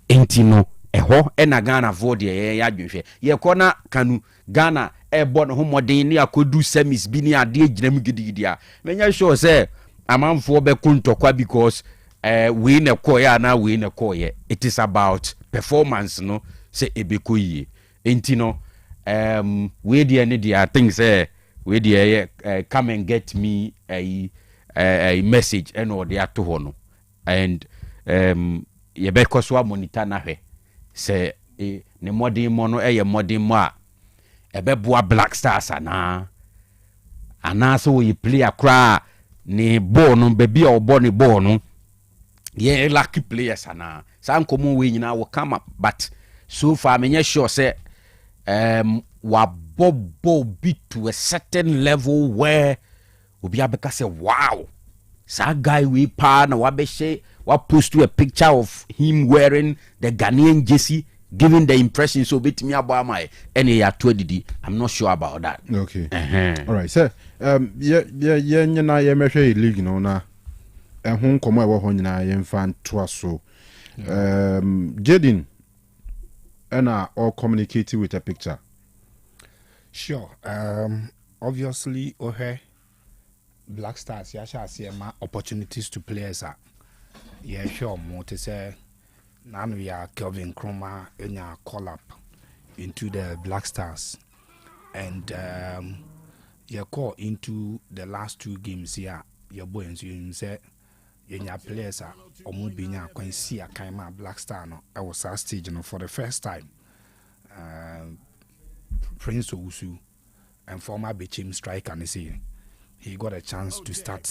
enti no eho na Ghana for the ya adwehwe ye kona Kanu Ghana ebo no homoden ni akodu semis bi ni ade ginam gidigidi a menya sure say amanfo be kuntokwa because we na koya na we na koye. It is about performance no say ebekoyi enti no we dey any there things we dey come and get me a message and or dey ato ho no and ye be so monitor na hwe say ne modern mo no modern mo a ebeboa Black Stars ana so we play akra ne ball no baby a obo ne ball no yeah, lucky players ana. Some common way you know will come up, but so far me sure say wa bobo beat to a certain level where obi abeka say wow. Sa guy we pa na wa be she wa post to a picture of him wearing the Ghanaian jersey, giving the impression so bit me about my any ya 20. I'm not sure about that. Okay. All right, sir. Yeah, na ye mehwe league no na ehun komo ewo ho nyina ye mfa to aso. Jaden and all communicating with a picture. Sure. Obviously, Black Stars, yeah, shall see my opportunities to players are. Yeah, sure. More to say, now we are Kelvin Chroma in a call up into the Black Stars, and you call into the last two games here. Your boy and you say, your players are being a can see a kind of Black Star. No, I was at stage, you know, for the first time. Prince Owusu and former Bechim striker, and he got a chance to start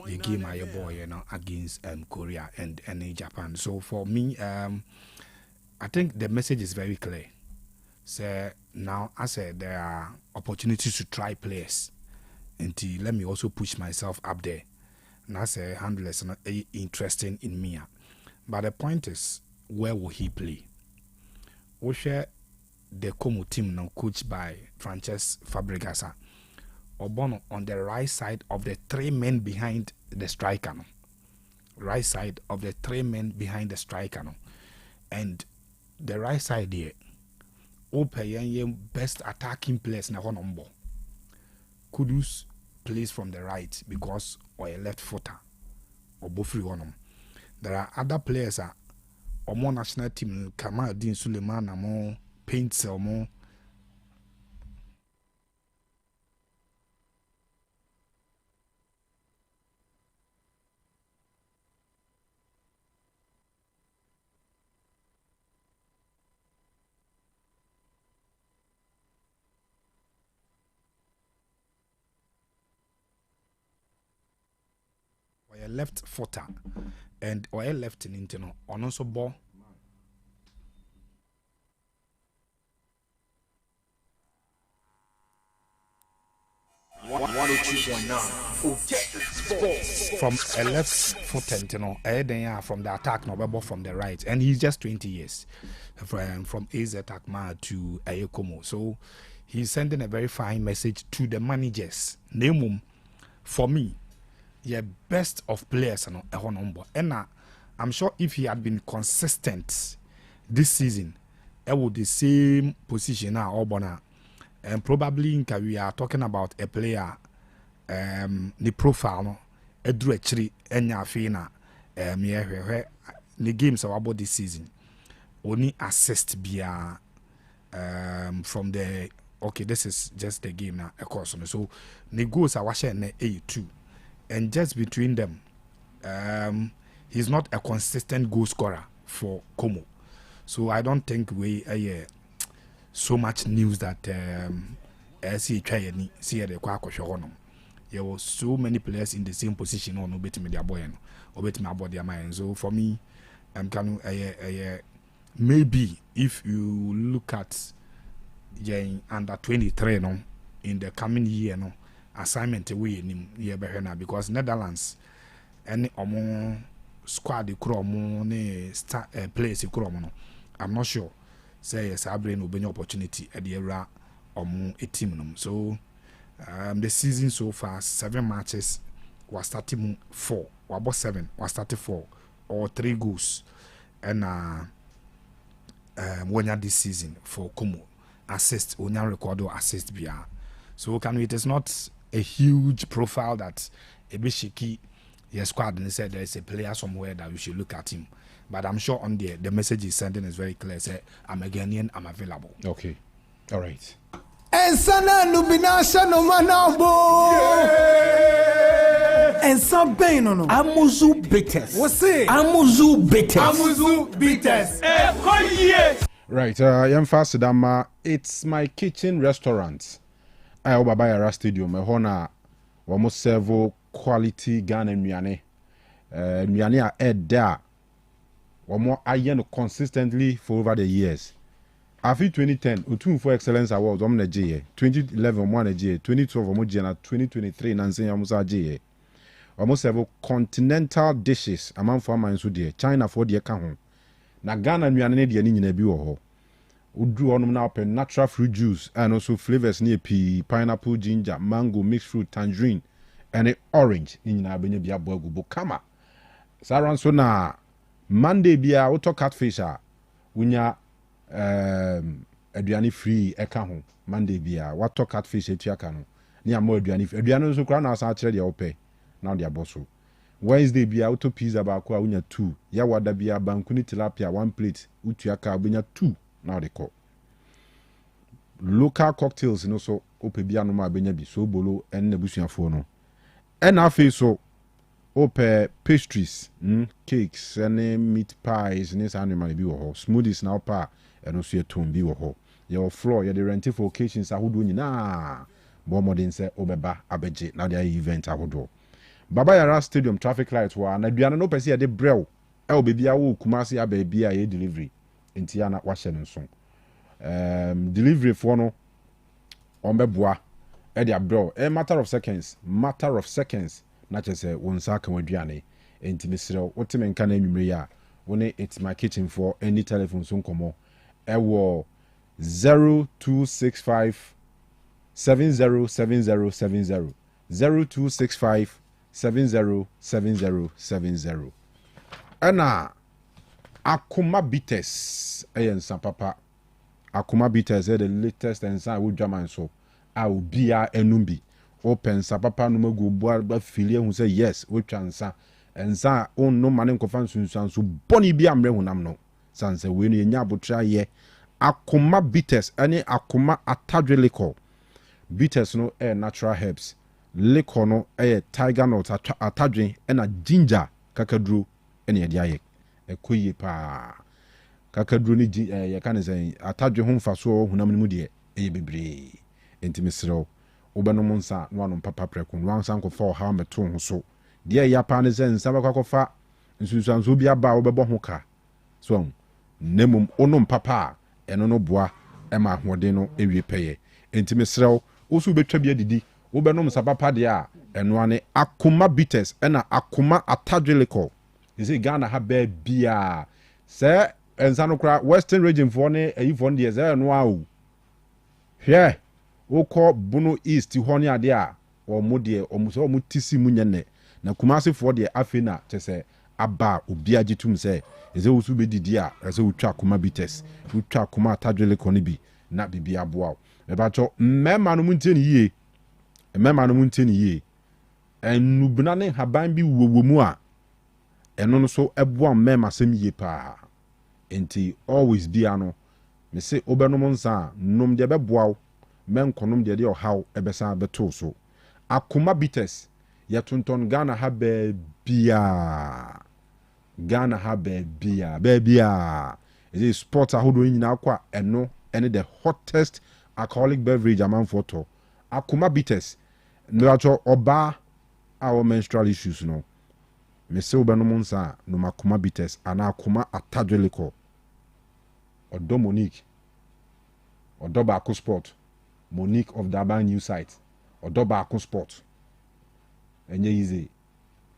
the game, my boy, you know, against Korea and Japan. So for me, I think the message is very clear. So now, I said there are opportunities to try players, and let me also push myself up there. And I say handlers are not interesting in me, but the point is, where will he play? We share the Como team now, coached by Frances Fabregas, Obono on the right side of the three men behind the striker. No? Right side of the three men behind the striker. No? And the right side here, Ope best attacking players na number. Kudus plays from the right because or a left footer or both one. There are other players or more national team Kamal Din Suleiman or more paints or more. A left footer and or a left in internal on also ball. 102.9 Otec Sports. From a left-footed, from the attack, from the right, and he's just 20 years from AZ Akma to Ayekomo. So he's sending a very fine message to the managers. Name for me, best of players, and I'm sure if he had been consistent this season, would the same position now, and probably we are talking about a player, the profile, a directory, and Yafina, the games about this season, only assist via from the this is just the game now, of course. So the goals are watching A2, and just between them, he's not a consistent goal scorer for Como. So I don't think we so much news that see the there were so many players in the same position on obet media boy or bet my body mind. So for me, Kanu maybe if you look at under 23 in the coming year assignment away in here because Netherlands any squad the players the I'm not sure. Say yes, I bring no opportunity at the era a team. So the season so far 7 matches was starting 4 or about 7 was starting 4 or 3 goals and when you this season for Como assist when you record or assist via. So it is not a huge profile that a bit shaky. Your squad and said there is a player somewhere that we should look at him. But I'm sure on the message he's sending is very clear. Say, I'm a Ghanaian, I'm available. Okay. All right. And sana nubinasha no manabo. And some pain no. Amuzu bitters. What's it? Amuzu bitters. Amuzu bitters. Right. I'm fast dama. It's my kitchen restaurant. I Obabayara Stadium. My honor. Almost several quality Ghana Miane. Miane are head there. Or more iron consistently for over the years. After 2010, Utum for Excellence Awards, 2011, 2012, 2023, Nancy Amusa J. Almost several continental dishes among farmers who dear China for the account. Na Ghana and Mianadi and in a bureau. Udru on now pen natural fruit juice and also flavors near pea, pineapple, ginger, mango, mixed fruit, tangerine, and a orange in Abenebia Bogu Bokama. Saran so na Monday bia auto catfish winya aduane free eka ho Monday bia what catfish etuaka no ni amo aduane so kra na sa kire de ope na de aboso Wednesday bia auto pizza ba ko winya 2 ya wada bia bankuni tilapia 1 plate utuaka winya 2 na de ko local cocktails no so ope bia no ma benya bi so bolo en na busuafo no en afi so ope pastries, cakes, and meat pies, and this animal be or smoothies now pa, and also a tomb be or your floor, you're the rented for occasions. I would win na Bomodin say Obeba Abeje, now their event I would do. Babayara Stadium traffic lights were and Adriana no Pessia de Brew, El Baby Kumasi Abe BIA delivery in Tiana Washington song. Delivery for no on Bebois, Edia Bro, a matter of seconds. Na chese wonsa kan waduane entimisiro wotemen kan anwumre ya woni it's my kitchen for any telephone so nkomo ewo 0265 707070 0265 707070 ana akuma bites eyensa papa akuma bites the latest and sa wodwaman so a obia enumbi open sa papa no magu boa filie hu say yes we twansa ensa on no mane nkofa nsunsan so boni bia amre hunam no sanse we no nya abotra ye akoma bitters ani akoma atadwe liquor bitters no natural herbs liquor no tiger nut atadwe na ginger kakaduro ene ye dia ye ekoye pa kakaduro ni ye kan say atadwe hu mfaso hunam ni mu de ye bebre entimisiro obenom nsa no anom papa prekun wansan ko for ha meto ho so de ya pa ne zen sa bakwakofa nsusanso bi aba obebo ho ka so nemum onom papa eno no boa e ma hoden no ewie peye enti mesrew osu betwa bi adidi wobɛnom sa papa de a ɛno ane akoma bitters ɛna akoma atadweliko yɛsɛ Ghana ha bɛɛ bia sɛ ɛnsa no kora western region foɔ ne ayifoɔ no deɛ sɛ ɛno a o hwɛ wokɔ bono east hɔ ne ade a ɔmo deɛ ɔmo sɛ ɔmo tisi mu nyɛ nɛ na kumasefoɔ deɛ afei na kyɛ sɛ aba obi agye tum sɛ ɛsɛ wo so bɛdidi a ɛsɛ wotwa akoma bitters wotwa akoma atadweliko no bi na bibi aboa wo ɛbɛkyɛ mmɛma no mu ntie ne yie mmɛma no mu ntie ne yie ɛnubena ne haban bi wɔ mu a ɛno no so ɛboa mmɛma sɛm yie paa enti always bia no me se wobɛnom nsa a nom deɛ bɛboa wo mɛnkɔnom deɛ deɛ ɔhaw ɛbɛsan bɛtoo so akoma bitters yɛtontɔn Ghana ha bɛɛbia Ghana ha bɛɛbia ɛsɛ sports ahodoɔ nyinaa kɔ a ɛno ɛne the hottest alcoholic beverage amanfoɔ tɔ akoma bitters mmerɛkyɛ ɔbaa a wɔ menstrual issues no mese wobɛnom nsa a nom akoma bitters anaa akoma atadweliko ɔdɔ Monique ɔdɔ baako sport Monique of Durban new site ɔdɔ baako sport ɛnyɛ easy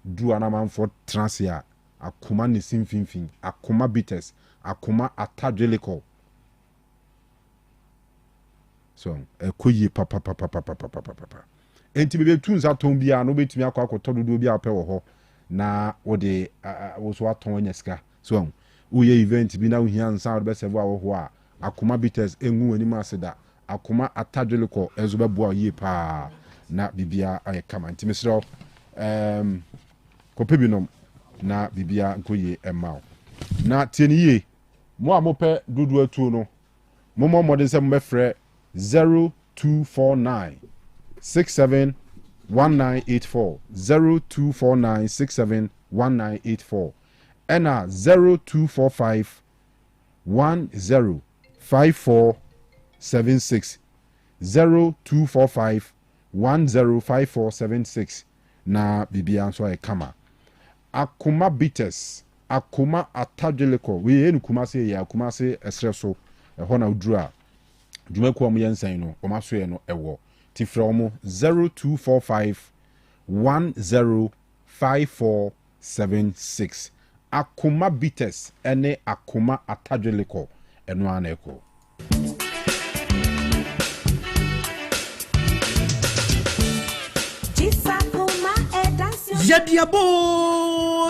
du anamanfoɔ trans a akoma ne simfinfin akoma bitters akoma atadweliko so ɛkɔ yie papapapapapapapa enti bɛbɛtu nsa tɔn bia no bɛtumi akɔ akɔtɔ dodoɔ bi a wopɛ wɔ hɔ na wode wo so atɔn anya sika so woyɛ event bi na wohia nsa wode bɛsɛvo a wɔ hɔ a akoma bitters ɛngu w'anim ase da akoma atadweliko ɛzo bɛboa yie paa na bibia ayɛ kama nti mesrɛ kɔpɛ binom na bibia nkɔ yie ɛma wo na tie ne yie mo a mopɛ dodoɔ atuo no mommɔ mmɔden sɛ mobɛfrɛ 0249 671984 0249 671984 ɛna 0245 105476 0245 105476 na bibia nso ayɛ kama akoma bitters akoma atadweliko we yɛ no kumase yɛ akumase ɛsrɛ so ɛhɔ na uduru a dwumakuo mo yɛ nsan no ɔma so yɛ no ɛwɔ ti frɛ mo 0245 105476 akoma bitters ɛne akoma atadweliko ɛno ana ɛkɔ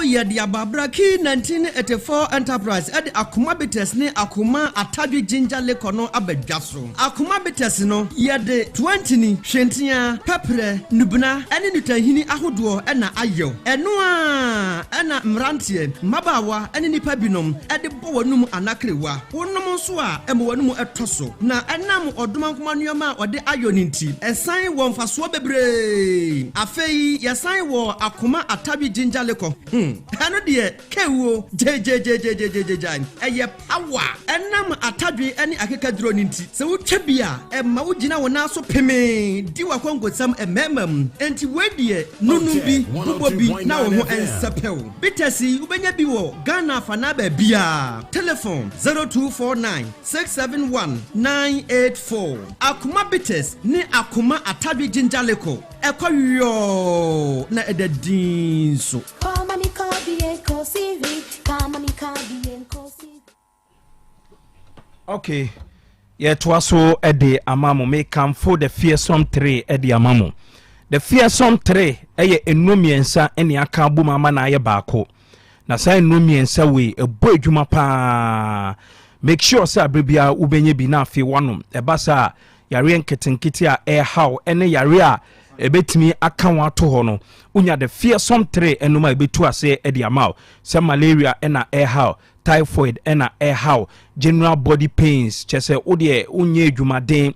Yadiaba Braki 1984 Enterprise at Akuma Bitters ne Akuma Atadwi Ginger Lekono Abedjaso. Akuma Bitters no yade 20 ni Shentia Pepre Nubna ene nutahini ahodoɔ ɛna ayɛ. Ɛno a ɛna mrantie mabawa ene nipa binom ɛde bɔ wɔnum anakrewa. Wɔnom nso a ɛmo wɔnum ɛtɔ so. Na ɛnam ɔdoma nkoma nneɛma a ɔde ayɔ ne nti. Ɛsan wɔ mfasoɔ bebree. Afei yɛsan wɔ Akuma Atadwi Ginger Leko. Ɛno deɛ kewo jejejejejejejejan ɛyɛ power ɛnam atadwe ɛne akekaduro ne nti sɛ wotwa bi a ɛma wogina wo na so peme di wakɔnkɔsam ɛmɛmam enti wedie nunu bi bobɔ bi na wo ho ɛnsɛpɛw bitasi wobɛnya bi wɔ Ghana fana ba bia telephone 0249 671 984 Akuma Bitters ne Akuma Atadwe Ginger Leko ɛkɔyɔ na ɛdadin so okay yɛtoa so ɛde amamo make kamfo the fearsome 3 ɛde amamo the fearsome 3 ɛyɛ enomiensa ɛne aka bom ama na ayɛ baako na sai enomiensa we ɛbɔ adwuma pa make sure sɛ abrebia wobɛnya bi na afi wanom ɛbasa yare nketenkete a ɛhaw ɛne yare a ebetimi aka wato ho no unya the fearsome 3 enuma ebetu ase edi amao se malaria ena how typhoid ena how general body pains chese ode unye adwumaden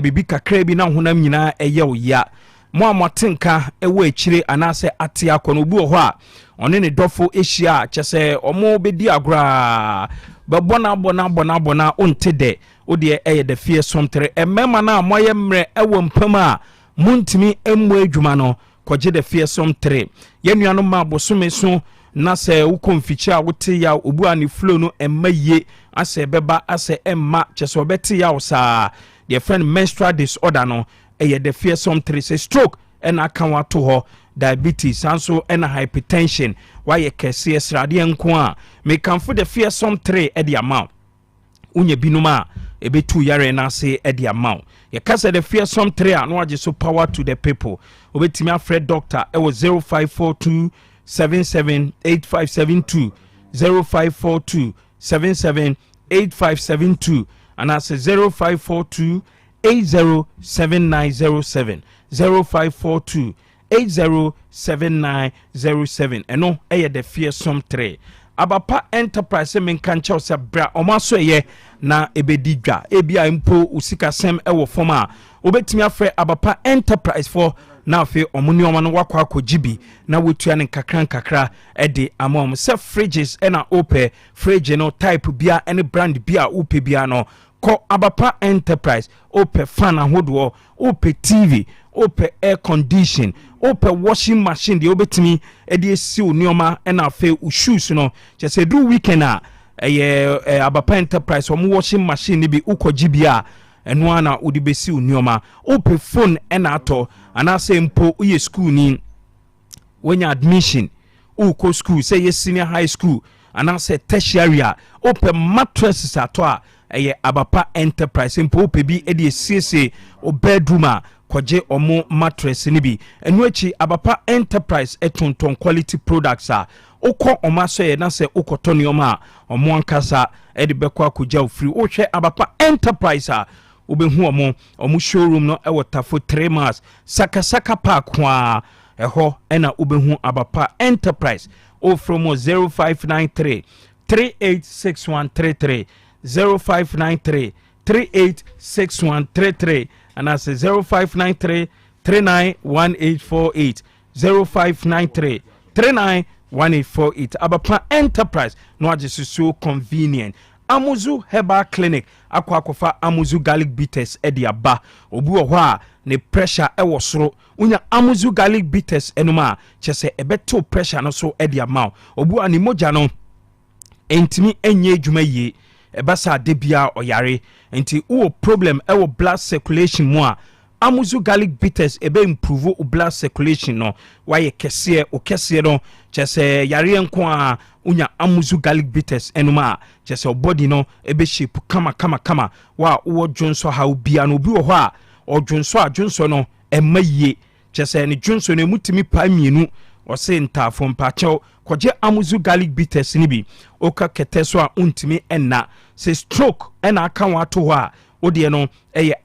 bibi kakra bi na honam nyina eye oya mo amotenka ewo akire anase ate akono obi ho a one ne dofo ehia chese omo bedi agora babona onte de ode eye the fearsome 3 emema na amoye mre ewo mpam a muntimi emmo adwuma no kɔgye the fearsome 3 yenuano ma bosome so na sɛ wokonfichi a wote ya obu ani flow no emaye asɛ beba asɛ emma kyesɛ obete ya wo saa the friend menstrual disorder no ɛyɛ the fearsome 3 say stroke ɛna aka wato hɔ diabetes sanso ɛna hypertension wayɛ kɛseɛ sradeɛ nko a mekamfo the fearsome 3 ɛde ama unye binom a ebetu yare na se ɛde ama yɛkasa the fearsome 3 a no agye so power to the people obetimi afrɛ doctor ɛwɔ 0542 778572 0542 778572 and I say 0542 807907 0542 807907 eno eye the fearsome 3 abapa enterprise men kan chaw se bra omaso ye na ebedi dwa ebia impo usika sem ewo form a obetimi afre abapa enterprise for na afi omuni oma no wakwa akogibi na wotua ne kakra ede amom se fridges ena ope fridge no type bia any brand bia ope bia no ko abapa enterprise ope fan ahodo ope TV ope air condition ope washing machine de obetimi ede esi onioma ena afi shoes no je say do weekend a abapa enterprise omo washing machine ni bi ukogibi a eno ana udi besi onioma ope phone ena ato ana say mpo uye school ni when admission uko school say yes senior high school ana say tertiary ope mattresses ato a abapa enterprise mpo ope bi edi esiese o bedroom a kwaje omo mattress ni bi enu echi abapa enterprise etonton quality products a ukọ omaso ye na se ukoto nioma omo ankasa edi bekọ akogya ofiri ohwe abapa enterprise a obehu omo showroom no ewo tafo 3 miles saka park kwa eho ena obehu abapa enterprise o from 0593 386133 0593 386133 and I say 0593 391848 0593 391848 abapa enterprise no just so convenient Amuzu Herbal Clinic akwakofa Amuzu garlic bitters ediaba obu ho a ne pressure ewo soro unya Amuzu garlic bitters enuma chese ebeto pressure no so ediama obu ani moja no entimi enye adwuma yie ebasa de bia oyare enti wo problem ewo blood circulation mu a Amuzu garlic bitters ebe improve o blood circulation no waye kese o kese no chese yare enko a unya Amuzu garlic bitters enuma chese body no ebe shape kama wa wo dwonso ha bia no bi wo ho a odwonso no emaye chese ne dwonso no emutimi pa mienu ose ntafo mpacho koje Amuzu garlic bitters ni bi oka keteso a untimi enna se stroke ena aka wato ho a odie no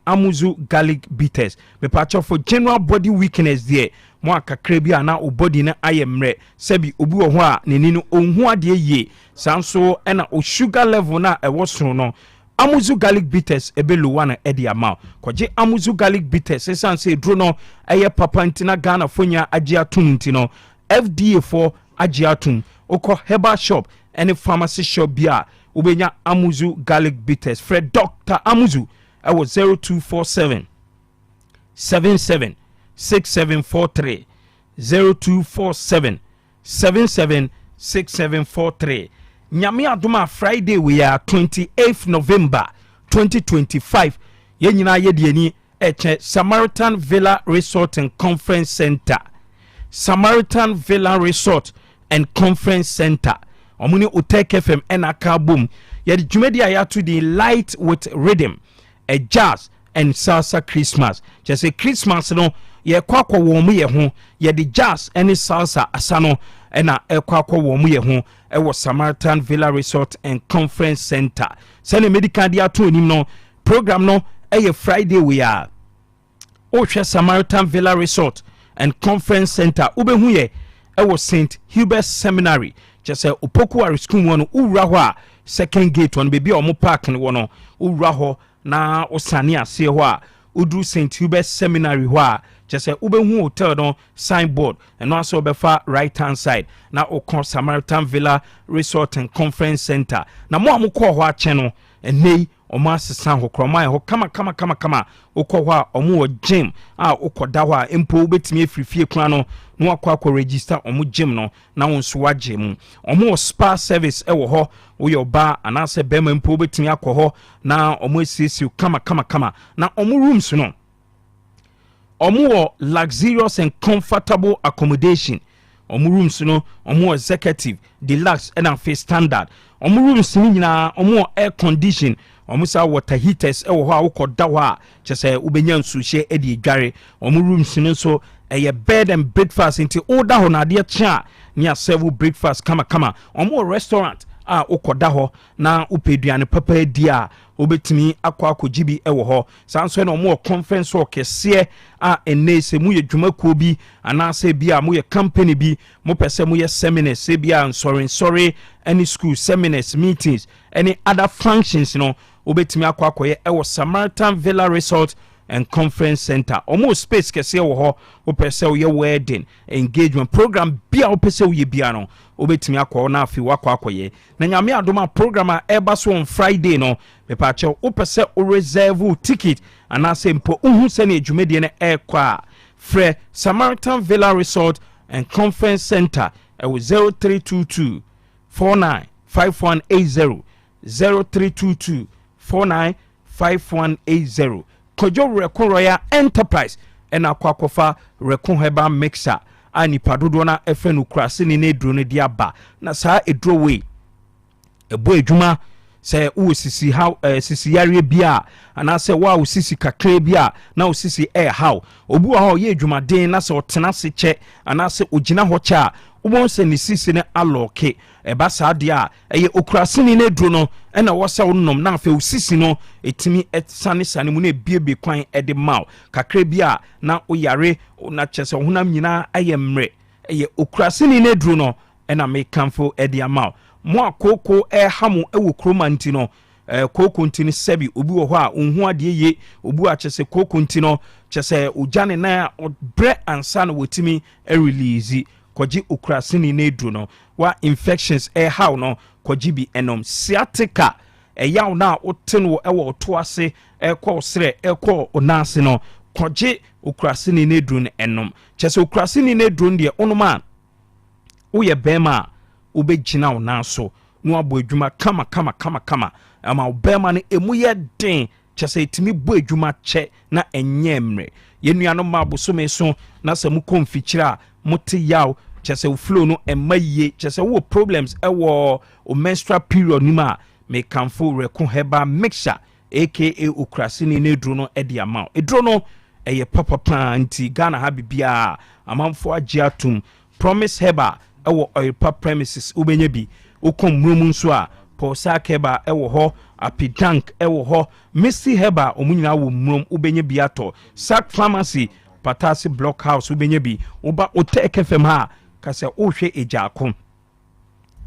Amuzu garlic bitters me pacho for general body weakness there mo akakra bi ana o body na ayemre sebi obi wo ho a neni no onhu ade ye sanso ena o sugar level na ewo soro no Amuzu garlic bitters ebe lowa na edi ama koje Amuzu garlic bitters esanse dro no papa ntina Ghana fonya agiatum ntino FDA for agiatum oko herbal shop any pharmacy shop bia ubenya Amuzu garlic bitters Fred Dr. Amuzu I was 0247 77 6743 0247 77 6743 Nyame adoma Friday we are 28th November 2025 yenyina yediani eche Samaritan Villa Resort and Conference Center Samaritan Villa Resort and Conference Center omuni Otec FM enaka boom yedi dwumedi ayatu di light with rhythm a jazz and salsa Christmas just say Christmas no ye kwakwa wo mu ye ho ye di jazz and salsa asano ena ekwakwa wo mu ye ho e wo Samaritan Villa Resort and Conference Center sene medical dia to nim no program no Friday we are ohwe Samaritan Villa Resort and Conference Center ubehu ye e wo St. Hubert Seminary just say opoku school one ura ho a second gate one baby omo park ne wono ura ho na osane ase ho a udru St. Hubert Seminary ho a just say ubehu hotel no signboard and also befa right hand side na okon Samaritan Villa Resort and Conference Center na mo amukọ ho a che no enei omo asesa ho kroma ho kama okọ ho a omo wo gym a okoda ho a empo betimi efrifie kwan no no akwa register omo gym no na wonso wa gym omo spa service ewo ho wo yo ba anase bema empo betimi akọ ho na omo esisi kama na omo rooms no ɔmo luxurious and comfortable accommodation. Ɔmo rooms no ɔmo executive, deluxe and afei standard. Ɔmo rooms ni nyinaa ɔmo air condition. Ɔmo sa water heaters ɛwɔ hɔ a wokɔda hɔ a kyɛ sɛ wobɛnya nsuhyɛ ɛde adware. Ɔmo rooms no nso ɛyɛ bed and breakfast nti woda hɔ na adeɛ kye a ne asɛvo breakfast kama. Ɔmo restaurant a wokɔda hɔ na wopɛ aduane papa di a wobɛtumi akɔ bi ɛwɔ hɔ. Saa nso na ɔmo conference hall kɛseɛ a ɛnɛ sɛ mu yɛ dwumakuo bi anaasɛ bi a mo yɛ company bi mo pɛ sɛ mo yɛ seminars sɛ bi a nsɔre any school seminars meetings any other functions no wobɛtumi akɔyɛ ɛwɔ Samaritan Villa Resort and Conference Center. Ɔmo space kɛseɛ wɔ hɔ wopɛ sɛ woyɛ wedding engagement program bia wopɛ sɛ woyɛ bia no wobɛtumi akɔ na afi wakɔyɛ. Na nyame adoma program a ɛba so on Friday no mepakyɛ wopɛ sɛ o reserve ticket anaasɛ mpo uhu sɛ ne adwumadie no ɛkɔ a frɛ Samaritan Villa Resort and Conference Center ɛwɔ 0322 495180 0322 495180. Kojo Reko Royal Enterprise ɛna akɔfa Reko Herbal Mixer a nipa dodo na ɛfɛ no kurase ne eduro ne dia ba na saa eduro we ɛbɔ edwuma sɛ wo sisi how sisi yare bia ana sɛ wa wo sisi kakra bia na wo sisi how obu wa ho ye edwumaden na sɛ ɔtena se kyɛ ana sɛ ogina ho kyɛ a wobon sɛ ne sisi ne aloke ɛba saa de a ɛyɛ okurasini ne duro no ɛna wɔsɛ wonom na afɛ osisi no etimi sane mu na ebiebe kwan ɛde maw kakra bia na oyare na kyɛsɛ honam nyina ayɛ mmerɛ ɛyɛ okurasini ne duro no ɛna me kamfo ɛde amaw mo akoko ɛhamo ɛwɔ kroma nti no koko nti no sɛbi obi wɔ hɔ a onhu ade ye obi a kyɛsɛ koko nti no kyɛsɛ ojane na ɔbrɛ ansa na wotimi release kɔgye okurasini ne duro no wa infections how no kɔgye bi enom sciatica ɛyaw na wote no ɛwɔ ɔto ase ɛkɔ srɛ ɛkɔ onase no kɔgye okurasini ne duro no enom kyɛsɛ okurasini ne duro deɛ onoma woyɛ bɛma wobɛgyina wo nan so no abɔ adwuma kama ama bɛma no emu yɛ den kyɛsɛ etimi bɔ adwuma kyɛ na ɛnyɛ mmerɛ yɛnua ma abosome so na sɛ mu konfikyira a mote yaw kyɛsɛ flow no ɛma yie kyɛsɛ wo problems ɛwɔ o menstrual period ni ma me kamfo Reko Herbal Mixture aka okurasini ne duro no ɛde ama eduro no ɛyɛ papa nti Ghana ha bibia amanfo agye atum Promise Herbal ɛwɔ Oipa premises ubenya bi ukom mumu nso a Posa Keba ɛwɔ hɔ Apidank ɛwɔ hɔ Misty Herbal omunyina wo mum ubenya bi ato Sack Pharmacy Patasi Block House ubenya bi uba Otec FM ha kase ohwe ejakom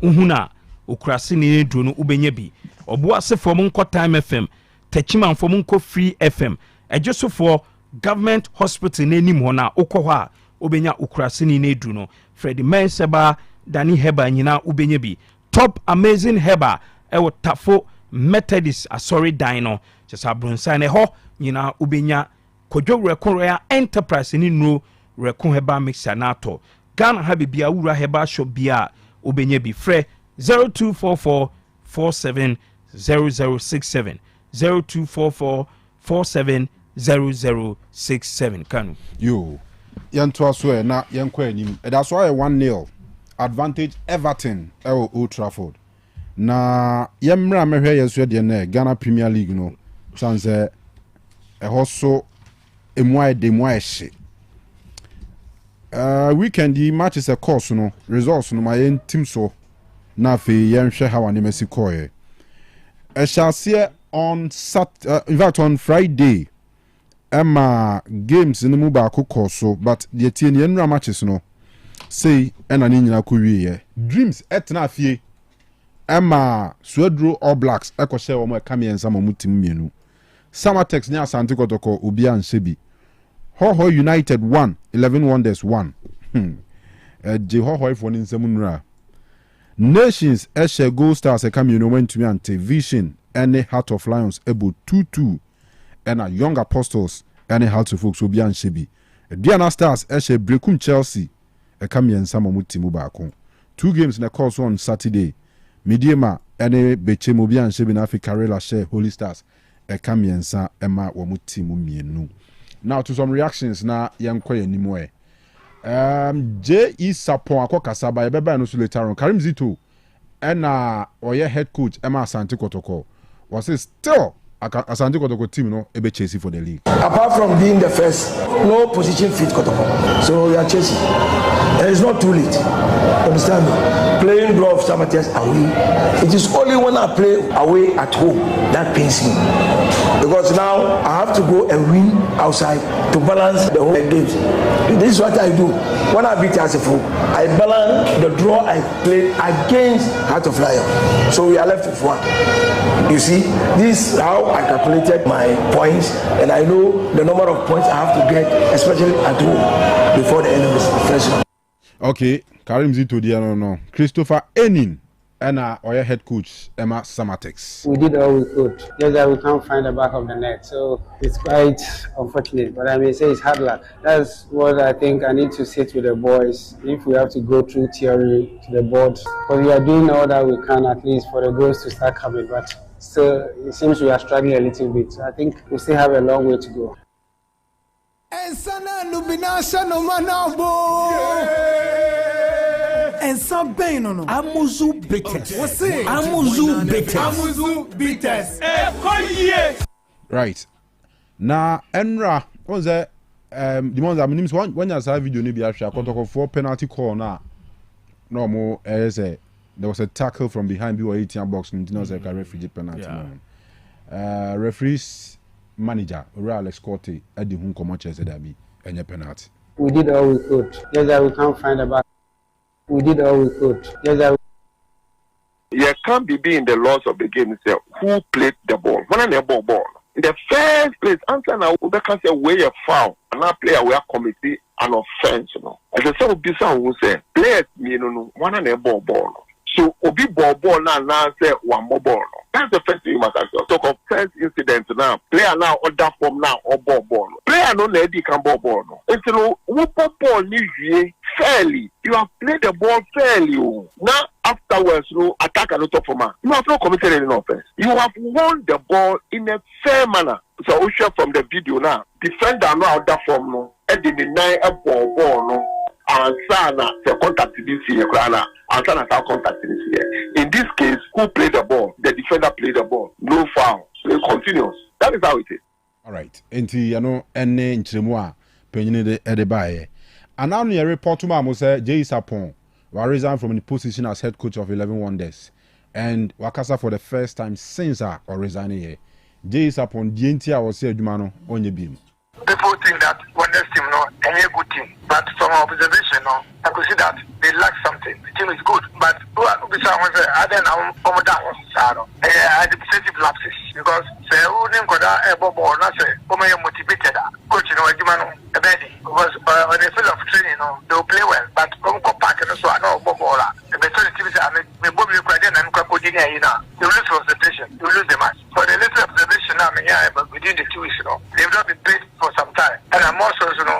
uhuna okurasini duro no ubenya bi obuase fo mu nkɔ Time FM Techima fo mu nkɔ Free FM ejesofo government hospital n'anim hɔ na ukɔ hɔ a obenya okurasini ne duro no Freddy Menseba Dani Herbal nyina ubenya bi Top Amazing Herbal ewo Tafo Methodist asori dan no kyesa bronsan ne ho nyina ubenya Kojo Reko Royal Enterprise ni no Reko Herbal Mixer na to Ghana ha bibia wura Herbal shop bia ubenya bi frɛ 0244 470067 0244 470067 Kanu yo yɛntoa so na yɛnkɔ anim ɛda so ayɛ 1-0 advantage Everton ɛwɔ Old Trafford na yɛmmra mɛhwɛ yɛ so deɛ na Ghana Premier League no sanse ɛhɔ so emu ayɛ de mu ayɛ weekend yi matches a course no results no ma yɛn team so na afei yɛnhwɛ how anem asi kɔɛ ɛhyɛ on in fact on Friday Emma games in the mobile course so but the TNN matches no say ena ni nyina ko wie dreams etna fie Emma Swedro All Blacks ekɔhye wo mo ka miensa mo mutim mienu Samatex ni Asante Kotoko obi ansebi Hoho United 1 11 Wonders 1 je Hoho ifo ni nsem nura Nations Eshe Gold Stars e ka mienu wentumi ante Vision ene Heart of Lions ebo 2-2 and a Young Apostles and a Heart of Folks will be on Shebi. Diana Stars, Eshe Brekum Chelsea, a Kamian Samamuti Mubako. 2 games in the course on Saturday. Mediema, and a Beche Mobian Shebi Nafi Karela Share Holy Stars, a Kamian Sa Emma Wamuti Mumienu. Now to some reactions na yankwa anymore. J.E. Sapon akwa kasaba yebeba no so later on. Karim Zito and oye head coach Emma Asante Kotoko was still Asante Kotoko team no ebe chasing for the league. Apart from being the first, no position fit Kotoko. So we are chasing. And it's not too late. Understand me? Playing draw of Samateas away. It is only when I play away at home that pains me. Because now I have to go and win outside to balance the whole games. This is what I do. When I beat Asifo, I balance the draw I played against Heart of Lion. So we are left with one. You see, this is how I calculated my points, and I know the number of points I have to get, especially at home, before the end of the first round. Okay, Karim Zito no. Christopher Enin and our head coach Emma Samatex. We did all we could. Just that we can't find the back of the net, so it's quite unfortunate. But I may say it's hard luck. That's what I think I need to sit with the boys. If we have to go through theory to the board, but we are doing all that we can at least for the goals to start coming. But still, it seems we are struggling a little bit. So I think we still have a long way to go. And some pain no. Amuzu bitters. What's it? Amuzu bitters. Amuzu bitters. Right. Now, Enra, what's that? The ones that means when you saw video, maybe I share for penalty call now. No more as a there was a tackle from behind the 18 box and didn't know referee penalty. Referee's manager, Alex Corte, at the home commercials that be any penalty. We did all we could. Just that we can't find a back. We did all we could. Just that you can't be in the laws of the game itself. Who played the ball? When I ball. In the first place, answer now, we can say where you foul and now player we are committee an offense. As I said, Bisa will say players me no one and ball. So obi ball now say one more ball. That's the first thing you must ask yourself. So first incident now, player now order form now or ball. Player no lady can ball. Until we ball ni fairly. You have played the ball fairly. Now afterwards, attack a lot of form. You have not committed any offense. You have won the ball in a fair manner. So we share from the video now. Defender now order form no. And the deny a ball no. Ansana the contact this year, Ansana contact this year. In this case, who played the ball? The defender played the ball. No foul. So it continues. That is how it is. All right. Enti ene nchiremwa penyine de edebaye. And now you report to me say J.E. Sapon will resign from the position as head coach of 11 Wonders. And Wakasa for the first time since or resigning here. J.E. Sapon DNT was say Jumano onye bim. People think that Wonders team any good team, but from observation I could see that they lack something. The team is good, but I don't know administrative lapses because say who didn't go that ball not say motivated coach because on the field of training they will play well, but come back and so I know ball the better team is they lose concentration, you lose the match. For the little observation but within the 2 weeks they've not been paid for some time, and I'm also regular.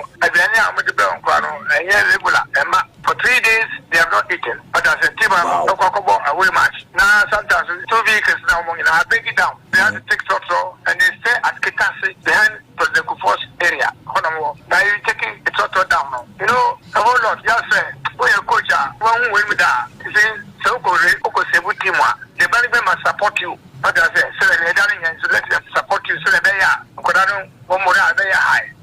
For 3 days they have not eaten, but as a team away match. Now sometimes 2 vehicles now I break it down. They have to take Toto and they stay at Kitasi behind the Kufos area. Now you're taking the Toto down now. You know, a whole lot. Just say, when your coach one win with that, you see, so team the management must support you. But I say, so they're darling and so let them support you so they are one more high.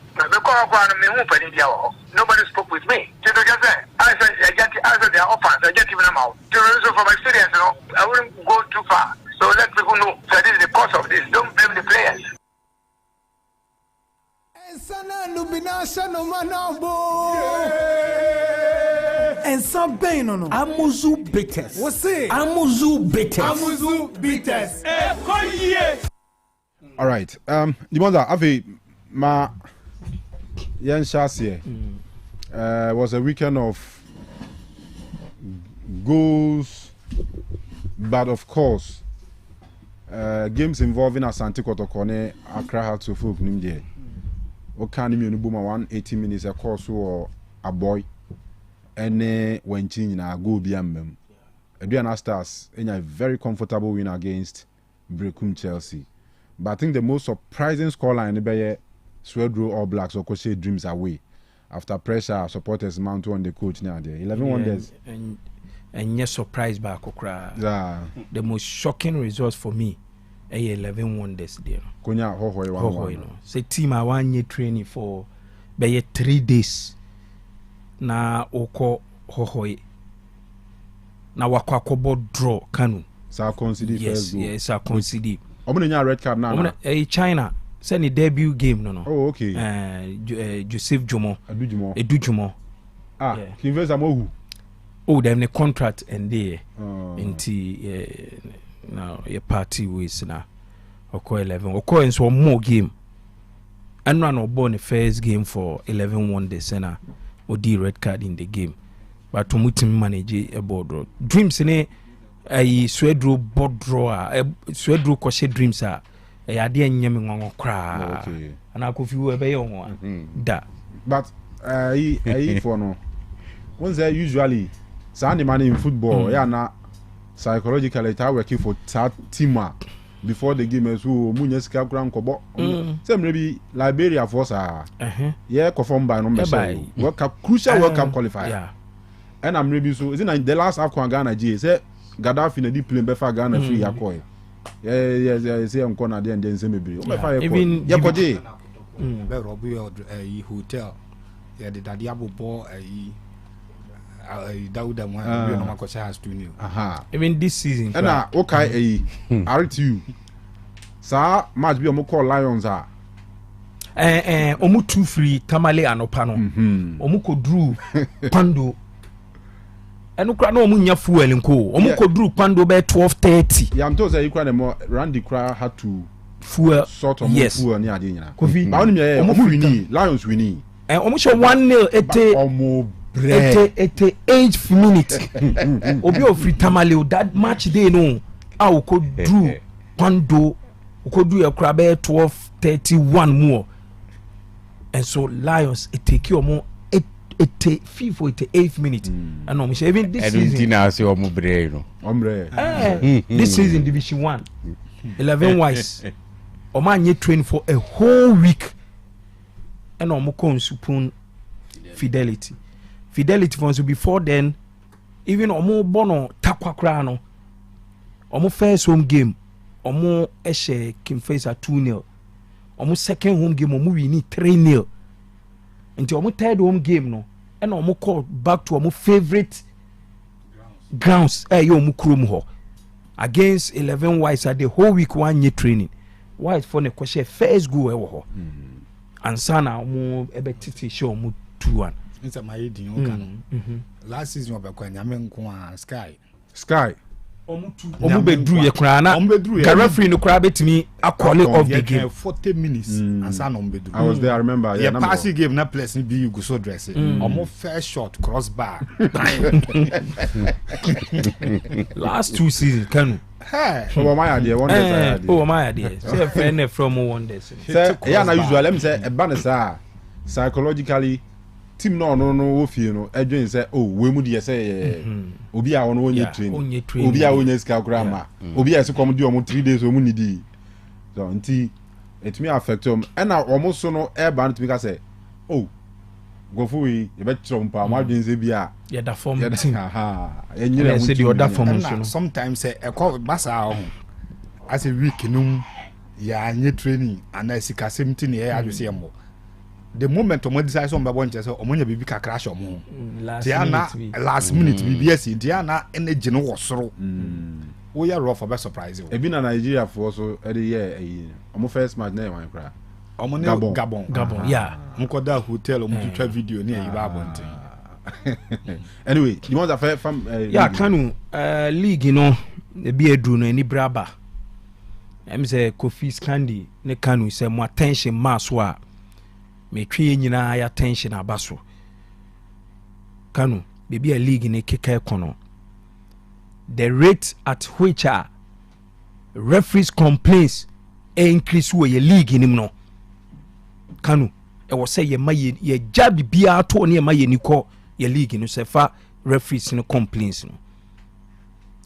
Nobody spoke with me. I said, I said their offense, I get even them out. So from experience, I wouldn't go too far. So let people know that this is the cause of this. Don't blame the players. And some pain no. Amuzu bitters. What's it? Amuzu bitters. Amuzu bitters. All right. The ones that have ma Yan Shasie was a weekend of goals, but of course, games involving Asante Kotoko, Accra Hearts of Oak, Nimde. Okani Munubuma 180 minutes, a course or a boy, and when changing a go beyond them. Adriana Stars in a very comfortable win against Brecum Chelsea. But I think the most surprising scoreline Swedro All Blacks or Koshe Dreams away. After pressure, supporters mount on the coach now there. 11 wonders. And yes, surprise back okra. Yeah. The most shocking results for me, 11 wonders there. Konya hohoi no. Say team I 1 year training for by 3 days. Na oko hohoi. Na wakwakobo draw Kanu. Sa consider first goal. Yes, I consider. Omuna red card now. China. Send the debut game no. Oh, okay. Joseph Jomo. Edu Jomo. Ah, yeah. Invest amohu. Oh, them the contract and there. Into now your party ways now. Oko 11. Oko and so more game. And run or born the first game for 11 wonders and odi red card in the game. But to mutim manage a board draw. Dreams in a Swedro board drawer. Swedro Koshe Dreams are. Idea nyame ngongo kra. Okay. And I could feel a young da. But for no. Once they usually Sunday money in football, yeah, na psychologically they are working for team before the game so munyes ka kra nkobo. Say maybe Liberia for sa. Yeah, confirmed by number 7. World Cup crucial World Cup qualifier. Yeah. And I'm maybe so isn't the last AFCON Ghana G say Gaddafi na di play befa Ghana free yakoi. Yeah, say I'm corner there and then say maybe. Even Yakoje. Be Robbie hotel. Yeah, the Diabo ball Dauda one no makocha has to new. Even this season. And okay RTU. Sa match be omo call Lions are. Omu 2 free Tamale anopano. Omu ko drew Pando. Enu kra na omu nya fuel nko. Omu ko drew Pando be 12:30. Yeah, I'm told say you kra dem Randy Kra had to fuel sort of fuel ni ade nyina. Kofi. Ba oni me omu wini Lions wini. Omu show 1-0 ete omu ete 8th minute. Obi o free Tamale that match day no. A ko drew Pando. Ko drew e kra be 12:31 more. And so Lions take you more 8th minute. And no, even this season. This season Division 1, 11 wise. Oman ye train for a whole week. And no more supun Fidelity. Fidelity for before then. Even omo bono takwa krano. Omo first home game. Omo eshe Kim face at 2-0. Omo second home game omo win 3-0. Until omo third home game no. And omo call back to omo favorite grounds. Yo omo krom ho. Against 11 Whites at the whole week 1 year training. White for the question first go ewo ho. And sana omo ebe titi show omo 2-1. It's a my Kanu. Last season obekwa nyame nko Sky. Omu bedru ye kra na the referee no kra betimi akole of the game 40 minutes and san on bedru. I was there, I remember. Yeah, passing game na place be you go so dress it. Omu first shot crossbar. Last 2 seasons Kanu. Hey. Oh my idea, wonders. Oh my idea. Say friend from wonders. Say yeah na usual let me say e ba na sa psychologically team no ofie no edwen say oh we mu de say obi a wono onye train obi a onye ska grama obi a se come do 3 days o mu nidi so nti it me affect them and na omo so no e ba no to me say oh go for we e be trompa ma dwen say bia yeah da form team enyere say the other form so sometimes say e call basa as a week no ya anye training and I see kasem tin e adu say mo the moment omo decide so mbabo nche so omo nya bibi ka crash omo last minute BBS Diana energy no wosoro we are rough for best surprise e bi na Nigeria for so e dey year omo first match na wan kra omo ne Gabon yeah mko da hotel omo twa video ni e ba bonte anyway you want to from yeah Kanu league no e bi edru no ani braba em say Kofi Scandi ne Kanu say mo attention mass wa me twie nyina ya attention abaso Kanu baby a league ne keka ekono the rate at which referees complaints increase we league nim no Kanu e wo say ye maye ye jabi bia to ne maye ni ko ye league no se fa referees no complaints no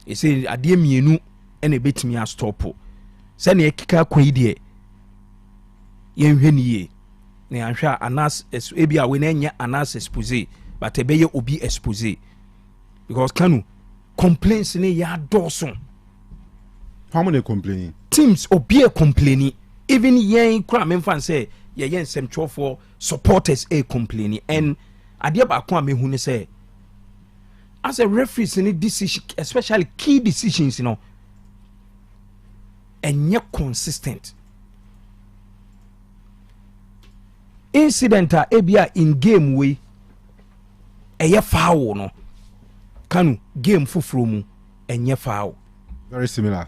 e say ade mienu ene betimi a stop se ne keka kwai de ye nhwe ni ye ne anhwa anas ebi a we na nya anas expose but ebeye obi expose because Kanu complaints ne ya doso. How many complaining? Teams obi e complaining. Even yen kra me fan say ye yen sem for supporters e complaining and ade ba ko me hu ne say as a referee in decision, especially key decisions, and yet consistent. Incident ebia in game way a foul no Kanu game fufuro mu enye foul. Very similar.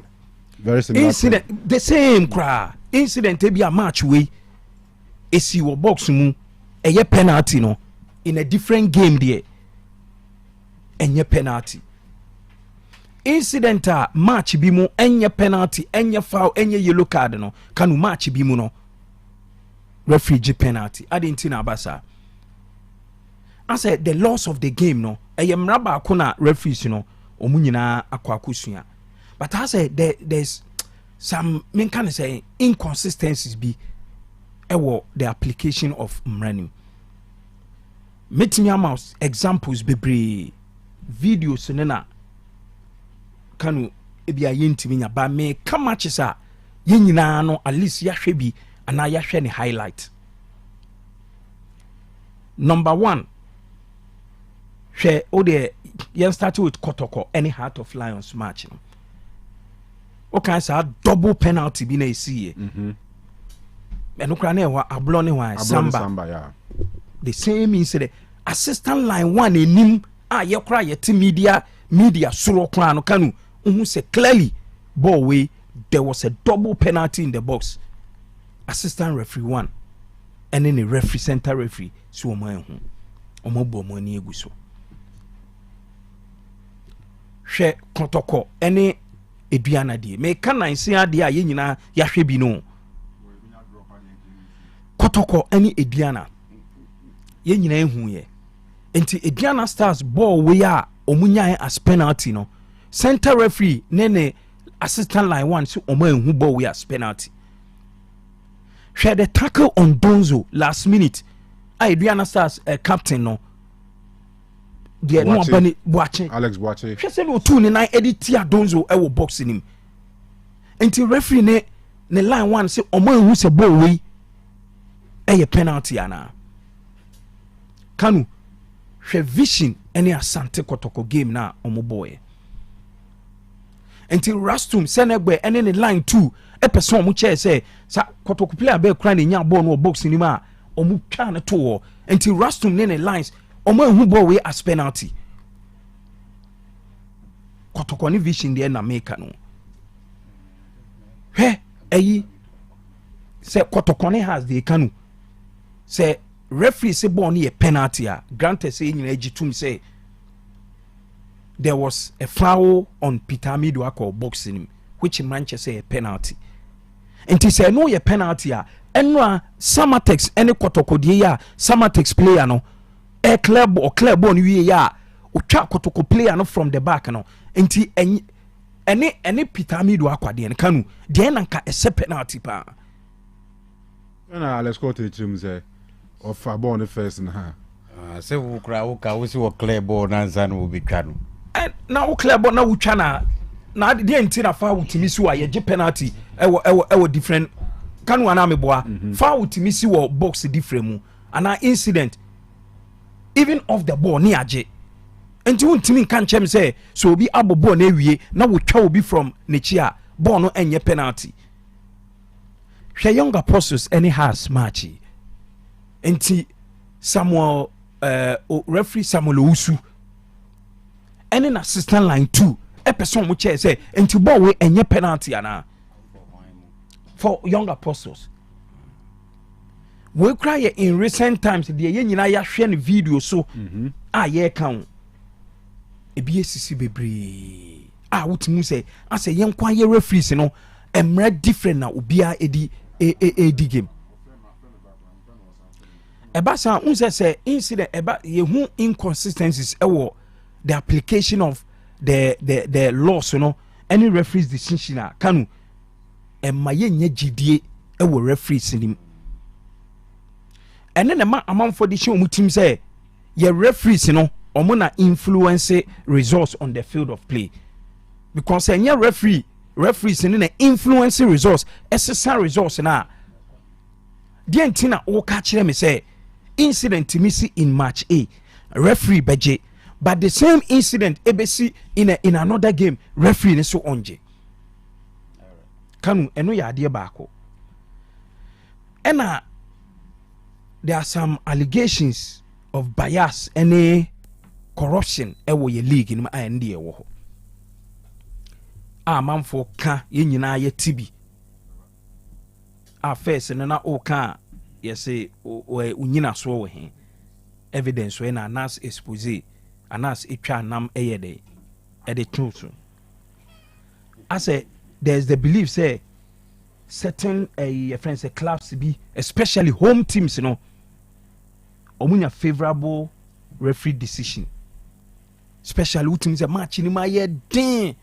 Incident play. The same cry. Incident ebia match way esi wo box mu a penalty no in a different game there. Enye penalty. Incident match bi mu enye penalty, enye foul, enye yellow card no. Kanu match bi mu no. Referee penalty. I didn't know about. I said the loss of the game no. Mra ba ko na referees no omu nyina akwakusua. But I said there's some can say inconsistencies be the application of mrani. Meeting your mouse examples bebre videos nena Kanu ebia yentimi nya ba me ka matches a yenyina no at least yahwe bi ana yahwe ne highlight. Number 1 share ode yen started with Kotoko any Heart of Lions match no. Okay, so double penalty bi na esi e. Enokra na ewa ablo ne wan Samba yeah. The same incident assistant line 1 enim yekra yeti media soro kra no Kanu who say clearly ball way there was a double penalty in the box. Assistant referee 1 and then the referee center referee so omo bo mo ni egu so hwe Kotoko any eduana die me kan nse ade a ye nyina ya hwe bi no Kotoko any eduana ye nyina ehu ye enti eduana stars ball we a omunya as penalty no center referee ne assistant line 1 so omo ehu ball we as penalty. Share the tackle on Donzo last minute. Eduana stars captain no the no bani Boache Alex Boache she say no 2 ni 9 edit ya Donzo e wo box nim enti referee ne line 1 say omo ehu se ball we e penalty ana Kanu hwe vision any Asante Kotoko game na omo boy enti Rastum Senegbe any ne line 2 e person omo chair say sa Kotoko player be kra ne nya ball no box nim a omo twa na to enti Rastum ne lines omo ehu ball we as penalty. Kotoko ni vision there na make no eyi say Kotoko ne has the Kanu say referee say ball ni a penalty a granted say nyina agitum say there was a foul on Peter Miduako boxing which Manchester say a penalty and he say no a penalty a enra Samatex any Kotoko die ya Samatex player no a club or club on we ya o twa Kotoko player no from the back no enti any Peter Miduako de Kanu de nanka a penalty pa na let's go to the team say of a born first na say wo kra wo ka wo si wo clear ball na nza no bi twa no na wo clear ball na wo twa na de enti na fa wo timi si wa ye penalty ewo different Kanu ana meboa fa wo timi si wo box different mu ana incident even off the ball ni age enti wo timi kan chem say so obi abobo na ewie na wo twa obi from nechi a ball no enye penalty. Hwe Young Apostles any has match enti Samuel referee Samuel Owusu any assistant line 2 a person mo chair say enti ball we enye penalty ana for Young Apostles we cry in recent times the ye nyina ya hwe ne video so ye kan ebi esisi bebre wutimu say ase yen kwa ye referees no emra different na obia edi game eba sa unse say incident eba ye hu inconsistencies ewo the application of the laws any referees decision Kanu emma ye nya gidie ewo referees nim ɛne ne ma amanfo de hyɛ ɔmo team sɛ yɛ referees no ɔmo na influence results on the field of play because ɛnyɛ referees ne na influence results ɛsesa results na deɛ nti na wɔka kyerɛ me sɛ incident mi si in match A referee bɛgye but the same incident ebesi in another game referee ne so ɔngye Kanu ɛno yɛ adeɛ baako ɛna there are some allegations of bias and corruption ɛwɔ yɛ league no a ɛnde ɛwɔ hɔ a manfo ka yɛ nyinaa yɛ tibi a first no na ɔka yɛsɛ onyina so wɔ he evidence wɔ na anas expose anas etwa nam ɛyɛ dɛ ɛde to so I say there's the belief say certain friends clubs be especially home teams you know omunya favorable referee decision especially who teams a match ni ma ye den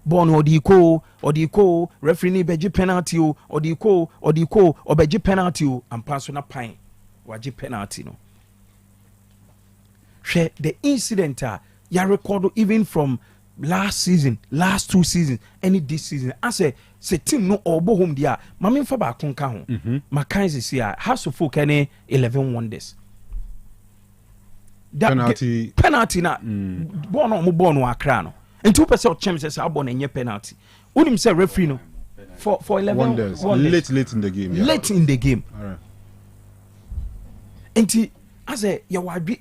bon odiko referee ni beji penalty o odiko obeji penalty o ampa so na pan waji penalty no share the incident ya record even from last 2 seasons any this season I say team no obo home dia mame fa ba konka ho makanse sia house of folk any 11 wonders that penalty na ball no ball no akra no enti person o chem say ball na nye penalty unim say referee no for 11 wonders late in the game late in the game all right enti I say ya wadwi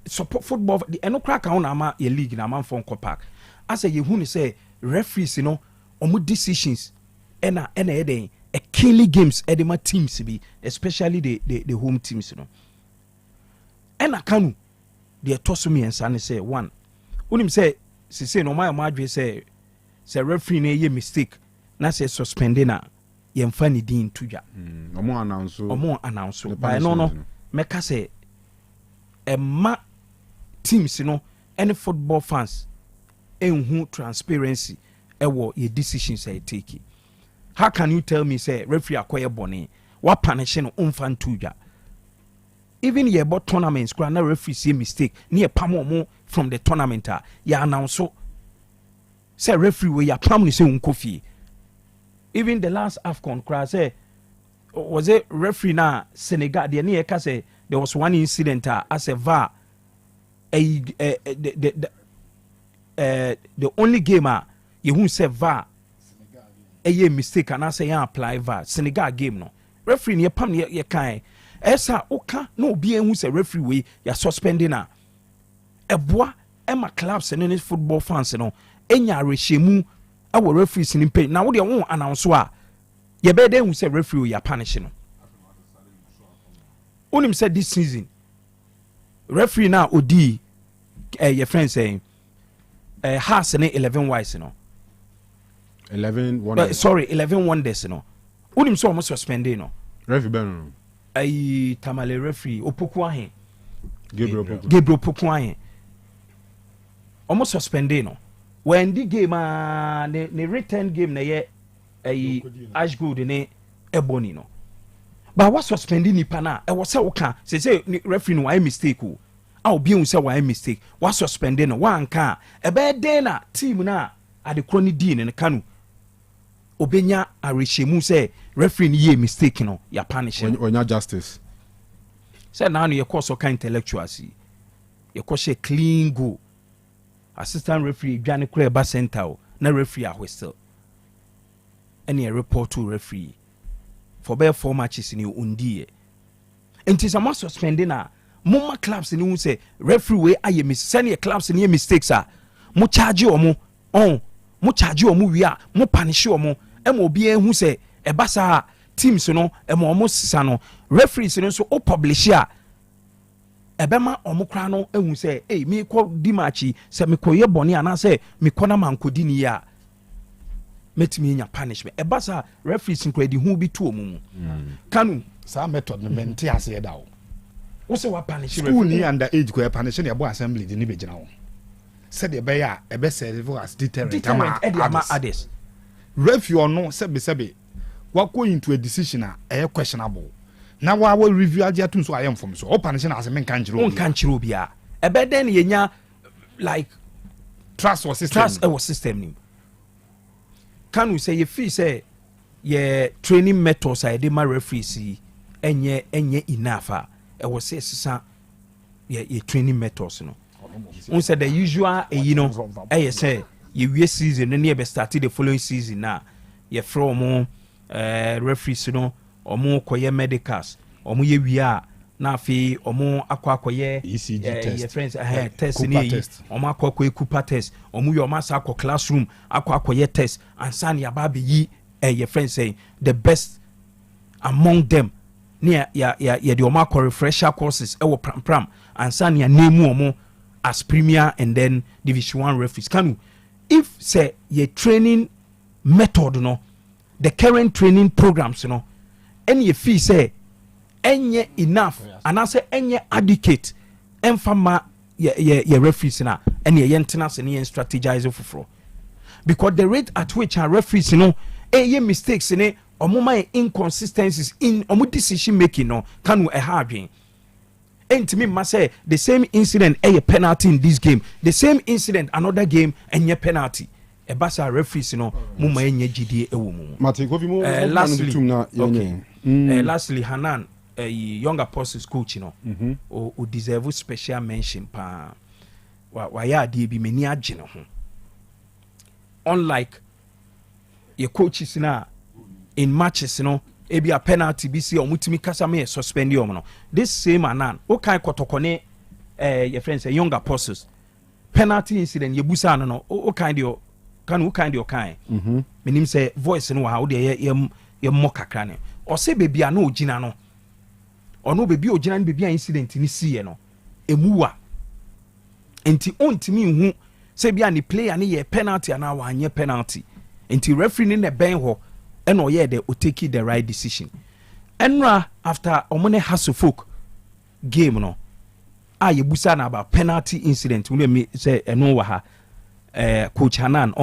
support football the eno crack on ama your league na man phone park I say you who say referees you know omo decisions ena eden a killing games edema teams be especially the home teams you know ena Kanu the tosumi and san say one unim say no my madwe say referee na ye mistake na say suspending na yemfa ni din tuja omo announce by no meka say ma teams you know any football fans enhu transparency ewo your decisions I take. How can you tell me say referee akoye bone what punishing umfan tuja even ye about tournaments kra na referee say mistake near pam from the tournament ya announce so say referee we ya pam ni say unkofi even the last AFCON kra say was it referee na Senegal the near ka say there was one incident as a VAR the only game you who say VAR a mistake and I say apply VAR Senegal game no referee near pam ye kan esa oka no be who say referee we ya suspending a boa Emma clubs and any football fans no enya reshemu our referees in pay now they won't announce ye be then who say referee ya punish no unim said this season referee now odi your friend saying has an 11 wise no 11 wonders sorry 11 wonders no unim so almost suspended no referee ben tamale referee opoku ahen Gabriel opoku ahen almost suspended no when the game the return game na ye ash gold ne ebony no but what suspending ni pana e was say oka say referee no why mistake o a obi hu say why mistake what suspending no one kan e be den na team na ade kroni di ne Kanu obenya areshemu say referee ni ye mistake no ya punish onya justice say now no ye course of kind intellectuals ye ko she clean go assistant referee dwane kura ba center na referee a whistle any report to referee for bare 4 matches ni undi enti some suspending na mumma clubs ni hu say referee we aye mistake clubs ni mistakes mo charge omo mo charge omo wi a mo punish omo e mo obi hu say e basa teams no e mo omo sisa no referees no so o publish a ebema omo kra no ehu say me ko di match say me ko ye boni ana say me ko na man ko di ni ya metimi nya punishment e basa referees nkra di hu bi to omo Kanu sa method no mente ase da o wo say wa punish school ni under age ko punish na bo assembly di ni be gina wo said the be a be serve as deterrent ama others referee no sebe wa go into a decision a questionable na wa review agya tun so ayem from so o punish na ase men kan jiro on kan jiro bia e be den yenya like trust or system ni Kanu say you feel say ye training methods I dey my referees enye enough e was say sisa ye training methods no on say the usual you know say you season then you be started the following season now ye from referees no omo koye medicals omo ye wia na afi omo akwakoye ECG test your friends test ni omo akwakoye Cooper test omo yo masa akwa classroom akwakoye test and san ya ba be yi your friends say the best among them near ya the omo akwa refresher courses e wo pram and san ya name omo as premier and then division 1 referees. Kanu if say your training method no the current training programs no any you feel say enye enough and I say enye adequate enfama ye referees na any yentena se ne strategize for because the rate at which our referees no ye mistakes ne omoma inconsistencies in omo decision making no Kanu e ha adwen entimi ma say the same incident a penalty in this game, the same incident another game enye penalty e basa referees no muma enye gidie e wo mu lastly Hanan younger apostles coach no o deserve special mention pa wa ya de bi mani agye no ho unlike your coaches na in matches no ebi a penalty bi si omutimi kasa me suspend you no this same Hanan o kan kotokone your friends younger apostles penalty incident ye busa no o kind of Kanu kind of kind menim say voice no ha o de ye mokakra ne o se bebi a no ogina no ono bebi ogina ne bebi a incident ni siye no emuwa enti ontimi hu se bia ni player ne ye penalty ana wa anye penalty enti referee ne ben ho e no ye de o take the right decision enra after omone Hasselfolk game no a ye busa na about penalty incident we me say eno wa ha coach Hanan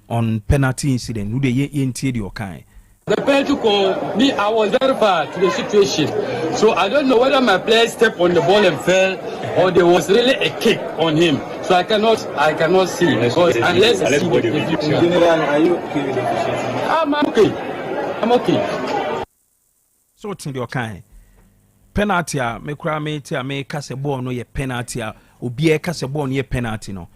on penalty incident who dey yentie the okan. The penalty call me, I was very far to the situation, so I don't know whether my player stepped on the ball and fell or there was really a kick on him. So I cannot see because unless I see the General, are you okay with the decision? I'm okay. So what's in the okan? Penalty me kura me ti me kase ball no ye penalty obi e kase ball no ye penalty no.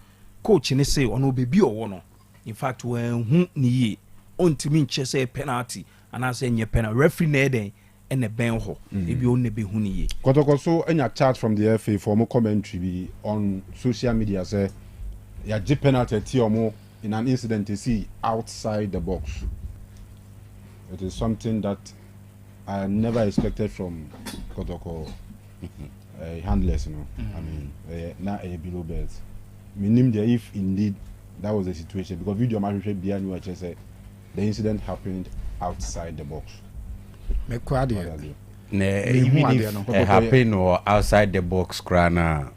Coach ne say ono bebi owo no in fact when hu ni ye ontimi nche say penalty and I say nye penalty referee na den ene ben ho ebi on ne be hu ni ye kotoko so enya chat from the FA for more commentary be on social media say ya ji penalty ti omo in an incident you see outside the box. It is something that I never expected from Kotoko handlers, you know. I mean not a below belt. Meaning there if indeed that was the situation because video match behind you actually said the incident happened outside the box. Even if it happened or outside the box, Krana,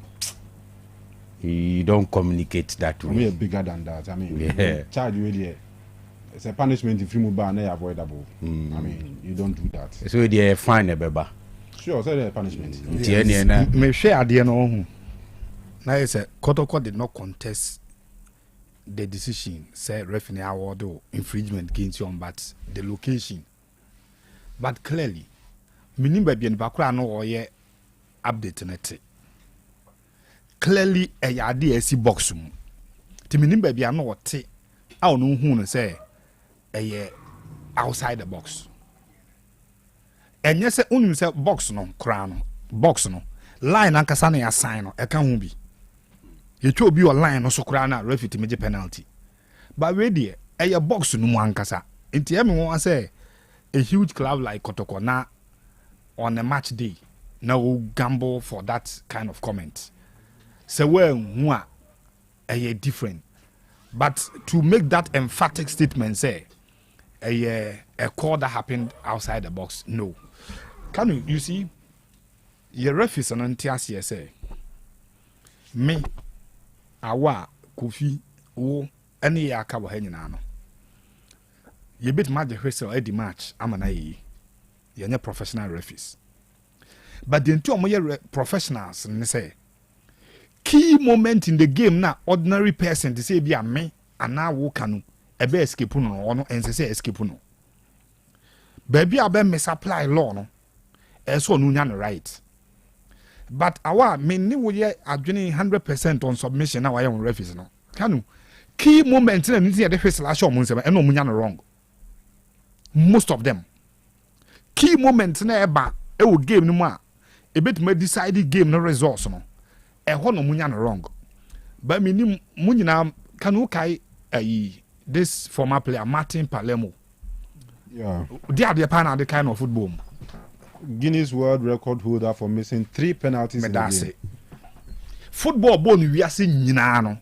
you don't communicate that way. We are bigger than that. I mean, charge really. It's a punishment if you move by avoidable. I mean, you don't do that. So they fine a beba. Sure, so the punishment. Me share idea no. Now I say Kotoko did not contest the decision. Say referee award infringement against you, but the location. But clearly, meaning by being background no or ye update net. Clearly, a DSC box room. To meaning by being no te. I don't know who say a outside the box. And yes, only say box no crown box no line ankasa na assign no e kan hu bi. You to be line no so crown na referee to make penalty. But we there a box no mu ankasa. Enti me won say a huge club like Kotoko na on a match day now we'll gamble for that kind of comment. So when a different. But to make that emphatic statement say a call that happened outside the box, no. Can you see your referees and NTS say me awa Kofi wo any yaka wo hanyina no. You bit match the whistle at the match amana ye. You're not professional referees. but the entire professionals and say key moment in the game na ordinary person to say be a me and now wo Kanu e be escape no and say escape no baby abe misapply law no e so no nya right but our me ni wo ye adwene 100% on submission na why on referees no Kanu key moment na niti de face lash on nsem e no munya no wrong most of them key moment na eba e wo game no mu a e betima decide game no results no e ho no munya no wrong but me ni munyina Kanu kai this former player Martin Palermo. Yeah. They are the kind of football. Guinness World Record holder for missing 3 penalties in the game. Football bone we are seeing nyina no.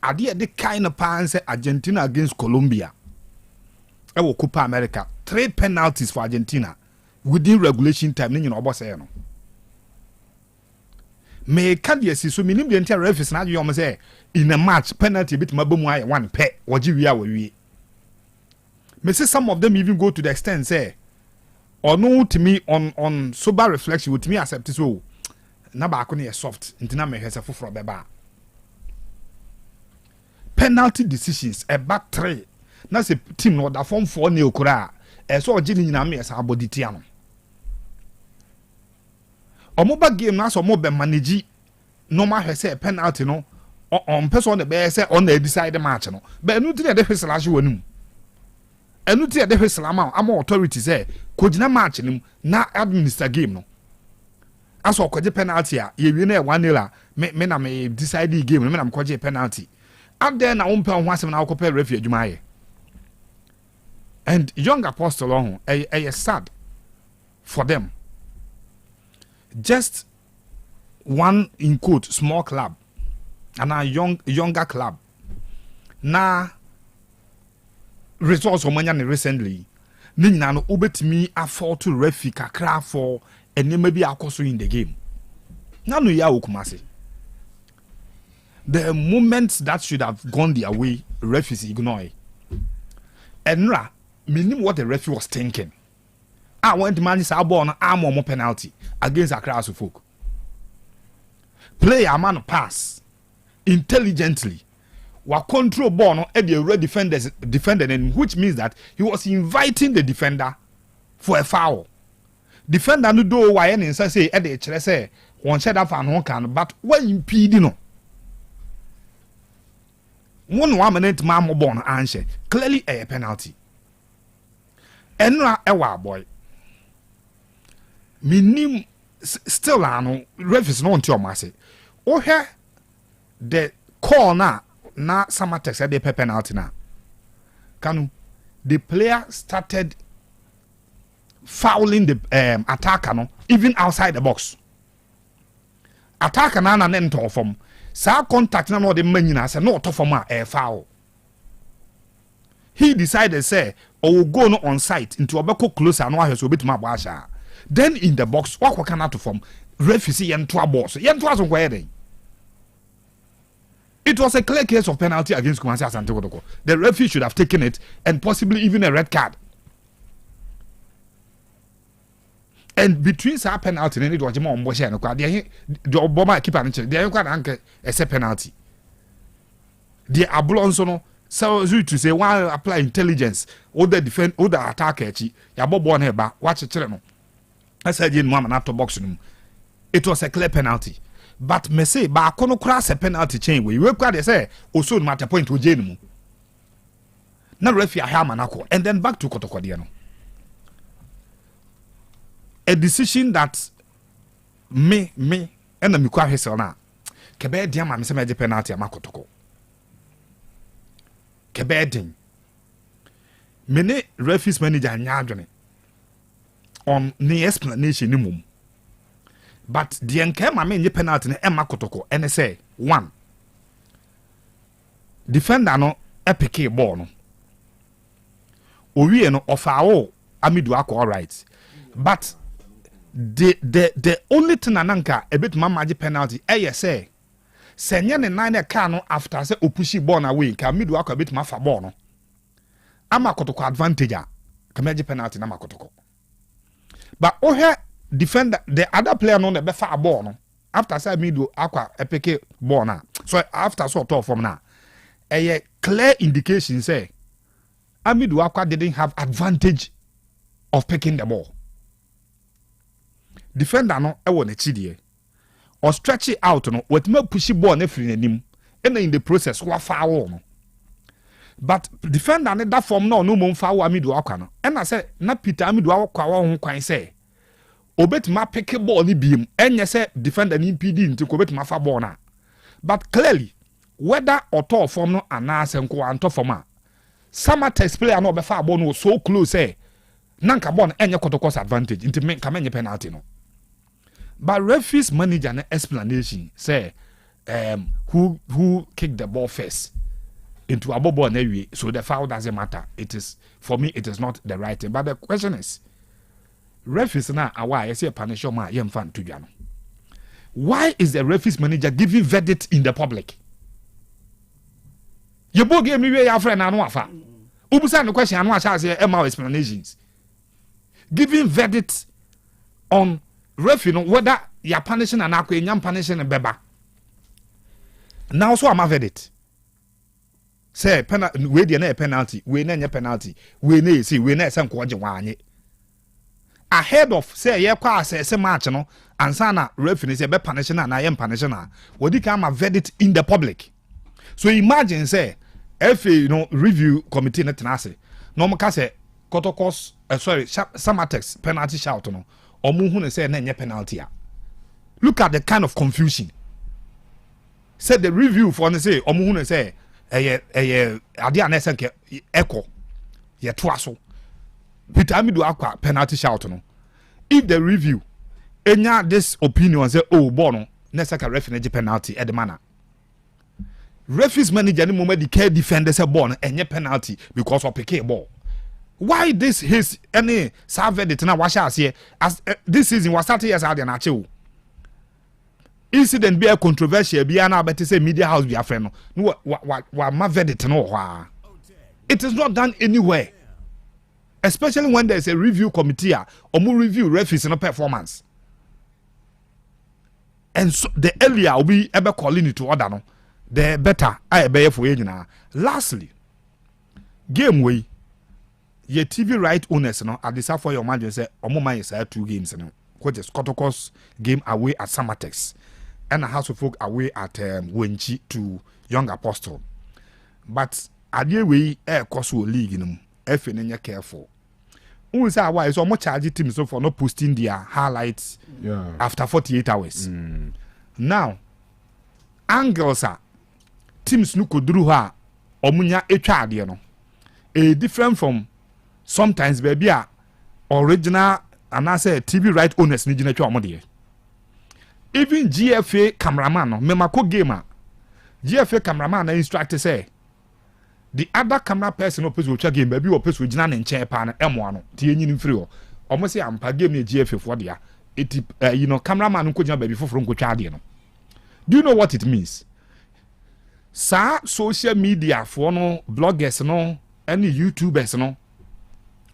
Ade the kind of pan say Argentina against Colombia. E wo Copa America. 3 penalties for Argentina within regulation time ni no obo say no. Me can you see so minim the entire referees na you say in a match penalty bit mabomu aye one pe woji wi a we me see some of them even go to the extent say or no to me on sober reflection with me accept so na ba ko na soft intina me hwese foforo beba penalty decisions e back 3 na say team no da form 4 ne okura e so oji ni nyina me esa body tia no omoba game na so mo be manage normal hwese penalty no on person the be say on the decide match no but enu ti de hwese laje wanum enu ti de hwese lama am authority say kojina match nim na administer game no aso koje penalty a ye wi na 1-0 me na me decide game me na me koje penalty and then na umpa ho asem na akopɛ referee adwuma ye and young apostle on sad for them. Just one in quote small club and a younger club na results omanya recently ni nyina no obetimi afford to referee kakra for enema bi akoso in the game na no ya okumase the moments that should have gone their way referees ignore enra meaning what the referee was thinking. I went to manage our ball on more penalty against a class of folk. Play a man pass intelligently. While control ball at the red defender, and which means that he was inviting the defender for a foul. Defender no do why any say at the say one shed up and one can, but when impeding no. 1 minute man born answer clearly a penalty. Enra ewa boy. Minim still ano referees no until mase o he the call na Samatex said the penalty na Kanu the player started fouling the attacker no even outside the box attacker na nento from sa contact na no the man nyina say no to from a foul he decided say o will go no on site into obeko closer no ahwe so betima bo asha. Then in the box, what can out from referee yentoa boss. Yentoa so kwere. It was a clear case of penalty against Kumasi Asante Kotoko. The referee should have taken it and possibly even a red card. And between sa penalty and it was more mboshe no kwa the Obama keeper no che. The kwa anke a penalty. The ablonso no so to say why apply intelligence or the defend or the attacker chi ya bobo na eba wa chechire no. I said in one after boxing. It was a clear penalty. But me say ba kono cross a penalty chain we kwa they say also no matter point we jenu. Na referee ahama nako and then back to Kotoko dia no. A decision that me and me kwa hwese na kebe dia ma me say me penalty ama Kotoko. Kebe din. Me ne referees manager nya adwene on the explanation ni mum. But the enkema me nye penalty ne Emma Kotoko and say 1 defender no epike ball no owie no ofawo amidu akọ all right but the only thing ananka a bit mamaji penalty say senye ne nine ka no after say opushi ball na way ka amidu akọ a bit mafa ball no ama Kotoko advantage a kamaji penalty na Makotoko. But defender the other player no be fa ball no after say middle akwa epeke ball na so after so top from na a clear indication say Amidu Akwa didn't have advantage of picking the ball. Defender no ewo ne chidie or stretch it out no what me push ball na free nim and in the process wa foul no. But defender ne that form no mo foul Amidu Akwa no and I say na Peter Amidu Akwa wa ho kwan say obetuma pick ball ni biem enye say defender ni PD nti ko obetuma fa ball na. But clearly whether auto form no anase nko anto form a Summer test player no befa ball no so close say nanka ball enye Kotoko's advantage into men kamenye penalty no. But referee's manager na explanation say who kicked the ball first into a ball na we so the foul doesn't matter. It is for me it is not the right thing. But the question is referees na awa say punish ma yem fan to no. Why is the referee's manager giving verdict in the public? You both gave me your friend and wafa. Ubusa no question and wash say explanations. Giving verdict on ref, you know, whether you're punishing an akwe, you're punishing a beba. Now so I'm a verdict. Say we dey penalty, we na penalty, we na see we na some kwaje wanye. Ahead of say ye kwa say match no, ansa na referee say be punishing na yem punishing na. We di come a verdict in the public. So imagine say FA, you know, review committee net nase. No mo ka say Kotoko's Samatex penalty shout no. Omu hu ne say na nye penalty a. Look at the kind of confusion. Said the review for ne say omu hu ne say ade anese nke echo ye toa so. Peter Amidu Akwa penalty shout no. If the review enya this opinion say oh ball no na say ka referee penalty e de mana. Referee's manager ni moment the care defender say ball enye penalty because of pick ball. Why this his any serve it na washa ase as this season was started years out na chew. Incident be a controversial be na bet say media house be afre no wa ma verdict no ho. It is not done anywhere. Especially when there is a review committee omu review referees no performance. And so the earlier we ever calling it to order no the better I be for you now. Lastly, game way your TV right owners no at the side for your margin say omoma is 2 games no, which is Kotoko's game away at Samatex and a House of Folk away at Wenchi to Young Apostle. But adie we koso league no FA nenya careful. Who say why so much charge teams for not posting their highlights after 48 hours. Now angles are teams no koduru ha omunya etwa ade no different from sometimes baby a original and I say TV right owners ni gina twa omode. Even GFA cameraman no memako game a GFA cameraman na instruct say the other camera person opposed to game baby opposed to gina ne nche pa na emo ano tie enyi ni free o omo say ampa game na GFA for dia it you know cameraman nko gina baby foforo nko twa ade no. Do you know what it means? Sa social media for no bloggers no any YouTubers no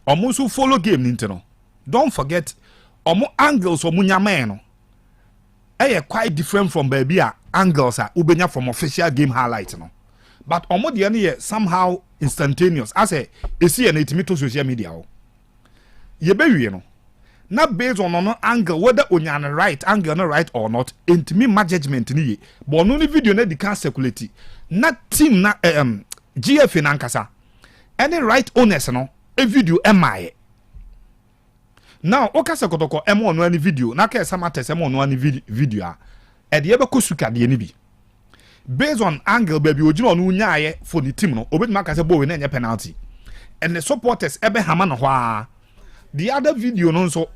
omo so follow game ninti no. Don't forget omo angles omo nyama no quite different from baby angles ubenya from official game highlight no. But omo de ne somehow instantaneous as see an to social media o. Ye bewie no. Na based on no angle whether onya right angle no right or not intimi ma judgment ni ye but no video na di can circulate na team na GFA na nkasa any right owners no a video emaye now okasa Kotoko emo no any video na ka Samatex emo no any video e de be kosuka de ni bi based on angle baby ogina no nyaaye for the team no obetuma ka say boy na enye penalty and the supporters ebe hama no hwa the other video no so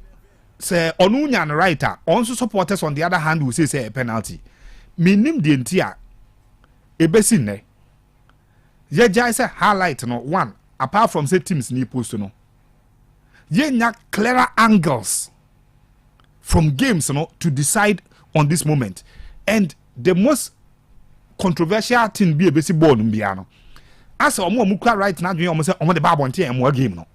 say onunya no writer also supporters on the other hand will say a penalty minim de ntia ebesi ne ye jai say highlight no one apart from say teams ni post no ye nya clearer angles from games no to decide on this moment. And the most controversial thing be ebesi ball no bia no as omo right now dwen omo say omo de ba bonte em game no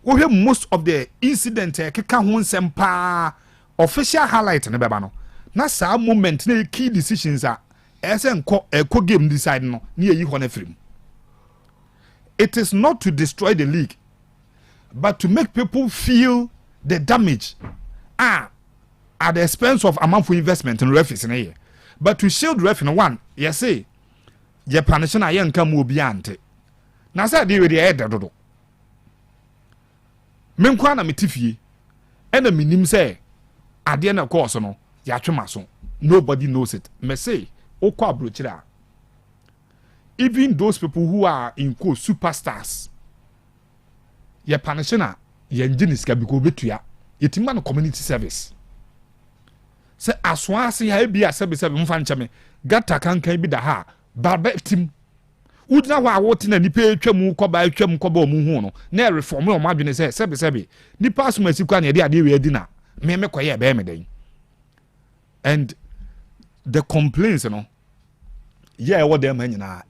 we have most of the incident keka ho nsɛm paa official highlight ne bɛba no na saa moment na key decisions a ɛsɛ nkɔ game decide no ne yi hɔ na firim. It is not to destroy the league but to make people feel the damage at the expense of amanfo investment in referees na ye. But to shield referee no one yes say ye punish na ye nka mu obi ante na say dey we dey dodo men kwa na metifie ena minim say ade na course no ya twema so nobody knows it me say okwa abrochira even those people who are in quote superstars ye punish na ye ngini ska biko betua yetima no community service se aswa ase ha bia sebe mfa ncheme gata kankan bi da ha barba tim udina wa wote na nipa atwam koba mu hu no na reform o madwene se sebe nipa asomasi kwa na ye de ade we adi na me koye be me den. And the complaints yeah what them nyina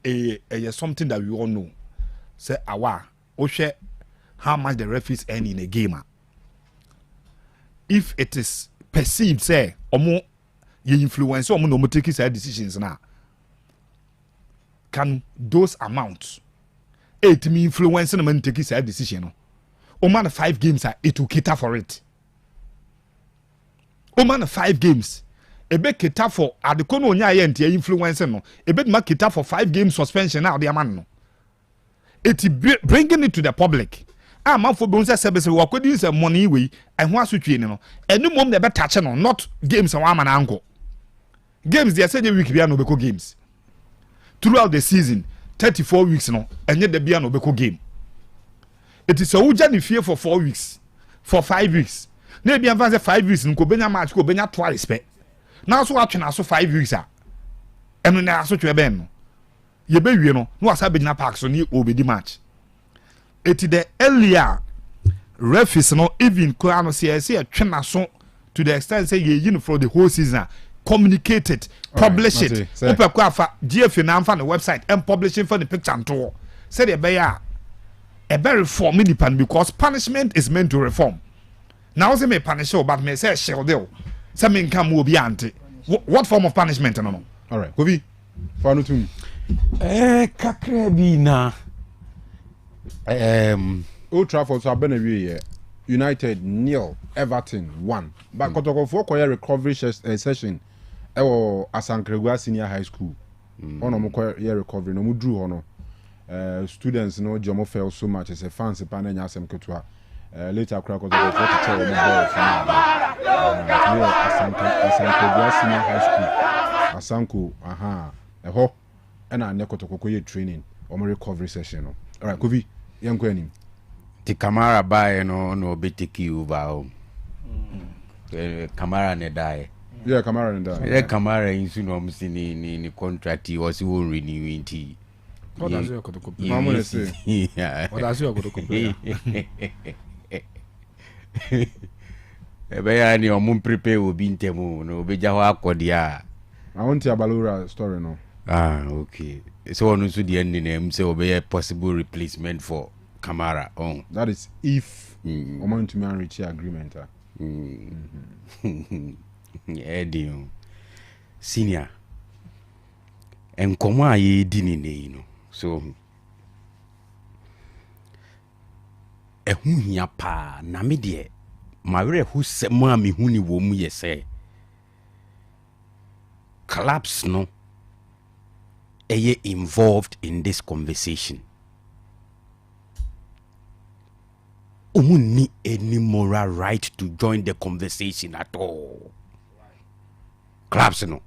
something that we all know say awa o hwe how much the referees earn in a game. If it is perceived say omo ye influence omo no take his decisions na can those amounts it me influence no man take his decision no o man 5 games it will cater for it. O man 5 games ebe cater for adekono onya ye ntia influence no ebe ma cater for 5 game suspension na the man no it bringing it to the public. Amanfo be unse sebese wakodi se money we ehho asotwe ni no enu mom na be touch no not games and one anko games they say week bia no be ko games throughout the season 34 weeks no enye de bia no be ko game. It is a uja ni fear for 4 weeks for 5 weeks na bia fan say 5 weeks nko benya match ko benya twice pe na so atwe na so 5 weeks enu na asotwe ben no ye be wie no no asa benya park so ni obedi match. It the earlier referees no even no say a twena so to the extent say ye for the whole season communicate it publish it open kwa fa GF na amfa the website and publishing for the picture and to say the be a very reform independent because punishment is meant to reform. Now say me punish you but me say shield you say me nka mo obi ante what form of punishment no. All right Kobi for no too kakra bi na Old Trafford so abenawie United 0 Everton 1 but Kotoko for koya recovery session ewo Asankregua Senior High School ono mo koya recovery no mo drew hono students no jomo fell so much as a fans pa na nya asem ketua later akra Kotoko for to tell me Asankregua Senior High School Asanko eho na ne Kotoko koya training o mo recovery session no. All right Kovi yankweni ti Kamara bae no betiki over Kamara ne die. Yeah, Kamara ne die. Yeah, Kamara insu no msi ni contract was won renewing ti. What does you Akoto complain? Mama say. Yeah. What does you Akoto complain? Ebe ya ni omun prepare obi ntemu no obeja ho akodia. I want your Balura story no. Okay. So on to the end name say obey a possible replacement for Kamara. That is if Oman to man reach agreement. Eddie senior and koma ye dini ne no so ehu hia pa na me de mawere hu semo a me hu ni wo mu ye se collapse no eye involved in this conversation. Need any moral right to join the conversation at all. Clubs no.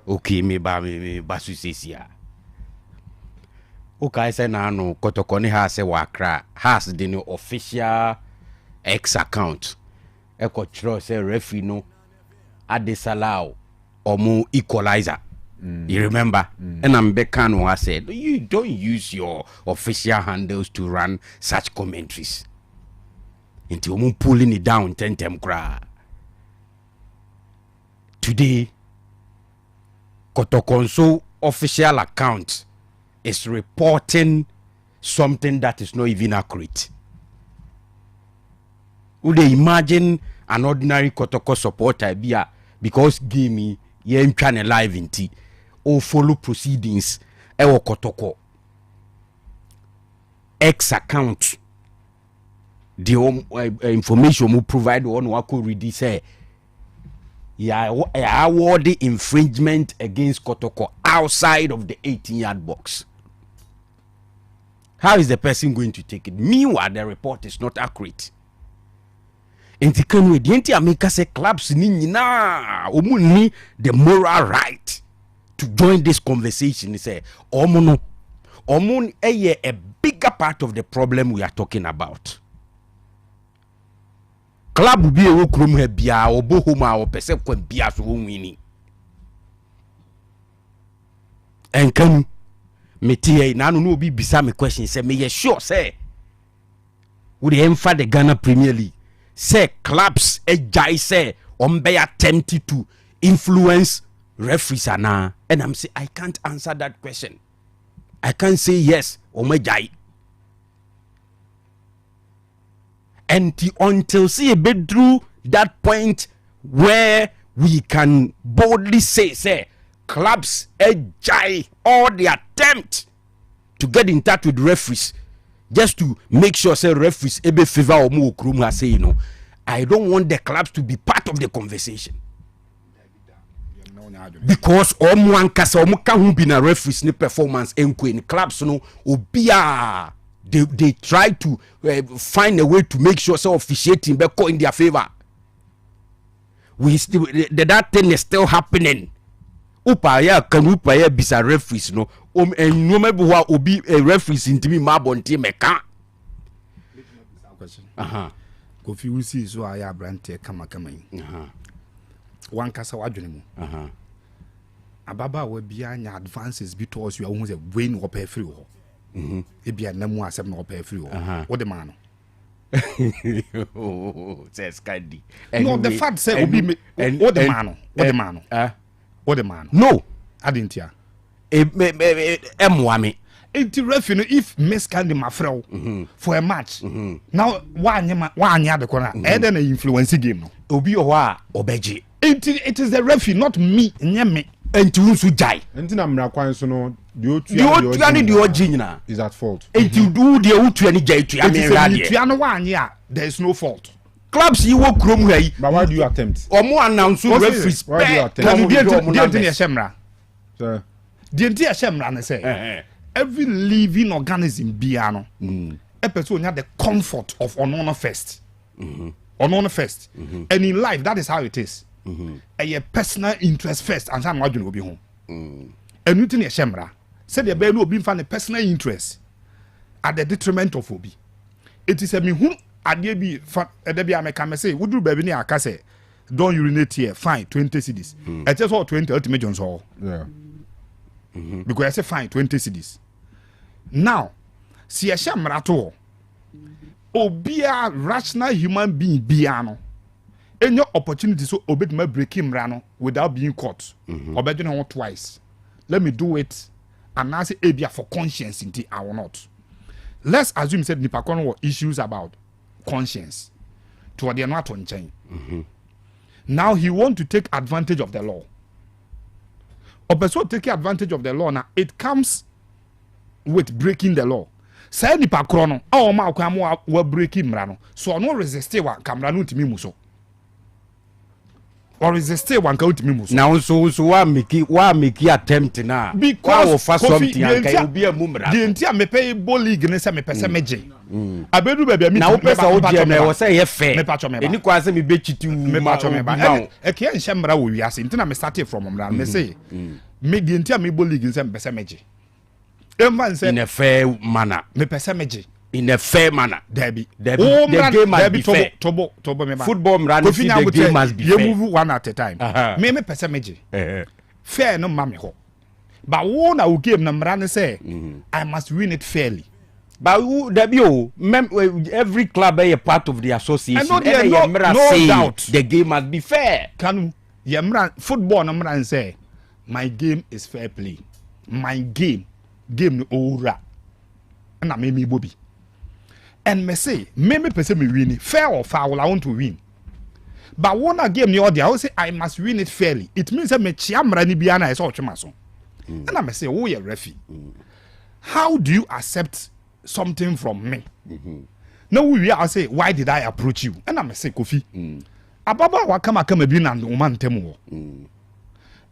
Okay, me basu sesia. Okay, say na no Kotoko ni ha se wakra has the no official X account. Eko chro say referee no adesalao omo equalizer. You remember? And I'm Kanu said, you don't use your official handles to run such commentaries. Until you pulling it down 10 cry. Today, Kotokonso official account is reporting something that is not even accurate. would they imagine an ordinary Kotoko supporter be because game me yen trying live in tea or follow proceedings ewo Kotoko X account the information we provide on what could read say award the infringement against Kotoko outside of the 18-yard box. How is the person going to take it? Meanwhile, the report is not accurate. And the Kanu, the anti-America say clubs need the moral right to join this conversation. He say, Omun a bigger part of the problem we are talking about. Club be a wokrum he bia obo homa o pese kwa bia so winni. And Kanu metie na no obi bisa me question say me ye sure say would emfa the Ghana Premier League say clubs ejai say be attempted to influence referees ana, and I'm say I can't answer that question. I can't say yes or mejai. Until see a bit through that point where we can boldly say clubs ejai all the attempt to get in touch with referees just to make sure say referees ebe favor or mo okrum ha say I don't want the clubs to be part of the conversation because omo ankasa omo ka hu bi na referees ni performance enko in clubs no obia they try to find a way to make sure so officiating be call in their favor. We still that thing is still happening. Upa ya can upa ya bisa referees no and no maybe what obi a referees in me mabonti meka. Kofi we see so aya brante kama in. One kasa wadwene mu. Ababa we bia nya advances because you are almost a win or pay free ho. Ebia namu asem na pay free ho. What the man? Says Candy. No, the fact say obi what the man? What the man? What the man? No, I didn't hear. Mwame. If Miss Candy Mafrel for a match, now one the corner, and then an influence game. Obi Owa Obeji. It is the referee, not me. Nyame. And to die. And then I'm so no. The is at fault. And you do the Utuani Jay. There is no fault. Clubs you walk room way. But why do you attempt? Or more announce referees. Why do you attempt? Can you get a shemra? Sir. The entire shemra, say. Every living organism biano. A person have the comfort of honor first. Honor first. And in life, that is how it is. A personal interest first, and some will be home. And you think a shemra said the baby will be found a personal interest at the detriment of Obi. It is a me who Adebi Debi say, would you baby near Case? Don't urinate here, fine, 20 cedis. I just saw 20 ultimate Jones Hall. Yeah. Because I say fine, 20 cedis. Now, see a shamrato. Obia rational human being biano. Any opportunity so obey my breaking rano without being caught. Obey you twice. Let me do it. And now say ebia for conscience indeed I will not. Let's assume said Nipakono were issues about conscience. To what they are not on chain. Now he want to take advantage of the law. Opeso taking advantage of the law now, it comes with breaking the law. Say Nipakono, oh ma kwamo we breaking mrano. So no resist wa kamrano ntimi muso. Or resist one count me muso. Now so wa make attempt na. Because for something can be a mumra. The entire me pay ball league ne say me pese meje. Abedu baby me. Na wo pese wo je me wo say ye fair. Eni kwa say me be chitu me patcho me ba. E ke nhemra wo wiase. Ntina me start from mra. Me say me the entire me ball league ne say me pese meje. Emman say in a fair manner. Me pese meje. In a fair manner. Debbie. The game must be fair. Football run the game must be fair. You move one at a time. Me pese meje. Fair no mame ho. But one our game na mrane say I must win it fairly. But every club is a part of the association. No doubt. The game must be fair. Kanu, football no mrane say my game is fair play. My game no ora. Na me bobi. and me say me person me win fair or foul I want to win. But one a game the I will say I must win it fairly. It means that me chiamra ni biana is all chemaso. And I may say, oh, you're referee. How do you accept something from me? No, we are say, why did I approach you? And I may say, Kofi. Ababa wa kama bin and woman temo.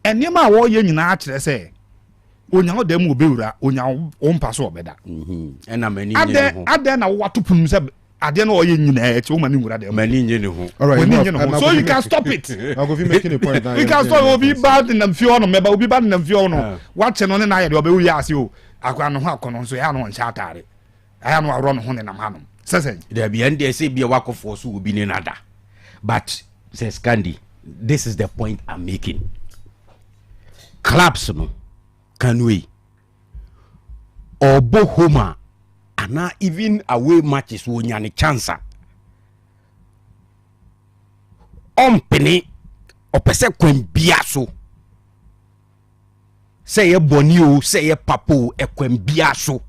And yema wo ye nyina akere say, onya dem obeura, onya ompaso obeda. And I many. Ade na what to pum say ade na oye nyina e che woman ngura dem. Many nye ne ho. So you can stop it. I'll go making a point now. You can stop obi bad in them few no meba obi bad in them few no. Watch no na ye de obe wi ase o. Akwa no ho akono so ya no ncha atare. Aya no awro no ho ne nam hanom. Sese. There be and they say be a work of force will be nada. But says Candy, this is the point I'm making. Clubs no Kanu or Bohoma and now even away matches when you chance. Penny or pese kwembiaso. Say a bonio, say a papo, a kwembiaso,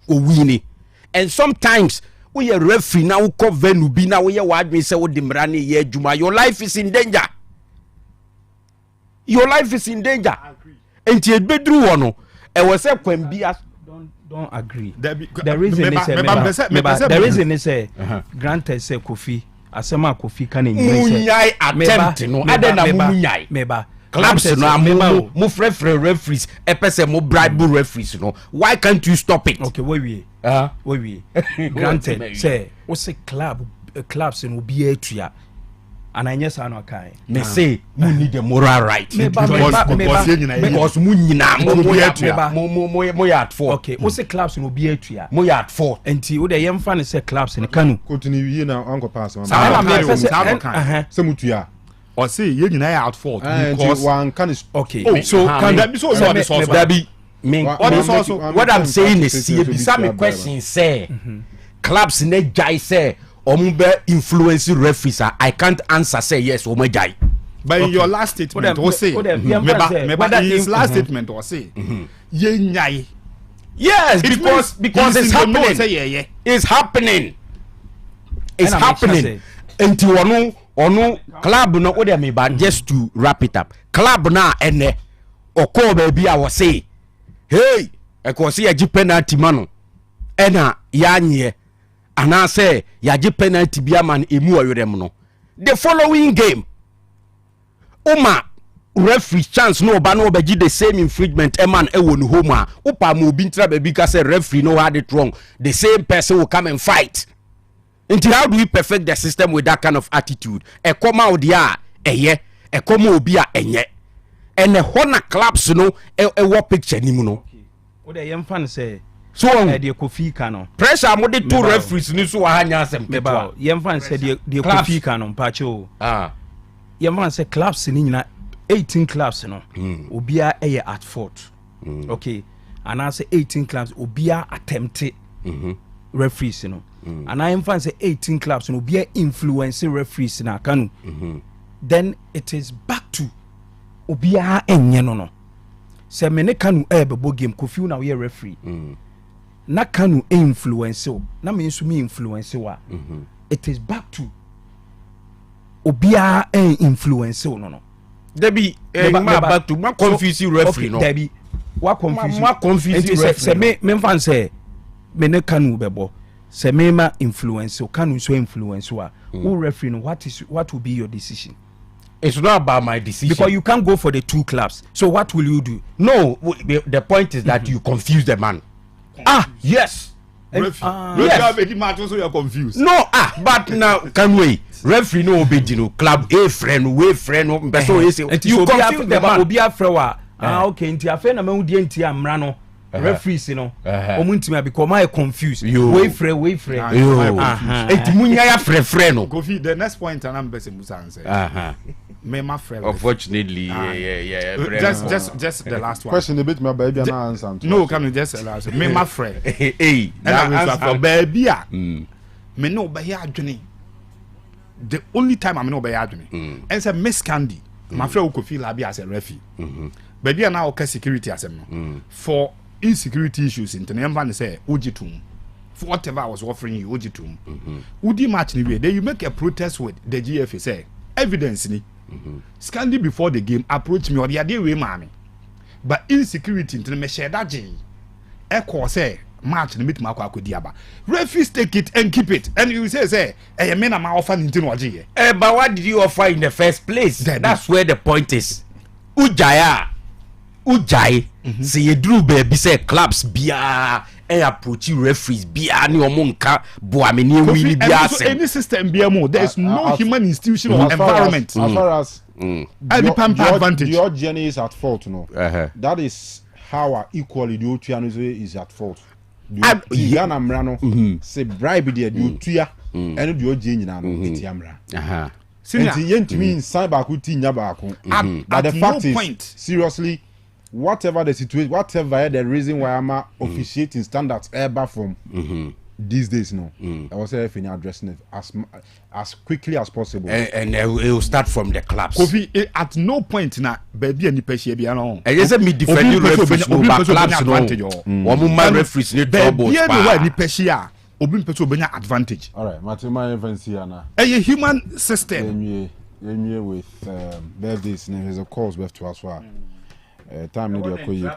or winnie. And sometimes we are referee now cover nubi now we are what me say what dimrani ye juma. Your life is in danger. Your life is in danger. And you bedru one. I was say kwembia don't agree. The reason is say granted say Kofi asema Kofi can munyai attempt no adena munyai meba clubs no mo referees e pese mo bribe referees no why can't you stop it? Okay we granted say we say clubs no be atua and I yes no kai me say you need the moral right because mu nyina mo ya at fault. Okay we say clubs no be atua mo ya at fault enti we dey yemfa ne say clubs ne Kanu continue you na anko pass on say mutua or say you nyina ya at fault because one can okay so can that be so you are the source what I'm saying is see some question say clubs ne jai say ombe influence referees. I can't answer say yes or jai. But in your last statement or say his last statement or say ye nyai. Yes, because it's happening. It's happening. It's happening. Enti onu club no ode me ba just to wrap it up. Club na ene oko baby I was say hey e ko see a penalty mano ena yanye ana say yaji penalty bia man emu awerem no the following game uma referee chance no ba no obeji the same infringement e man e wonu home a upa mo bi ntra baby ka say referee no had it wrong the same person will come and fight. Until how do we perfect the system with that kind of attitude? E come out dia eye e come obi a enye and the honor clubs no e what picture ni mu no o de yem fan say so de Kofi Kanu pressure mo de two referees ni so hanya asem peba yem fan say de Kofi Kanu pacho yem fan say clubs ni nyina 18 clubs no obia eye at fault okay and I say 18 clubs obia attempt referees no and I am fan say 18 clubs no obia influence referees na Kanu then it is back to obia enye no se me ne Kanu bebo game Kofi na we referee na Kanu influence o na me nso me influence wa it is back to obia influence o no debi back to ma confuse referee no debi wa confuse referee se me fan say me ne Kanu bebo se me ma influence o Kanu so influence wa who referee no what will be your decision? It's not about my decision because you can't go for the two clubs. So what will you do? No, the point is that you confuse the man. Yes. Yes. Making match so you're confused. No, but now can we referee no obey club a friend, way friend, so you confuse the man. Obi afrewa. Okay, nti afa na me udi nti amra no. Referees no. Omuntimi because my confused. Way friend. Eti munya ya friend no. Kofi, the next point and I'm best Musa answer. Me my friend. Unfortunately, just the last one. Question a bit my baby and answer. No, can you just allow me my friend. Hey, for baby. Me no be here adwene. The only time I no be here adwene. And say Miss Candy, my friend Kofi labi as a referee. Baby na okay security asem no. For insecurity issues in Tenembane say ojitum for whatever I was offering you, Ojitum. Udi match ni then you make a protest with the GFA say evidence ni. Scandi before the game approach me or the other way mommy. But insecurity into me share that J. Echo say match the meet Marco Diaba. Referees take it and keep it. And you say, hey, men are offering into Waji. But what did you offer in the first place? That's where the point is. Ujai. See you drew baby say clubs bia approach referees bia ni omonka boameni win bia any system bia mo there is no human institution or environment as far as advantage your journey is at fault that is how equally the otuano is at fault the amrano say bribe the otua and the oje nyina no etiamra sinti yentumi inside ba ko ti nya ba ko but the fact is seriously whatever the situation, whatever the reason why I'm officiating standards ever from these days, no, I was addressing it as quickly as possible, and it will start from the clubs. Kofi, at no point na baby any peshe be alone. And yes, me defending referees no, but clubs no. One man referees need troubles. Baby any peshe ya, obin peso benya advantage. All right, Matima events here na. A human system. With birthdays, there's a calls left to us. Time need your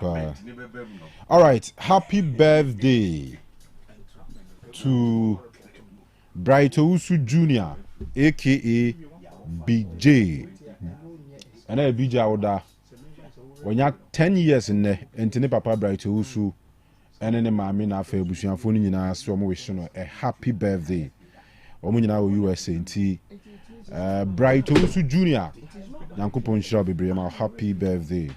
all right, happy birthday to Brighto Usu Jr. aka BJ. And I BJ Oda. When you're 10 years in there, and Papa Brighto Usu, and then my mina for Bushian phone in us from wishing a happy birthday. Omunina USA T. Brighto Usu Jr. Nankupon Shabi Brema, happy birthday.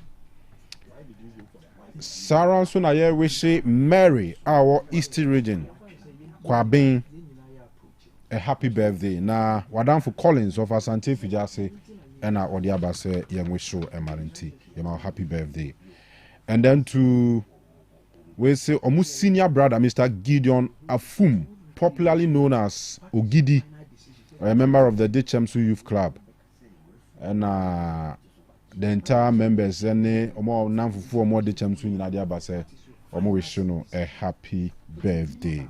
Sarah so na ye wish Mary our East region Kwabin a happy birthday. Na wadam for Collins of Asante Fijase and our Odiaba say young wish show Emarinti. Your happy birthday. And then to we say almost senior brother Mr. Gideon Afum, popularly known as Ogidi, a member of the Ditchamsu Youth Club. And the entire members and omo nanfufu omo de chamsu nyina de abase omo wish no a happy birthday.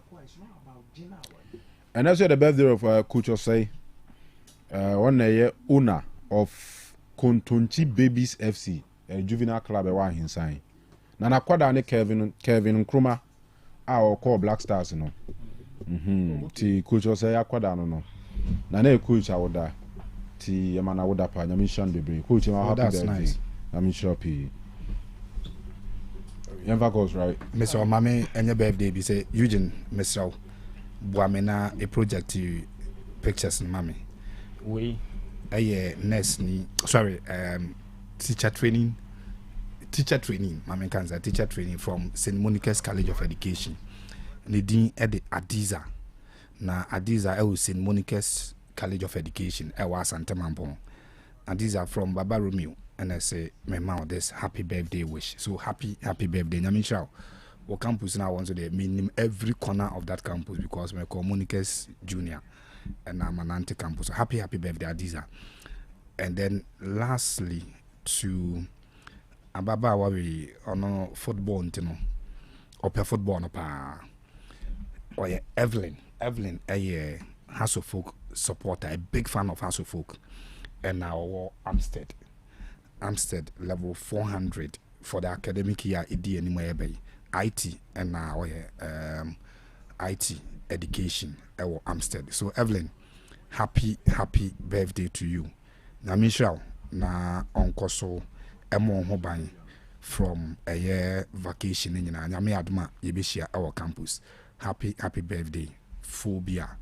And that's the birthday of Coach Osei, one year owner of Kontonchi Babies FC, a juvenile club wa hinsan. Na nakwada ne Kevin Nkrumah a call Black Stars no. Ti Coach Osei akwada no. Na na coach awoda. Yamana woda pa nyamishan bebre coach my happy birthday nice. I'm shoppy Yemva goes right Mr. Mame any birthday be say Eugene Mr. Boamena a project pictures mame we nurse ni sorry teacher training mame kanza teacher training from St. Monica's College of Education ne din e de Adiza na Adiza e St. Monica's College of Education, Santa Mampong. And these are from Baba Romeo. And I say, my mom, this happy birthday wish. So happy birthday. Nyamisha, what campus now wants to mean every corner of that campus because my Monica's Junior and I'm an anti campus. So happy birthday, Adiza. And then lastly, to Ababa Wabi on football, or football, or Evelyn, a House of Folk supporter, a big fan of House of Folk, and now Amstead level 400 for the academic year. IT and now IT education Amstead. So Evelyn, happy birthday to you. Na Michelle na onko so emo hoban from a year vacation in Nyame adma yebeshia our campus. Happy birthday. Phobia.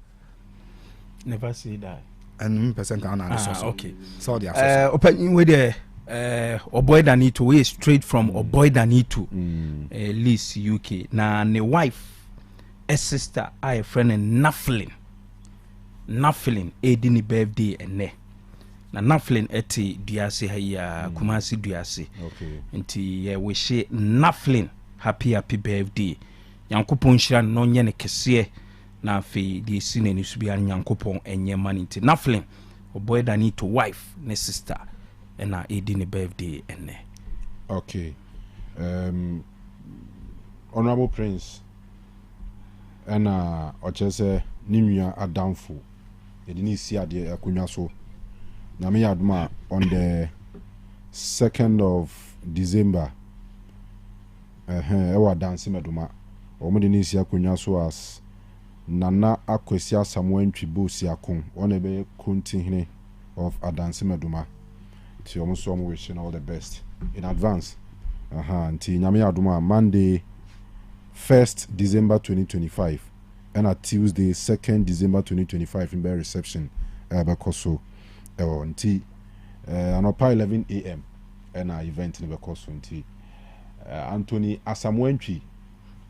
Never say that. And person can answer. Okay. So the open with the Oboy Danito is straight from Oboy Danito, Leeds UK. Na ne wife, a sister, a friend and Nufflin, Edini birthday and ne. Na Nufflin eti duase haya Kumasi duase. Okay. Nti we say Nufflin happy birthday. Yankopon shira no nye ne kese na fe di sine ni subia Yankopon enye maniti Nufflin Oboy Danito wife ne sister na edi ne birthday ene. Okay. Honorable Prince, ɛna ɔkyerɛ sɛ ne nua adamfo yɛde ne si adeɛ akonnwa so nyame yɛ adom a on the 2nd of December ɛwɔ adanse medoma ɔmo de ne si akonnwa so as Nana Akwesi Asamoah Ntwi Bosi Akon ɔne bɛyɛ Kuntihene of adanse medoma nti ɔmo so ɔmo wishing all the best in advance nti nyame yɛ adom a Monday 1st December 2025 and a Tuesday 2nd December 2025 in Bay reception Bekoso nti anopa 11 a.m. and a event in Bekoso nti Anthony Asamoah Ntwi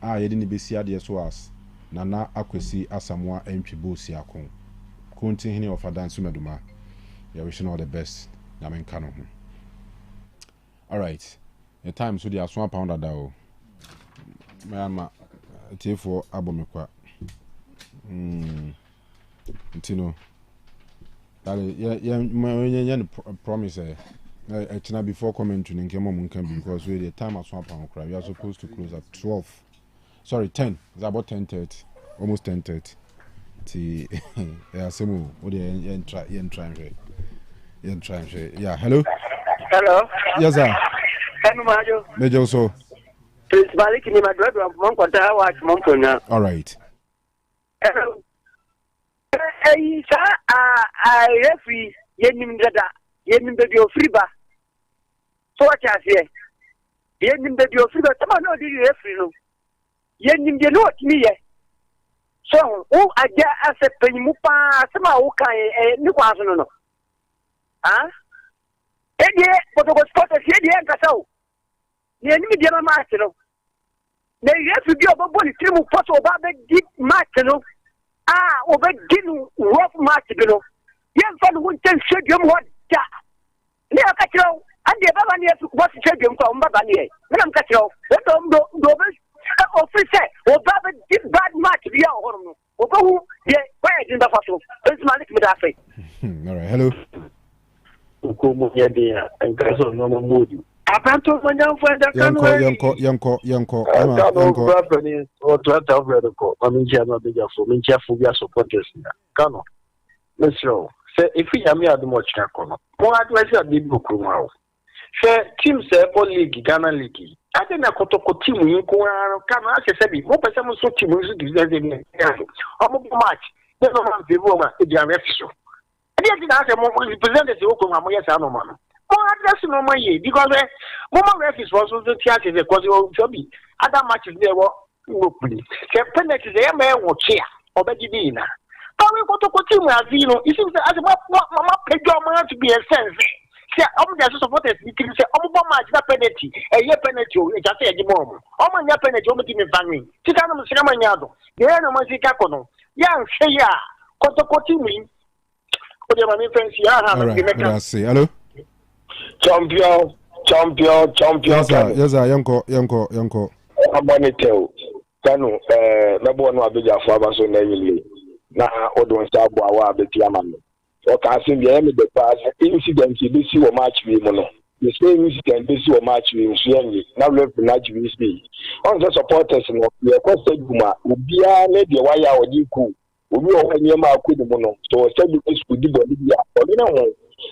yɛde ne besi adeɛ so as Nana Akwesi Asamoah Ntwi Bosi Akon Kuntihene of adanse medoma wishing all the best nyame nka no ho. All right, the time so the aswan pounder da o ma tifo abomekwa ntino dale ya promise tina before comment to nkemo mun kan because we the time aswan pound cry we are supposed to close at 10. It's about 10:30, almost 10:30. Ti ya semu o de yen try yeah. Hello. Yes sir. Kanu majo. Mejo so. Prince Malik ni madwadu wa mkonta wa mkonya. All right. Referee yenim dada yenim be dio friba. So what you say? Yenim be dio friba tama no di referee no. Yenim de no timi ye. So who aja ase penyimu pa sama wo kan ni kwaso no. Edie protocol spotters edie nkasa o. Ne ni media match no. Na yesu bi obo ni trimu photo oba be di match no. Oba di no rough match bi no. Yen fa no wonten stadium ho da. Ne aka kiro ande baba ne yesu ko stadium ko mbaba ne e. Me nam ka kiro. Do be officer oba be di bad match bi a ho no. Oba hu ye why didn't that photo? It's Malik me da fe. All right, hello. Komo ya dia enkaso no modu apanto manyanfo da Kanu yanko brother o trata over ko aminjia no beja fo minjia fo bia supporters na Kanu mesro se ifi ya mi adu mo chira kono mo adwesi adi bukuru ma o se team se ball league Ghana league ade na kotoko team yin ko Kanu ase se bi mo pese mo so team so business dey o mo match no man vivo ma e dia refso ade na ase mo representatives o ko ma mo yes ano ma no mo address no ma ye because mo refs was so theatre the cause o jobi other matches there wo play ke penalty dey ma e wo chia obeji bi na but we kotoko team azi no it seems as mama pejo ma to be a sense say omo dey supporters ni kiri say omo match na penalty ye penalty o e ja say e mo omo nya penalty omo team vanwe tika no sika ma nya do dey no ma sika ko no ya nhwe ya kotoko team all right, hello. Champion. Yes, sir. Yanko. Amoniteo. Kanu, nabo no abeja fo abaso na yile. Na odon sta bo awa abeti amano. O ka sin bi emi de pass incident bi si wo match wi mo no. The same incident bi si wo match wi so yen na left match wi speed. On the supporters no, ye ko say guma obia na de waya odi ku. Obi o hanye ma akudi mo no. So say bi school di body bia. Obi na ho.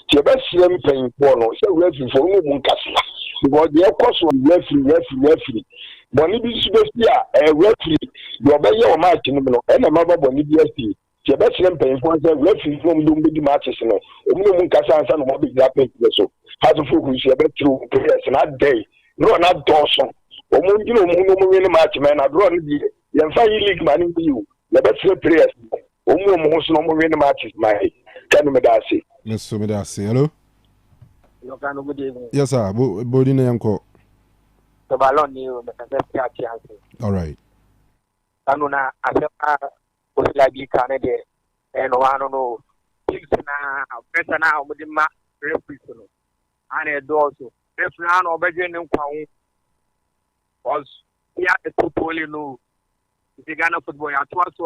Ti be siem pen po no. Say referee for no mu nkasa. Because the course of referee. Boni bi su be sia referee do be ye o match no no. E na ma ba boni bi sia. Ti be siem pen po say referee from do be matches no. Obi no mu nkasa ansa no mo be ja pen so. Has of who she be through players na day. No na dawson. Omo ngi no mo win match man na draw no bi. Ye fa yi league man bi you. The best players. Omo so no win matches my Kanu me da say. Yes, so me da say. Hello. Yo Kanu good evening. Yes sir. Body na yanko. The ballon ni o me ka say chance. All right. Kanu na asema o la bi kan de no ano no. Na pesa na o de ma referee no. Ana do so. Referee na obeje ni nkwa ho. Was ya the football no. The Ghana football ya to so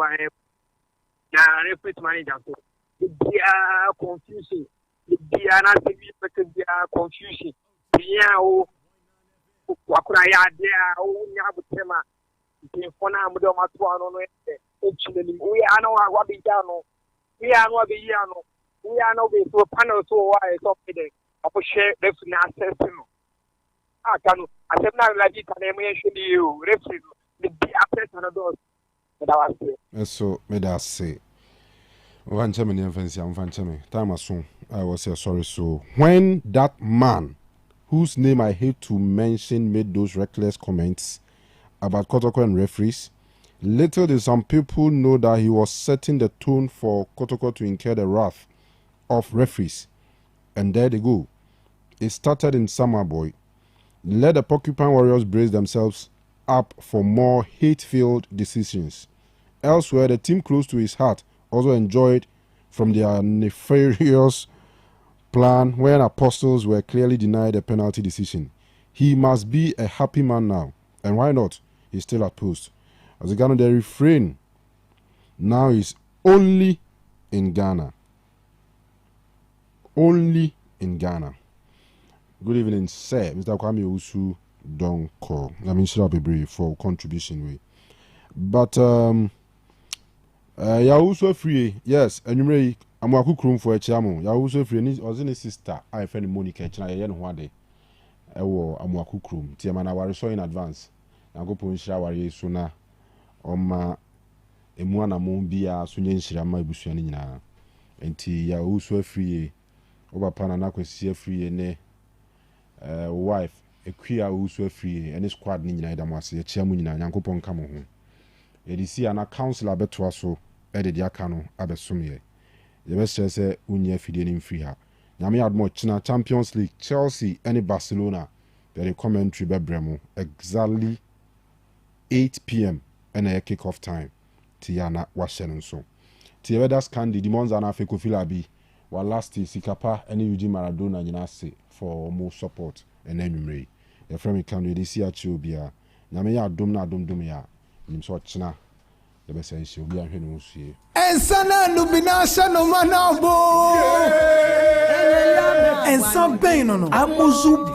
na referee manager so dia confusion dia na TV because dia confusion dia o wakura ya dia o nya butema ni fona mu do ma to ano no We are no what be done. We are no be yano. We are no be to a panel so why it's up today. I will share this access. I can accept now like it and mention you referee the access on the doors. So me that say one chairman time as soon I was say sorry. So when that man whose name I hate to mention made those reckless comments about Kotoko and referees, little did some people know that he was setting the tone for Kotoko to incur the wrath of referees. And there they go. It started in Summer Boy. Let the Porcupine Warriors brace themselves up for more hate-filled decisions. Elsewhere, the team close to his heart also enjoyed from their nefarious plan when Apostles were clearly denied a penalty decision. He must be a happy man now. And why not? He's still at post. As a Ghana, the refrain now is only in Ghana. Only in Ghana. Good evening, sir. Mr. Kwame Usu don't call. I mean, should be brief for contribution way. But ya also free. Yes, and you may I'm a cook room for a chamo. Ya also free. I was in a sister. I friend Monica. I one day. I'm a cook room. Tiamana wari so in advance. I go pon shower ye sooner. Oma emuana mo bia so nyenhyira ma ebusuani nyina. Enti ya also free. Oba pana na kwesi free ne wife equia also free any squad ni nyina edam ase echia mu nyina Nyankopon ka mo ho. Edisi ana councilor beto aso ede dia ka no abesom ye. Ye be se unya afidie ni free ha. Nyame admo china Champions League Chelsea and Barcelona the commentary be bremo exactly 8 p.m. and a kick-off time. Tiana washen so. Tiweda scan the demons and Africa Filabi. While last is Sikapa and Eugene Maradona Jinase for more support and enumerate. The friend can do see a chubia. Namia dumia. Nimso china. The best essential be a henusi. And sana lubinasha no manabo. And some pain on Amuzu.